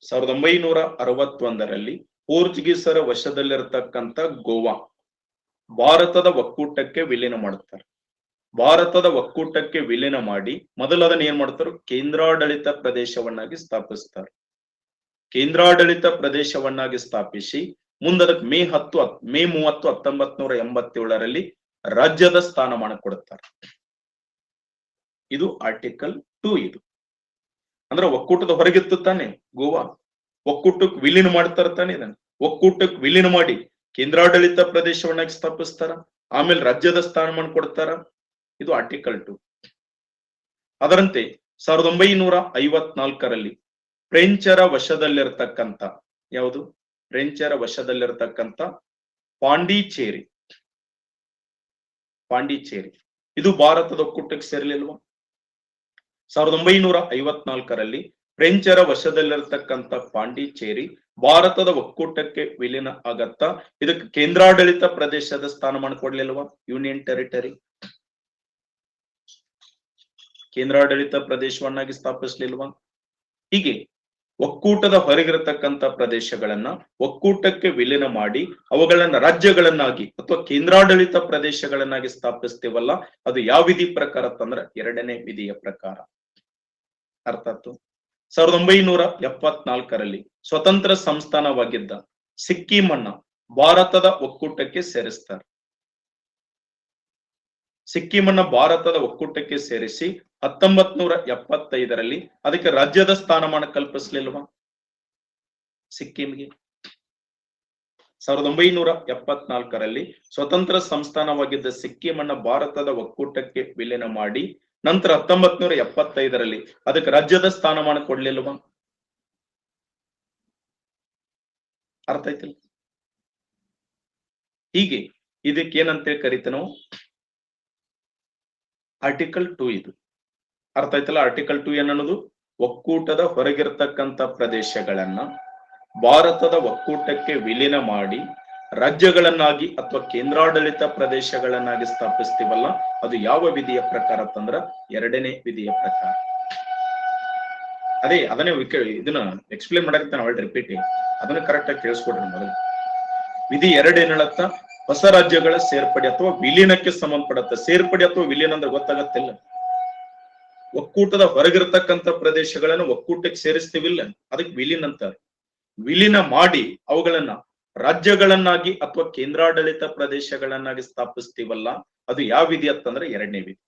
1961ರಲ್ಲಿ ಪೋರ್ಚುಗೀಸರ ವಶದಲ್ಲಿರತಕ್ಕಂತ ಗೋವಾ ಭಾರತದ ಒಕ್ಕೂಟಕ್ಕೆ ವಿಲೀನ ಮಾಡುತ್ತಾರೆ. ಭಾರತದ ಒಕ್ಕೂಟಕ್ಕೆ ವಿಲೀನ ಮಾಡಿ ಮೊದಲದನ್ನ ಏನ್ ಮಾಡ್ತಾರೆ? ಕೇಂದ್ರಾಡಳಿತ ಪ್ರದೇಶವನ್ನಾಗಿ ಸ್ಥಾಪಿಸ್ತಾರೆ. ಕೇಂದ್ರಾಡಳಿತ ಪ್ರದೇಶವನ್ನಾಗಿ ಸ್ಥಾಪಿಸಿ ಮುಂದದಕ್ಕೆ ಮೇ 30, 1987ರಲ್ಲಿ ರಾಜ್ಯದ ಸ್ಥಾನಮಾನ ಕೊಡುತ್ತಾರೆ. ಇದು ಆರ್ಟಿಕಲ್ 2. ಇದು ಅಂದ್ರೆ ಒಕ್ಕೂಟದ ಹೊರಗಿತ್ತು ತಾನೆ ಗೋವಾ, ಒಕ್ಕೂಟಕ್ಕೆ ವಿಲೀನ ಮಾಡ್ತಾರ ತಾನೆ. ಇದನ್ನ ಒಕ್ಕೂಟಕ್ಕೆ ವಿಲೀನ ಮಾಡಿ ಕೇಂದ್ರಾಡಳಿತ ಪ್ರದೇಶವನ್ನಾಗಿ ಸ್ಥಾಪಿಸ್ತಾರ, ಆಮೇಲೆ ರಾಜ್ಯದ ಸ್ಥಾನಮಾನ ಕೊಡ್ತಾರ. ಇದು ಆರ್ಟಿಕಲ್ 2. ಅದರಂತೆ 1954ರಲ್ಲಿ ಫ್ರೆಂಚರ ವಶದಲ್ಲಿರ್ತಕ್ಕಂಥ, ಯಾವುದು? ಫ್ರೆಂಚರ ವಶದಲ್ಲಿರ್ತಕ್ಕಂಥ ಪಾಂಡಿಚೇರಿ ಇದು ಭಾರತದ ಒಕ್ಕೂಟಕ್ಕೆ ಸೇರಲಿಲ್ವಾ? 1954ರಲ್ಲಿ ಫ್ರೆಂಚರ ವಶದಲ್ಲಿರ್ತಕ್ಕಂಥ ಪಾಂಡಿಚೇರಿ ಭಾರತದ ಒಕ್ಕೂಟಕ್ಕೆ ವಿಲೀನ ಆಗತ್ತ. ಇದಕ್ಕೆ ಕೇಂದ್ರಾಡಳಿತ ಪ್ರದೇಶದ ಸ್ಥಾನಮಾನ ಕೊಡ್ಲಿಲ್ವಾ? ಯೂನಿಯನ್ ಟೆರಿಟರಿ ಕೇಂದ್ರಾಡಳಿತ ಪ್ರದೇಶವನ್ನಾಗಿ ಸ್ಥಾಪಿಸ್ಲಿಲ್ವಾ? ಹೀಗೆ ಒಕ್ಕೂಟದ ಹೊರಗಿರತಕ್ಕಂತ ಪ್ರದೇಶಗಳನ್ನ ಒಕ್ಕೂಟಕ್ಕೆ ವಿಲೀನ ಮಾಡಿ ಅವುಗಳನ್ನ ರಾಜ್ಯಗಳನ್ನಾಗಿ ಅಥವಾ ಕೇಂದ್ರಾಡಳಿತ ಪ್ರದೇಶಗಳನ್ನಾಗಿ ಸ್ಥಾಪಿಸ್ತೀವಲ್ಲ, ಅದು ಯಾವ ವಿಧಿ ಪ್ರಕಾರ ಅಂತಂದ್ರ ಎರಡನೇ ವಿಧಿಯ ಪ್ರಕಾರ. ಅರ್ಥ ಆಯ್ತು? 1974ರಲ್ಲಿ ಸ್ವತಂತ್ರ ಸಂಸ್ಥಾನವಾಗಿದ್ದ ಸಿಕ್ಕಿಂ ಅನ್ನ ಭಾರತದ ಒಕ್ಕೂಟಕ್ಕೆ ಸೇರಿಸ್ತಾರೆ. ಸಿಕ್ಕಿಂ ಅನ್ನ ಭಾರತದ ಒಕ್ಕೂಟಕ್ಕೆ ಸೇರಿಸಿ 1975ರಲ್ಲಿ ಅದಕ್ಕೆ ರಾಜ್ಯದ ಸ್ಥಾನಮಾನ ಕಲ್ಪಿಸ್ಲಿಲ್ವಾ ಸಿಕ್ಕಿಂಗೆ? 1974ರಲ್ಲಿ ಸ್ವತಂತ್ರ ಸಂಸ್ಥಾನವಾಗಿದ್ದ ಸಿಕ್ಕಿಂ ಅನ್ನ ಭಾರತದ ಒಕ್ಕೂಟಕ್ಕೆ ವಿಲೀನ ಮಾಡಿ ನಂತರ 1975ರಲ್ಲಿ ಅದಕ್ಕೆ ರಾಜ್ಯದ ಸ್ಥಾನಮಾನ ಕೊಡ್ಲಿಲ್ವಾ? ಅರ್ಥ ಆಯ್ತಿಲ್ಲ? ಹೀಗೆ ಇದಕ್ಕೇನಂತೇಳಿ ಕರಿತೀವಿ ನಾವು? ಆರ್ಟಿಕಲ್ 2 ಇದು. ಅರ್ಥ ಆಯ್ತಲ್ಲ? ಆರ್ಟಿಕಲ್ 2 ಏನನ್ನೋದು ಒಕ್ಕೂಟದ ಹೊರಗಿರ್ತಕ್ಕಂಥ ಪ್ರದೇಶಗಳನ್ನ ಭಾರತದ ಒಕ್ಕೂಟಕ್ಕೆ ವಿಲೀನ ಮಾಡಿ ರಾಜ್ಯಗಳನ್ನಾಗಿ ಅಥವಾ ಕೇಂದ್ರಾಡಳಿತ ಪ್ರದೇಶಗಳನ್ನಾಗಿ ಸ್ಥಾಪಿಸ್ತೀವಲ್ಲ, ಅದು ಯಾವ ವಿಧಿಯ ಪ್ರಕಾರ ಅಂತಂದ್ರ ಎರಡನೇ ವಿಧಿಯ ಪ್ರಕಾರ. ಅದೇ ಅದನ್ನೇ ಇದನ್ನ ಎಕ್ಸ್ಪ್ಲೇನ್ ಮಾಡಕ್ಕೆ ನಾವು ರಿಪೀಟ್ ಅದನ್ನ ಕರೆಕ್ಟ್ ಆಗಿ ಕೇಳಿಸ್ಕೊಡ್ರಿ. ಮೊದಲು ವಿಧಿ 2 ಏನ್ ಹೇಳತ್ತ? ಹೊಸ ರಾಜ್ಯಗಳ ಸೇರ್ಪಡೆ ಅಥವಾ ವಿಲೀನಕ್ಕೆ ಸಂಬಂಧಪಡುತ್ತೆ. ಸೇರ್ಪಡೆ ಅಥವಾ ವಿಲೀನ ಅಂದ್ರೆ ಗೊತ್ತಾಗತ್ತಿಲ್ಲ. ಒಕ್ಕೂಟದ ಹೊರಗಿರ್ತಕ್ಕಂಥ ಪ್ರದೇಶಗಳನ್ನು ಒಕ್ಕೂಟಕ್ಕೆ ಸೇರಿಸ್ತೀವಿಲ್ಲ, ಅದಕ್ಕೆ ವಿಲೀನ ಅಂತಾರೆ. ವಿಲೀನ ಮಾಡಿ ಅವುಗಳನ್ನ ರಾಜ್ಯಗಳನ್ನಾಗಿ ಅಥವಾ ಕೇಂದ್ರಾಡಳಿತ ಪ್ರದೇಶಗಳನ್ನಾಗಿ ಸ್ಥಾಪಿಸ್ತೀವಲ್ಲ, ಅದು ಯಾವ ವಿಧಿ ಅಂತಂದ್ರೆ ಎರಡನೇ ವಿಧಿ.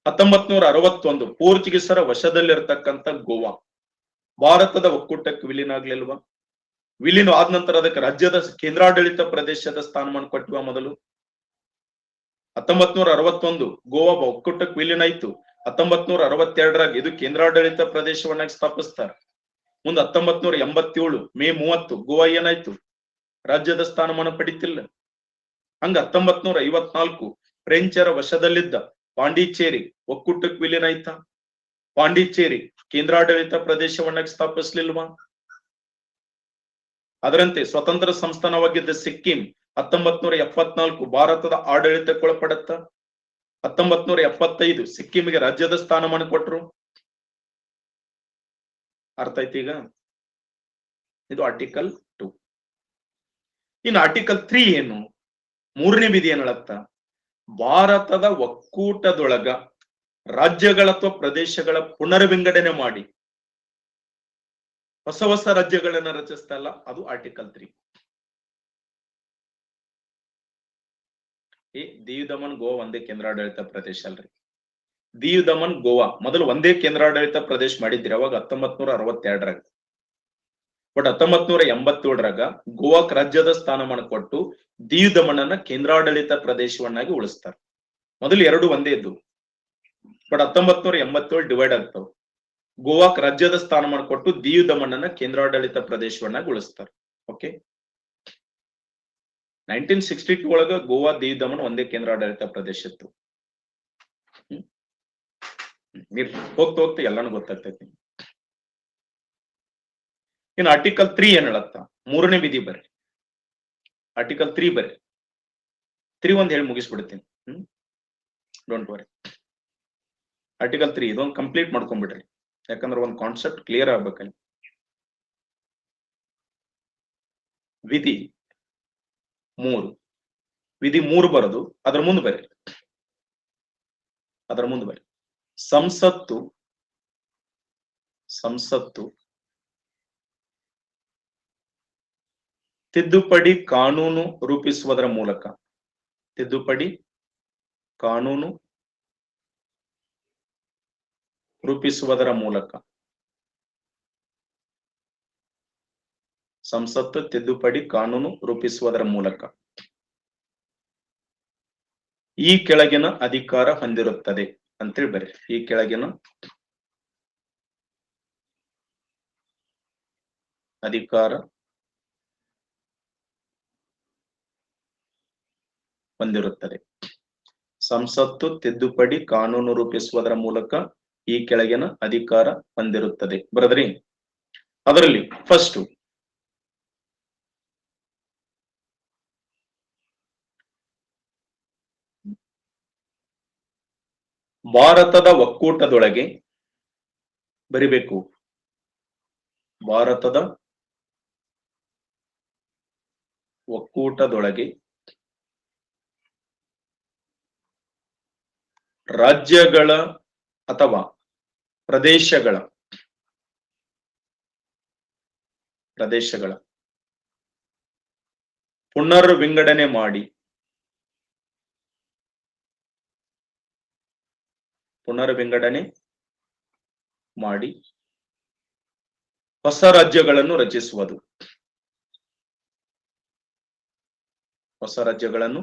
1961 ಪೋರ್ಚುಗೀಸರ ವಶದಲ್ಲಿರ್ತಕ್ಕಂಥ ಗೋವಾ ಭಾರತದ ಒಕ್ಕೂಟಕ್ಕೆ ವಿಲೀನ ಆಗ್ಲಿಲ್ವಾ? ವಿಲೀನ ಆದ ನಂತರ ಅದಕ್ಕೆ ರಾಜ್ಯದ ಕೇಂದ್ರಾಡಳಿತ ಪ್ರದೇಶದ ಸ್ಥಾನಮಾನ ಕೊಟ್ಟಿವ. ಮೊದಲು 1961 ಗೋವಾ ಒಕ್ಕೂಟಕ್ಕೆ ವಿಲೀನ ಆಯ್ತು. 1962ರಾಗ ಇದು ಕೇಂದ್ರಾಡಳಿತ ಪ್ರದೇಶವನ್ನಾಗಿ ಸ್ಥಾಪಿಸ್ತಾರೆ. ಮುಂದೆ 1987 ಮೇ 30 ಗೋವಾ ಏನಾಯ್ತು? ರಾಜ್ಯದ ಸ್ಥಾನಮಾನ ಪಡಿತಿಲ್ಲ. ಹಂಗ 1954 ಫ್ರೆಂಚರ ವಶದಲ್ಲಿದ್ದ ಪಾಂಡಿಚೇರಿ ಒಕ್ಕೂಟಕ್ಕೆ ವಿಲೀನ ಆಯ್ತಾ? ಪಾಂಡಿಚೇರಿ ಕೇಂದ್ರಾಡಳಿತ ಪ್ರದೇಶವನ್ನಾಗಿ ಸ್ಥಾಪಿಸ್ಲಿಲ್ವಾ? ಅದರಂತೆ ಸ್ವತಂತ್ರ ಸಂಸ್ಥಾನವಾಗಿದ್ದ ಸಿಕ್ಕಿಂ 1974 ಭಾರತದ ಆಡಳಿತಕ್ಕೊಳಪಡತ್ತ. 1975 ಸಿಕ್ಕಿಂಗೆ ರಾಜ್ಯದ ಸ್ಥಾನಮಾನ ಕೊಟ್ಟರು. ಅರ್ಥ ಆಯ್ತು ಈಗ? ಇದು ಆರ್ಟಿಕಲ್ 2. ಇನ್ನು ಆರ್ಟಿಕಲ್ 3 ಏನು? ಮೂರನೇ ವಿಧಿ ಏನ್ ಹೇಳತ್ತ? ಭಾರತದ ಒಕ್ಕೂಟದೊಳಗ ರಾಜ್ಯಗಳ ಅಥವಾ ಪ್ರದೇಶಗಳ ಪುನರ್ವಿಂಗಡಣೆ ಮಾಡಿ ಹೊಸ ಹೊಸ ರಾಜ್ಯಗಳನ್ನ ರಚಿಸ್ತಲ್ಲ, ಅದು ಆರ್ಟಿಕಲ್ 3. ದೀವ್ ದಮನ್ ಗೋವಾ ಒಂದೇ ಕೇಂದ್ರಾಡಳಿತ ಪ್ರದೇಶ ಅಲ್ರಿ. ದೀವ್ ದಮನ್ ಗೋವಾ ಮೊದಲು ಒಂದೇ ಕೇಂದ್ರಾಡಳಿತ ಪ್ರದೇಶ ಮಾಡಿದ್ರಿ ಅವಾಗ 1962ರಾಗ. ಬಟ್ 1987ರಾಗ ಗೋವಾಕ್ ರಾಜ್ಯದ ಸ್ಥಾನಮಾನ ಕೊಟ್ಟು ದೀವ್ ದಮನ್ ಅನ್ನ ಕೇಂದ್ರಾಡಳಿತ ಪ್ರದೇಶವನ್ನಾಗಿ ಉಳಿಸ್ತಾರೆ. ಮೊದಲು ಎರಡು ಒಂದೇ ಇದ್ದು, ಬಟ್ 1987 ಡಿವೈಡ್ ಆಗ್ತಾವ. ಗೋವಾಕ್ ರಾಜ್ಯದ ಸ್ಥಾನಮಾನ ಕೊಟ್ಟು ದೀವ್ ದಮನ್ ಅನ್ನ ಕೇಂದ್ರಾಡಳಿತ ಪ್ರದೇಶವನ್ನಾಗಿ ಉಳಿಸ್ತಾರೆ. ಓಕೆ, 1962 ಒಳಗ ಗೋವಾ ದೀವ್ ದಮನ್ ಒಂದೇ ಕೇಂದ್ರಾಡಳಿತ ಪ್ರದೇಶ ಇತ್ತು. ಹೋಗ್ತಾ ಹೋಗ್ತಾ ಎಲ್ಲಾನು ಗೊತ್ತಾಗ್ತೈತಿ. ಇನ್ನು ಆರ್ಟಿಕಲ್ 3 ಏನ್ ಹೇಳತ್ತ? ಮೂರನೇ ವಿಧಿ ಬರ್ರಿ. ಆರ್ಟಿಕಲ್ 3 ಬರ್ರಿ. 3 ಒಂದ್ ಹೇಳಿ ಮುಗಿಸ್ಬಿಡ್ತೀನಿ. Don't worry. ಆರ್ಟಿಕಲ್ 3 ಇದೊಂದು ಕಂಪ್ಲೀಟ್ ಮಾಡ್ಕೊಂಡ್ಬಿಡ್ರಿ, ಯಾಕಂದ್ರೆ ಒಂದು ಕಾನ್ಸೆಪ್ಟ್ ಕ್ಲಿಯರ್ ಆಗ್ಬೇಕಲ್ಲಿ. ವಿಧಿ 3 ವಿಧಿ 3 ಬರೋದು ಅದ್ರ ಮುಂದೆ ಬರ್ರಿ. ಸಂಸತ್ತು ತಿದ್ದುಪಡಿ ಕಾನೂನು ರೂಪಿಸುವುದರ ಮೂಲಕ ಸಂಸತ್ತು ತಿದ್ದುಪಡಿ ಕಾನೂನು ರೂಪಿಸುವುದರ ಮೂಲಕ ಈ ಕೆಳಗಿನ ಅಧಿಕಾರ ಹೊಂದಿರುತ್ತದೆ ಅಂತೇಳಿ ಬರ್ರಿ. ಈ ಕೆಳಗಿನ ಅಧಿಕಾರ ಹೊಂದಿರುತ್ತದೆ. ಸಂಸತ್ತು ತಿದ್ದುಪಡಿ ಕಾನೂನು ರೂಪಿಸುವುದರ ಮೂಲಕ ಈ ಕೆಳಗಿನ ಅಧಿಕಾರ ಹೊಂದಿರುತ್ತದೆ. ಬರದ್ರಿ, ಅದರಲ್ಲಿ ಫಸ್ಟ್ ಭಾರತದ ಒಕ್ಕೂಟದೊಳಗೆ ಬರಿಬೇಕು. ಭಾರತದ ಒಕ್ಕೂಟದೊಳಗೆ ರಾಜ್ಯಗಳ ಅಥವಾ ಪ್ರದೇಶಗಳ ಪುನರ್ ವಿಂಗಡಣೆ ಮಾಡಿ ಹೊಸ ರಾಜ್ಯಗಳನ್ನು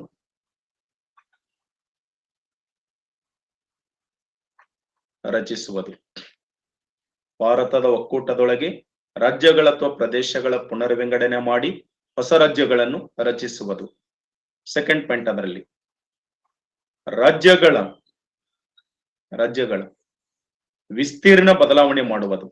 ರಚಿಸುವುದು. ಭಾರತದ ಒಕ್ಕೂಟದೊಳಗೆ ರಾಜ್ಯಗಳ ಅಥವಾ ಪ್ರದೇಶಗಳ ಪುನರ್ ವಿಂಗಡಣೆ ಮಾಡಿ ಹೊಸ ರಾಜ್ಯಗಳನ್ನು ರಚಿಸುವುದು. ಸೆಕೆಂಡ್ ಪಾಯಿಂಟ್, ಅದರಲ್ಲಿ ರಾಜ್ಯಗಳ ವಿಸ್ತೀರ್ಣ ಬದಲಾವಣೆ ಮಾಡುವುದು.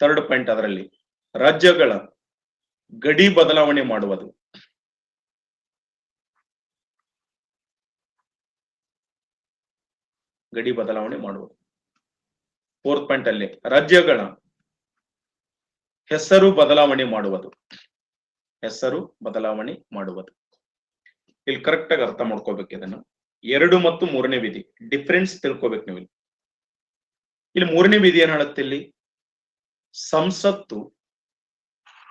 ಥರ್ಡ್ ಪಾಯಿಂಟ್, ಅದರಲ್ಲಿ ರಾಜ್ಯಗಳ ಗಡಿ ಬದಲಾವಣೆ ಮಾಡುವುದು. ಫೋರ್ತ್ ಪಾಯಿಂಟ್ ಅಲ್ಲಿ ರಾಜ್ಯಗಳ ಹೆಸರು ಬದಲಾವಣೆ ಮಾಡುವುದು. ಇಲ್ಲಿ ಕರೆಕ್ಟ್ ಆಗಿ ಅರ್ಥ ಮಾಡ್ಕೋಬೇಕು. ಇದನ್ನು 2 ಮತ್ತು 3ನೇ ವಿಧಿ ಡಿಫರೆನ್ಸ್ ತಿಳ್ಕೋಬೇಕು ನೀವು. ಇಲ್ಲಿ 3ನೇ ವಿಧಿ ಏನ್ ಹೇಳುತ್ತೆ, ಇಲ್ಲಿ ಸಂಸತ್ತು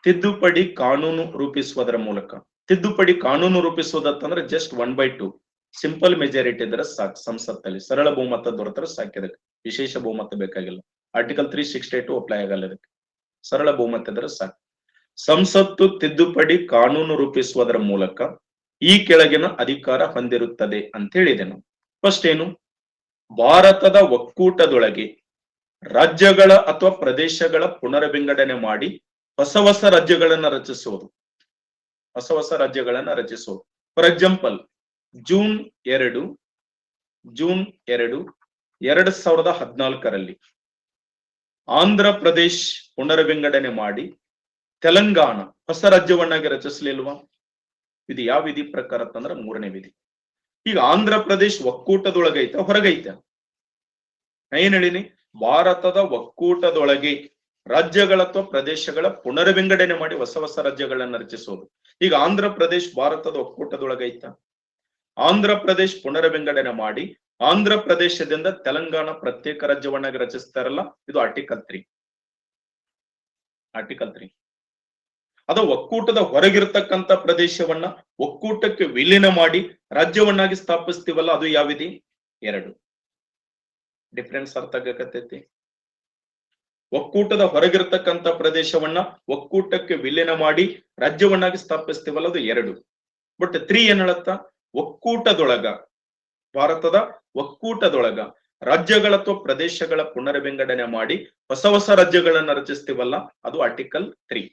ತಿದ್ದುಪಡಿ ಕಾನೂನು ರೂಪಿಸುವುದರ ಮೂಲಕ. ತಿದ್ದುಪಡಿ ಕಾನೂನು ರೂಪಿಸುವುದಂತಂದ್ರೆ ಜಸ್ಟ್ 1/2 ಸಿಂಪಲ್ ಮೆಜಾರಿಟಿ ಇದ್ರೆ ಸಾಕು. ಸಂಸತ್ತಲ್ಲಿ ಸರಳ ಬಹುಮತ ದೊರೆತರೆ ಸಾಕಿದಕ್ಕೆ ವಿಶೇಷ ಬಹುಮತ ಬೇಕಾಗಿಲ್ಲ. ಆರ್ಟಿಕಲ್ 362 ಅಪ್ಲೈ ಆಗಲ್ಲ ಇದಕ್ಕೆ. ಸರಳ ಬಹುಮತ ಇದ್ರೆ ಸಾಕು. ಸಂಸತ್ತು ತಿದ್ದುಪಡಿ ಕಾನೂನು ರೂಪಿಸುವುದರ ಮೂಲಕ ಈ ಕೆಳಗಿನ ಅಧಿಕಾರ ಹೊಂದಿರುತ್ತದೆ ಅಂತ ಹೇಳಿದೆ ನಾವು. ಫಸ್ಟ್ ಏನು, ಭಾರತದ ಒಕ್ಕೂಟದೊಳಗೆ ರಾಜ್ಯಗಳ ಅಥವಾ ಪ್ರದೇಶಗಳ ಪುನರ್ ವಿಂಗಡಣೆ ಮಾಡಿ ಹೊಸ ರಾಜ್ಯಗಳನ್ನ ರಚಿಸುವುದು. ಫಾರ್ ಎಕ್ಸಾಂಪಲ್, ಜೂನ್ 2, 2014ರಲ್ಲಿ ಆಂಧ್ರ ಪ್ರದೇಶ್ ಪುನರ್ ವಿಂಗಡಣೆ ಮಾಡಿ ತೆಲಂಗಾಣ ಹೊಸ ರಾಜ್ಯವನ್ನಾಗಿ ರಚಿಸಲಿಲ್ವಾ? ಇದು ಯಾವ ವಿಧಿ ಪ್ರಕಾರ ಅಂತಂದ್ರೆ 3ನೇ ವಿಧಿ. ಈಗ ಆಂಧ್ರ ಪ್ರದೇಶ್ ಒಕ್ಕೂಟದೊಳಗೈತ ಹೊರಗೈತ? ಏನ್ ಹೇಳಿನಿ, ಭಾರತದ ಒಕ್ಕೂಟದೊಳಗೆ ರಾಜ್ಯಗಳ ಅಥವಾ ಪ್ರದೇಶಗಳ ಪುನರ್ ವಿಂಗಡಣೆ ಮಾಡಿ ಹೊಸ ರಾಜ್ಯಗಳನ್ನ ರಚಿಸೋದು. ಈಗ ಆಂಧ್ರ ಪ್ರದೇಶ್ ಭಾರತದ ಒಕ್ಕೂಟದೊಳಗೈತ? ಆಂಧ್ರ ಪ್ರದೇಶ್ ಪುನರ್ ವಿಂಗಡಣೆ ಮಾಡಿ ಆಂಧ್ರ ಪ್ರದೇಶದಿಂದ ತೆಲಂಗಾಣ ಪ್ರತ್ಯೇಕ ರಾಜ್ಯವನ್ನಾಗಿ ರಚಿಸ್ತಾರಲ್ಲ, ಇದು ಆರ್ಟಿಕಲ್ 3. ಅದು ಒಕ್ಕೂಟದ ಹೊರಗಿರ್ತಕ್ಕಂಥ ಪ್ರದೇಶವನ್ನ ಒಕ್ಕೂಟಕ್ಕೆ ವಿಲೀನ ಮಾಡಿ ರಾಜ್ಯವನ್ನಾಗಿ ಸ್ಥಾಪಿಸ್ತೀವಲ್ಲ, ಅದು ಯಾವ ವಿಧಿ? 2. ಡಿಫರೆನ್ಸ್ ಅರ್ಥ ಆಗಕತ್ತೈತಿ? ಒಕ್ಕೂಟದ ಹೊರಗಿರ್ತಕ್ಕಂಥ ಪ್ರದೇಶವನ್ನ ಒಕ್ಕೂಟಕ್ಕೆ ವಿಲೀನ ಮಾಡಿ ರಾಜ್ಯವನ್ನಾಗಿ ಸ್ಥಾಪಿಸ್ತೀವಲ್ಲ, ಅದು 2. ಬಟ್ 3 ಏನ್ ಹೇಳತ್ತ, ಒಕ್ಕೂಟದೊಳಗ, ಭಾರತದ ಒಕ್ಕೂಟದೊಳಗ ರಾಜ್ಯಗಳ ಅಥವಾ ಪ್ರದೇಶಗಳ ಪುನರ್ ವಿಂಗಡಣೆ ಮಾಡಿ ಹೊಸ ರಾಜ್ಯಗಳನ್ನ ರಚಿಸ್ತೀವಲ್ಲ, ಅದು ಆರ್ಟಿಕಲ್ 3.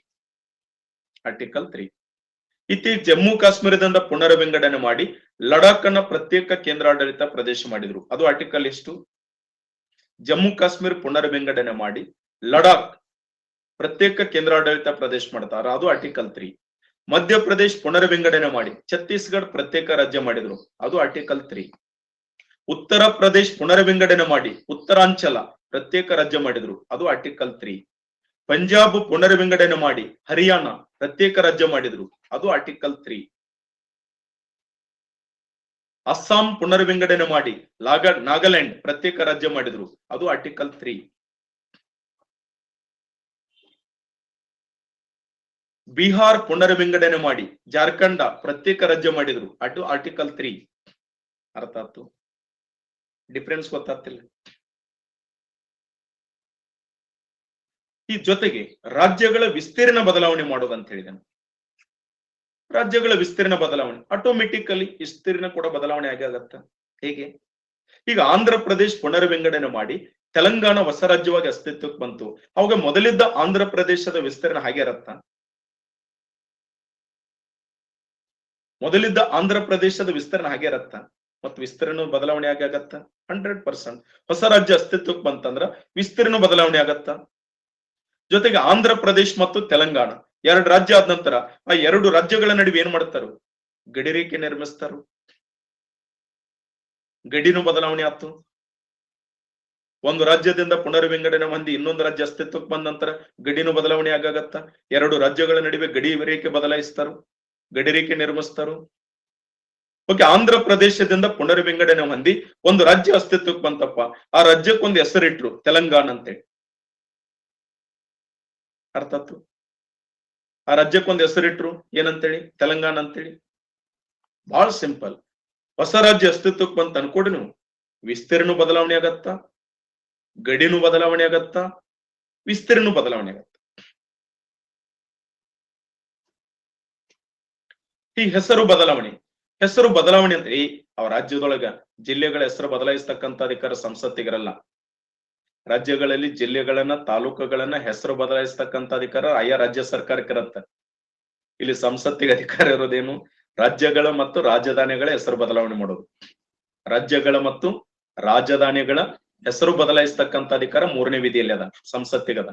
ಇತಿ ಜಮ್ಮು ಕಾಶ್ಮೀರದಿಂದ ಪುನರ್ ವಿಂಗಡಣೆ ಮಾಡಿ ಲಡಾಖ್ ಅನ್ನ ಪ್ರತ್ಯೇಕ ಕೇಂದ್ರಾಡಳಿತ ಪ್ರದೇಶ ಮಾಡಿದ್ರು, ಅದು ಆರ್ಟಿಕಲ್ ಎಷ್ಟು? ಜಮ್ಮು ಕಾಶ್ಮೀರ ಪುನರ್ ವಿಂಗಡಣೆ ಮಾಡಿ ಲಡಾಖ್ ಪ್ರತ್ಯೇಕ ಕೇಂದ್ರಾಡಳಿತ ಪ್ರದೇಶ ಮಾಡ್ತಾರ, ಅದು ಆರ್ಟಿಕಲ್ 3. ಮಧ್ಯಪ್ರದೇಶ್ ಪುನರ್ ವಿಂಗಡಣೆ ಮಾಡಿ ಛತ್ತೀಸ್ಗಢ ಪ್ರತ್ಯೇಕ ರಾಜ್ಯ ಮಾಡಿದ್ರು, ಅದು ಆರ್ಟಿಕಲ್ 3. ಉತ್ತರ ಪ್ರದೇಶ್ ಪುನರ್ ವಿಂಗಡಣೆ ಮಾಡಿ ಉತ್ತರಾಂಚಲ ಪ್ರತ್ಯೇಕ ರಾಜ್ಯ ಮಾಡಿದ್ರು, ಅದು ಆರ್ಟಿಕಲ್ 3. ಪಂಜಾಬ್ ಪುನರ್ ವಿಂಗಡಣೆ ಮಾಡಿ ಹರಿಯಾಣ ಪ್ರತ್ಯೇಕ ರಾಜ್ಯ ಮಾಡಿದ್ರು, ಅದು ಆರ್ಟಿಕಲ್ 3. ಅಸ್ಸಾಂ ಪುನರ್ ವಿಂಗಡಣೆ ಮಾಡಿ ನಾಗಾಲ್ಯಾಂಡ್ ಪ್ರತ್ಯೇಕ ರಾಜ್ಯ ಮಾಡಿದ್ರು, ಅದು ಆರ್ಟಿಕಲ್ 3. ಬಿಹಾರ್ ಪುನರ್ ವಿಂಗಡಣೆ ಮಾಡಿ ಜಾರ್ಖಂಡ ಪ್ರತ್ಯೇಕ ರಾಜ್ಯ ಮಾಡಿದ್ರು, ಅದು ಆರ್ಟಿಕಲ್ 3. ಅರ್ಥ ಆಯ್ತು? ಡಿಫರೆನ್ಸ್ ಗೊತ್ತಾಗ್ತಿಲ್ಲ? ಈ ಜೊತೆಗೆ ರಾಜ್ಯಗಳ ವಿಸ್ತೀರ್ಣ ಬದಲಾವಣೆ ಮಾಡೋದಂತ ಹೇಳಿದನು. ರಾಜ್ಯಗಳ ವಿಸ್ತೀರ್ಣ ಬದಲಾವಣೆ ಆಟೋಮೆಟಿಕಲಿ ವಿಸ್ತೀರ್ಣ ಕೂಡ ಬದಲಾವಣೆ ಆಗತ್ತ. ಹೇಗೆ? ಈಗ ಆಂಧ್ರ ಪ್ರದೇಶ್ ಪುನರ್ ವಿಂಗಡಣೆ ಮಾಡಿ ತೆಲಂಗಾಣ ಹೊಸ ರಾಜ್ಯವಾಗಿ ಅಸ್ತಿತ್ವಕ್ಕೆ ಬಂತು, ಅವಾಗ ಮೊದಲಿದ್ದ ಆಂಧ್ರ ಪ್ರದೇಶದ ವಿಸ್ತೀರ್ಣ ಹಾಗೆ ಇರತ್ತ? ಮೊದಲಿದ್ದ ಆಂಧ್ರ ಪ್ರದೇಶದ ವಿಸ್ತೀರ್ಣ ಹಾಗೆ ಇರತ್ತ? ಮತ್ತು ವಿಸ್ತೀರ್ಣ ಬದಲಾವಣೆ ಆಗತ್ತ? 100%. ಹೊಸ ರಾಜ್ಯ ಅಸ್ತಿತ್ವಕ್ಕೆ ಬಂತಂದ್ರ ವಿಸ್ತೀರ್ಣ ಬದಲಾವಣೆ ಆಗತ್ತ. ಜೊತೆಗೆ ಆಂಧ್ರ ಪ್ರದೇಶ್ ಮತ್ತು ತೆಲಂಗಾಣ 2 ರಾಜ್ಯ ಆದ ನಂತರ ಆ 2 ರಾಜ್ಯಗಳ ನಡುವೆ ಏನ್ ಮಾಡ್ತಾರು? ಗಡಿ ರೇಖೆ ನಿರ್ಮಿಸ್ತಾರು. ಗಡಿನೂ ಬದಲಾವಣೆ ಆಯ್ತು. ಒಂದು ರಾಜ್ಯದಿಂದ ಪುನರ್ ವಿಂಗಡಣೆ ಹೊಂದಿ ಇನ್ನೊಂದು ರಾಜ್ಯ ಅಸ್ತಿತ್ವಕ್ಕೆ ಬಂದ ನಂತರ ಗಡಿನೂ ಬದಲಾವಣೆ ಆಗತ್ತ. 2 ರಾಜ್ಯಗಳ ನಡುವೆ ಗಡಿ ರೇಖೆ ಬದಲಾಯಿಸ್ತಾರು, ಗಡಿ ರೇಖೆ ನಿರ್ಮಿಸ್ತಾರು. ಓಕೆ, ಆಂಧ್ರ ಪ್ರದೇಶದಿಂದ ಪುನರ್ ವಿಂಗಡಣೆ ಹೊಂದಿ ಒಂದು ರಾಜ್ಯ ಅಸ್ತಿತ್ವಕ್ಕೆ ಬಂತಪ್ಪ, ಆ ರಾಜ್ಯಕ್ಕೊಂದು ಹೆಸರಿಟ್ರು ತೆಲಂಗಾಣ ಅಂತೇಳಿ. ಅರ್ಥ ಆಯ್ತು? ಆ ರಾಜ್ಯಕ್ಕೊಂದು ಹೆಸರಿಟ್ರು ಏನಂತೇಳಿ? ತೆಲಂಗಾಣ ಅಂತೇಳಿ. ಬಹಳ ಸಿಂಪಲ್. ಹೊಸ ರಾಜ್ಯ ಅಸ್ತಿತ್ವಕ್ಕೆ ಬಂತ ಅನ್ಕೊಡಿ ನೀವು, ವಿಸ್ತೀರ್ಣ ಬದಲಾವಣೆ ಆಗತ್ತ, ಗಡಿನೂ ಬದಲಾವಣೆ ಆಗತ್ತ, ವಿಸ್ತೀರ್ಣ ಬದಲಾವಣೆ ಆಗತ್ತ. ಈ ಹೆಸರು ಬದಲಾವಣೆ ಅಂದ್ರೆ ಅವ ರಾಜ್ಯದೊಳಗ ಜಿಲ್ಲೆಗಳ ಹೆಸರು ಬದಲಾಯಿಸ್ತಕ್ಕಂತ ಅಧಿಕಾರ ಸಂಸತ್ತಿಗಿರಲ್ಲ. ರಾಜ್ಯಗಳಲ್ಲಿ ಜಿಲ್ಲೆಗಳನ್ನ, ತಾಲೂಕುಗಳನ್ನ ಹೆಸರು ಬದಲಾಯಿಸ್ತಕ್ಕಂತ ಅಧಿಕಾರ ಆಯಾ ರಾಜ್ಯ ಸರ್ಕಾರಕ್ಕಿರತ್ತ. ಇಲ್ಲಿ ಸಂಸತ್ತಿಗೆ ಅಧಿಕಾರ ಇರೋದೇನು? ರಾಜ್ಯಗಳ ಮತ್ತು ರಾಜಧಾನಿಗಳ ಹೆಸರು ಬದಲಾವಣೆ ಮಾಡೋದು. ರಾಜ್ಯಗಳ ಮತ್ತು ರಾಜಧಾನಿಗಳ ಹೆಸರು ಬದಲಾಯಿಸ್ತಕ್ಕಂತ ಅಧಿಕಾರ 3ನೇ ವಿಧಿಯಲ್ಲಿ ಅದ, ಸಂಸತ್ತಿಗದ.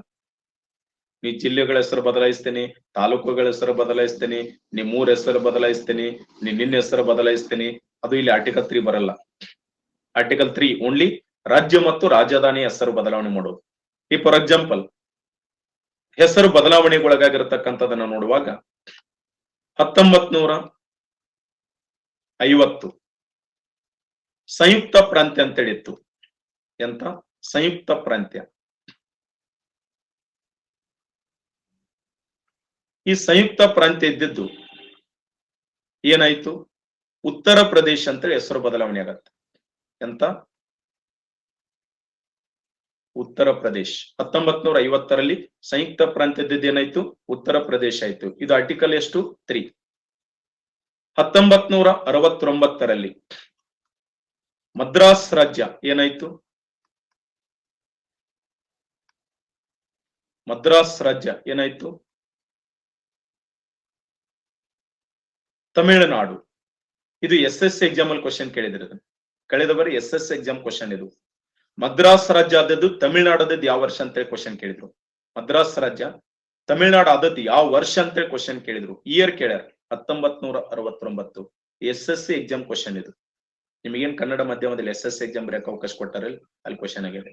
ನೀ ಜಿಲ್ಲೆಗಳ ಹೆಸರು ಬದಲಾಯಿಸ್ತೀನಿ, ತಾಲೂಕುಗಳ ಹೆಸರು ಬದಲಾಯಿಸ್ತೀನಿ, ನಿಮ್ಮೂರ ಹೆಸರು ಬದಲಾಯಿಸ್ತೀನಿ, ನಿನ್ನ ಹೆಸರು ಬದಲಾಯಿಸ್ತೀನಿ, ಅದು ಇಲ್ಲಿ ಆರ್ಟಿಕಲ್ 3 ಬರಲ್ಲ. ಆರ್ಟಿಕಲ್ 3 ಓನ್ಲಿ ರಾಜ್ಯ ಮತ್ತು ರಾಜಧಾನಿ ಹೆಸರು ಬದಲಾವಣೆ ಮಾಡೋದು. ಈ ಫಾರ್ ಎಕ್ಸಾಂಪಲ್ ಹೆಸರು ಬದಲಾವಣೆಗೊಳಗಾಗಿರತಕ್ಕಂಥದನ್ನ ನೋಡುವಾಗ 1950 ಸಂಯುಕ್ತ ಪ್ರಾಂತ್ಯ ಅಂತ ಹೇಳಿತ್ತು. ಎಂತ? ಸಂಯುಕ್ತ ಪ್ರಾಂತ್ಯ. ಈ ಸಂಯುಕ್ತ ಪ್ರಾಂತ್ಯ ಇದ್ದಿದ್ದು ಏನಾಯ್ತು? ಉತ್ತರ ಪ್ರದೇಶ ಅಂತೇಳಿ ಹೆಸರು ಬದಲಾವಣೆ ಆಗತ್ತೆ. ಎಂತ? ಉತ್ತರ ಪ್ರದೇಶ್. 1950ರಲ್ಲಿ ಸಂಯುಕ್ತ ಪ್ರಾಂತ್ಯ ಇದ್ದಿದ್ದು ಏನಾಯ್ತು? ಉತ್ತರ ಪ್ರದೇಶ ಆಯ್ತು. ಇದು ಆರ್ಟಿಕಲ್ ಎಷ್ಟು? 3. 1969ರಲ್ಲಿ ಮದ್ರಾಸ್ ರಾಜ್ಯ ಏನಾಯ್ತು? ಮದ್ರಾಸ್ ರಾಜ್ಯ ಏನಾಯ್ತು? ತಮಿಳುನಾಡು. ಇದು SSC ಎಕ್ಸಾಮ್ ಅಲ್ಲಿ ಕ್ವಶನ್ ಕೇಳಿದ್ರೆ, ಕಳೆದ ಬಾರಿ SSC ಎಕ್ಸಾಮ್ ಕ್ವಶನ್ ಇದು. ಮದ್ರಾಸ್ ರಾಜ್ಯ ಆದದ್ದು ತಮಿಳುನಾಡದ್ದು ಯಾವ ವರ್ಷ ಅಂತೇಳಿ ಕ್ವಶನ್ ಕೇಳಿದ್ರು. ಮದ್ರಾಸ್ ರಾಜ್ಯ ತಮಿಳುನಾಡು ಆದದ್ದು ಯಾವ ವರ್ಷ ಅಂತೇಳಿ ಕ್ವಶನ್ ಕೇಳಿದ್ರು. ಇಯರ್ ಕೇಳ್ಯಾರ 1969. SSC ಎಕ್ಸಾಮ್ ಕ್ವಶನ್ ಇದು. ನಿಮಗೇನ್ ಕನ್ನಡ ಮಾಧ್ಯಮದಲ್ಲಿ SSC ಎಕ್ಸಾಮ್ ಬರೆಯಕ್ಕೆ ಅವಕಾಶ ಕೊಟ್ಟಾರಲ್ಲ, ಅಲ್ಲಿ ಕ್ವಶನ್ ಆಗಿದೆ,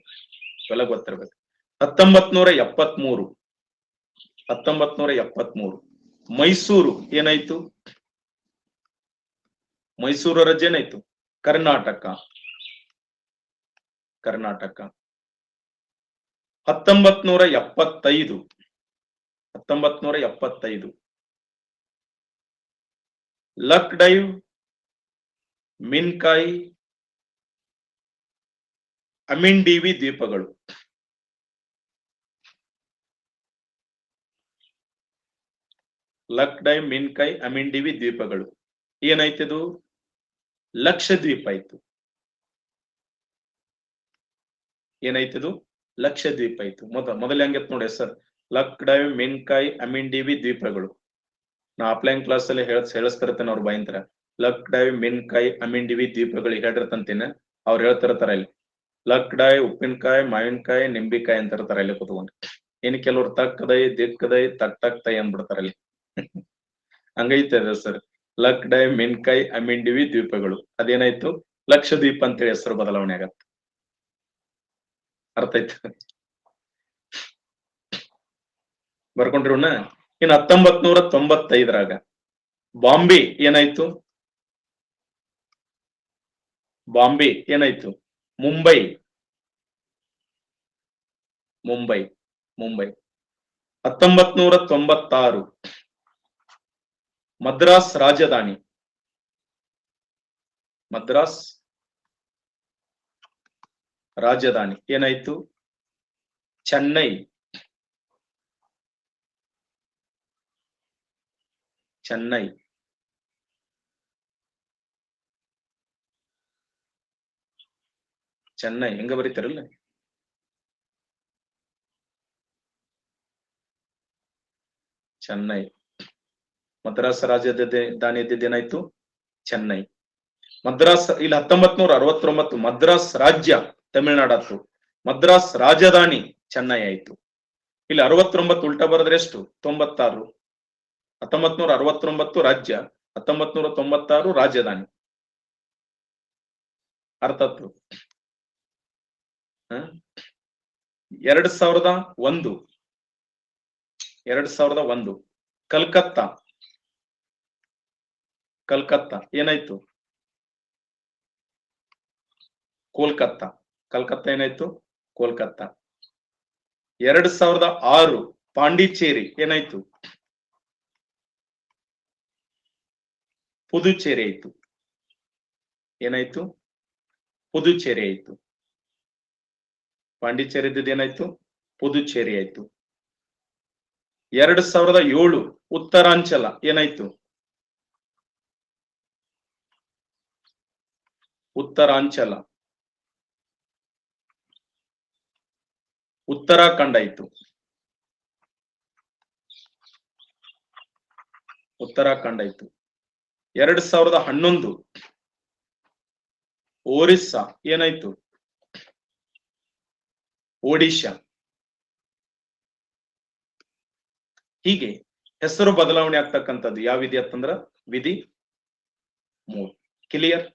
ಇವೆಲ್ಲ ಗೊತ್ತಿರ್ಬೇಕು. 1973 ಮೈಸೂರು ಏನಾಯ್ತು? ಮೈಸೂರು ರಾಜ್ಯ ಏನಾಯ್ತು? ಕರ್ನಾಟಕ. 1975 ಲಕ್ಡೈವ್, ಮಿನ್ಕಾಯ್, ಅಮಿಂಡೀವಿ ದ್ವೀಪಗಳು. ಲಕ್ಡೈವ್, ಮಿನ್ಕಾಯ್, ಅಮಿಂಡೀವಿ ದ್ವೀಪಗಳು ಏನಾಯ್ತದು? ಲಕ್ಷದ್ವೀಪ ಆಯ್ತು. ಏನಾಯ್ತದು? ಲಕ್ಷದ್ವೀಪ ಆಯ್ತು. ಮೊದಲ ಹೆಂಗಿತ್ತು ನೋಡಿ ಸರ್, ಲಕ್ಡೈವ್, ಮಿನ್ಕಾಯ್, ಅಮಿಂಡೀವಿ ದ್ವೀಪಗಳು. ನಾ ಆಫ್ಲೈನ್ ಕ್ಲಾಸ್ ಅಲ್ಲಿ ಹೇಳಿಸ್ತಿರ್ತೇನೆ ಅವ್ರ ಬಾಯಿಂತರ. ಲಕ್ಡೈವ್, ಮಿನ್ಕಾಯ್, ಅಮಿಂಡೀವಿ ದ್ವೀಪಗಳು ಹೇಳಿರ್ತಂತೇನೆ. ಅವ್ರು ಹೇಳ್ತಿರ್ತಾರ ಇಲ್ಲಿ ಲಕ್ಡೈವ್, ಉಪ್ಪಿನಕಾಯಿ, ಮಾವಿನಕಾಯಿ, ನಿಂಬಿಕಾಯಿ ಅಂತ ಇರ್ತಾರ ಇಲ್ಲಿ ಕುತ್ಕೊಂಡು. ಇನ್ ಕೆಲವ್ರು ತಕ್ಕದೈ, ದಿಕ್ಕದೈ, ತಕ್ ತೈ ಅಂದ್ಬಿಡ್ತಾರ ಅಲ್ಲಿ. ಹಂಗೈತೆ ಸರ್. ಲಕ್ಡೈವ್, ಮಿನ್ಕಾಯ್, ಅಮಿಂಡೀವಿ ದ್ವೀಪಗಳು ಅದೇನಾಯ್ತು? ಲಕ್ಷದ್ವೀಪ ಅಂತೇಳಿ ಹೆಸರು ಬದಲಾವಣೆ ಆಗತ್ತೆ. ಅರ್ಥ ಆಯ್ತು? ಬರ್ಕೊಂಡ್ರಿವನ್ನ. ಇನ್ನು 1995ರಾಗ ಬಾಂಬೆ ಏನಾಯ್ತು? ಬಾಂಬೆ ಏನಾಯ್ತು? ಮುಂಬೈ. 1996 ಮದ್ರಾಸ್ ರಾಜಧಾನಿ. ಮದ್ರಾಸ್ ರಾಜಧಾನಿ ಏನಾಯ್ತು? ಚೆನ್ನೈ. ಹೆಂಗ ಬರೀತಾರಲ್ಲ? ಚೆನ್ನೈ. ಮದ್ರಾಸ್ ರಾಜಧಾನಿ ಇದ್ದೇನಾಯ್ತು? ಚೆನ್ನೈ. ಮದ್ರಾಸ್ ಇಲ್ಲಿ 1969 ಮದ್ರಾಸ್ ರಾಜ್ಯ ತಮಿಳುನಾಡಾತು, ಮದ್ರಾಸ್ ರಾಜಧಾನಿ ಚೆನ್ನೈ ಆಯ್ತು. ಇಲ್ಲಿ 69 ಉಲ್ಟಾ ಬರೆದ್ರೆ ಎಷ್ಟು? 96. 1969 ರಾಜ್ಯ, 1996 ರಾಜಧಾನಿ. ಅರ್ಥ ಆಯ್ತು? 2001 ಕಲ್ಕತ್ತಾ ಏನಾಯ್ತು? ಕೋಲ್ಕತ್ತಾ ಏನಾಯ್ತು? ಕೋಲ್ಕತ್ತಾ. 2006 ಪಾಂಡಿಚೇರಿ ಏನಾಯ್ತು? ಪುದುಚೇರಿ ಆಯ್ತು. ಏನಾಯ್ತು? ಪುದುಚೇರಿ ಆಯ್ತು. ಪಾಂಡಿಚೇರಿ ಏನಾಯ್ತು? ಪುದುಚೇರಿ ಆಯ್ತು. 2007 ಉತ್ತರಾಂಚಲ ಏನಾಯ್ತು? ಉತ್ತರಾಂಚಲ. ಉತ್ತರಾಖಂಡ್ ಆಯ್ತು. ಉತ್ತರಾಖಂಡ್ ಆಯ್ತು. 2011 ಒರಿಸ್ಸಾ ಏನಾಯ್ತು? ಒಡಿಶಾ. ಹೀಗೆ ಹೆಸರು ಬದಲಾವಣೆ ಆಗ್ತಕ್ಕಂಥದ್ದು ಯಾವ ವಿಧಿ ಅಂತಂದ್ರ ವಿಧಿ 3. ಕ್ಲಿಯರ್?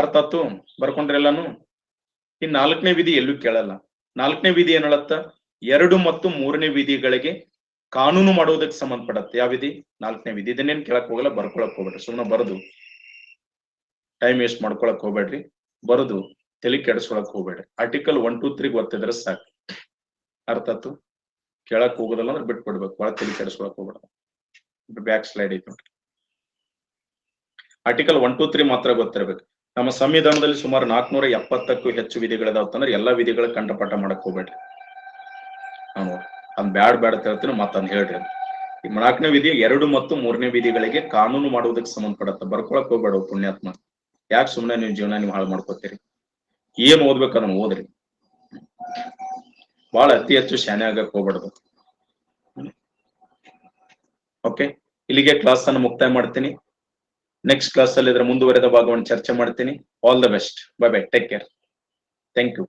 ಅರ್ಥ ಆಯ್ತು? ಬರ್ಕೊಂಡ್ರೆ ಎಲ್ಲಾನು. ಈ 4ನೇ ವಿಧಿ ಎಲ್ಲೂ ಕೇಳಲ್ಲ. 4ನೇ ವಿಧಿ ಏನ್ ಹೇಳತ್ತ? 2 ಮತ್ತು 3ನೇ ವಿಧಿಗಳಿಗೆ ಕಾನೂನು ಮಾಡುವುದಕ್ಕೆ ಸಂಬಂಧಪಡತ್ತೆ. ಯಾವ ವಿಧಿ? 4ನೇ ವಿಧಿ. ಇದನ್ನೇನ್ ಕೇಳಕ್ ಹೋಗಲ್ಲ, ಬರ್ಕೊಳಕ್ ಹೋಗ್ಬೇಡ್ರಿ. ಸುಮ್ಮನೆ ಬರದು ಟೈಮ್ ವೇಸ್ಟ್ ಮಾಡ್ಕೊಳಕ್ ಹೋಗ್ಬೇಡ್ರಿ, ಬರದು ತಲೆ ಕೆಡಿಸ್ಕೊಳಕ್ ಹೋಗ್ಬೇಡ್ರಿ. ಆರ್ಟಿಕಲ್ 1, 2, 3 ಗೊತ್ತಿದ್ರೆ ಸಾಕು. ಅರ್ಥ ಆಯ್ತು? ಕೇಳಕ್ ಹೋಗೋದಲ್ಲ ಅಂದ್ರೆ ಬಿಟ್ಬಿಡ್ಬೇಕು, ಒಳ ತಲೆ ಕೆಡಿಸ್ಕೊಳಕ್ ಹೋಗ್ಬೇಡ. ಬ್ಯಾಕ್ ಸ್ಲೈಡ್ ಐತಿ ನೋಡ್ರಿ. ಆರ್ಟಿಕಲ್ 1, 2, 3 ಮಾತ್ರ ಗೊತ್ತಿರ್ಬೇಕು. ನಮ್ಮ ಸಂವಿಧಾನದಲ್ಲಿ ಸುಮಾರು 470ಕ್ಕೂ ಹೆಚ್ಚು ವಿಧಿಗಳಿದಾವತ್ತಂದ್ರೆ ಎಲ್ಲಾ ವಿಧಿಗಳ ಕಂಠಪಾಠ ಮಾಡಕ್ ಹೋಗ್ಬೇಡ್ರಿ. ನಾನು ಅದ್ ಬ್ಯಾಡ್ ಅಂತ ಹೇಳ್ತೀನಿ, ಮತ್ತಂದ್ ಹೇಳ್ರಿ. ಈ 4ನೇ ವಿಧಿ 2 ಮತ್ತು 3ನೇ ವಿಧಿಗಳಿಗೆ ಕಾನೂನು ಮಾಡುವುದಕ್ಕೆ ಸಂಬಂಧಪಡತ್ತ. ಬರ್ಕೊಳಕ್ ಹೋಗ್ಬೇಡ ಪುಣ್ಯಾತ್ಮ. ಯಾಕೆ ಸುಮ್ಮನೆ ನೀವು ಜೀವನ ನೀವು ಹಾಳು ಮಾಡ್ಕೋತೀರಿ? ಏನ್ ಓದ್ಬೇಕು ಅದನ್ನ ಓದ್ರಿ. ಬಹಳ ಅತಿ ಹೆಚ್ಚು ಶಾನೆ ಆಗಕ್ ಹೋಗ್ಬಾರ್ದು. ಓಕೆ, ಇಲ್ಲಿಗೆ ಕ್ಲಾಸ್ ಅನ್ನು ಮುಕ್ತಾಯ ಮಾಡ್ತೀನಿ. ನೆಕ್ಸ್ಟ್ ಕ್ಲಾಸ್ ಅಲ್ಲಿ ಇದರ ಮುಂದುವರೆದ ಭಾಗವನ್ನು ಚರ್ಚೆ ಮಾಡ್ತೀನಿ. All the best. Bye bye. Take care. Thank you.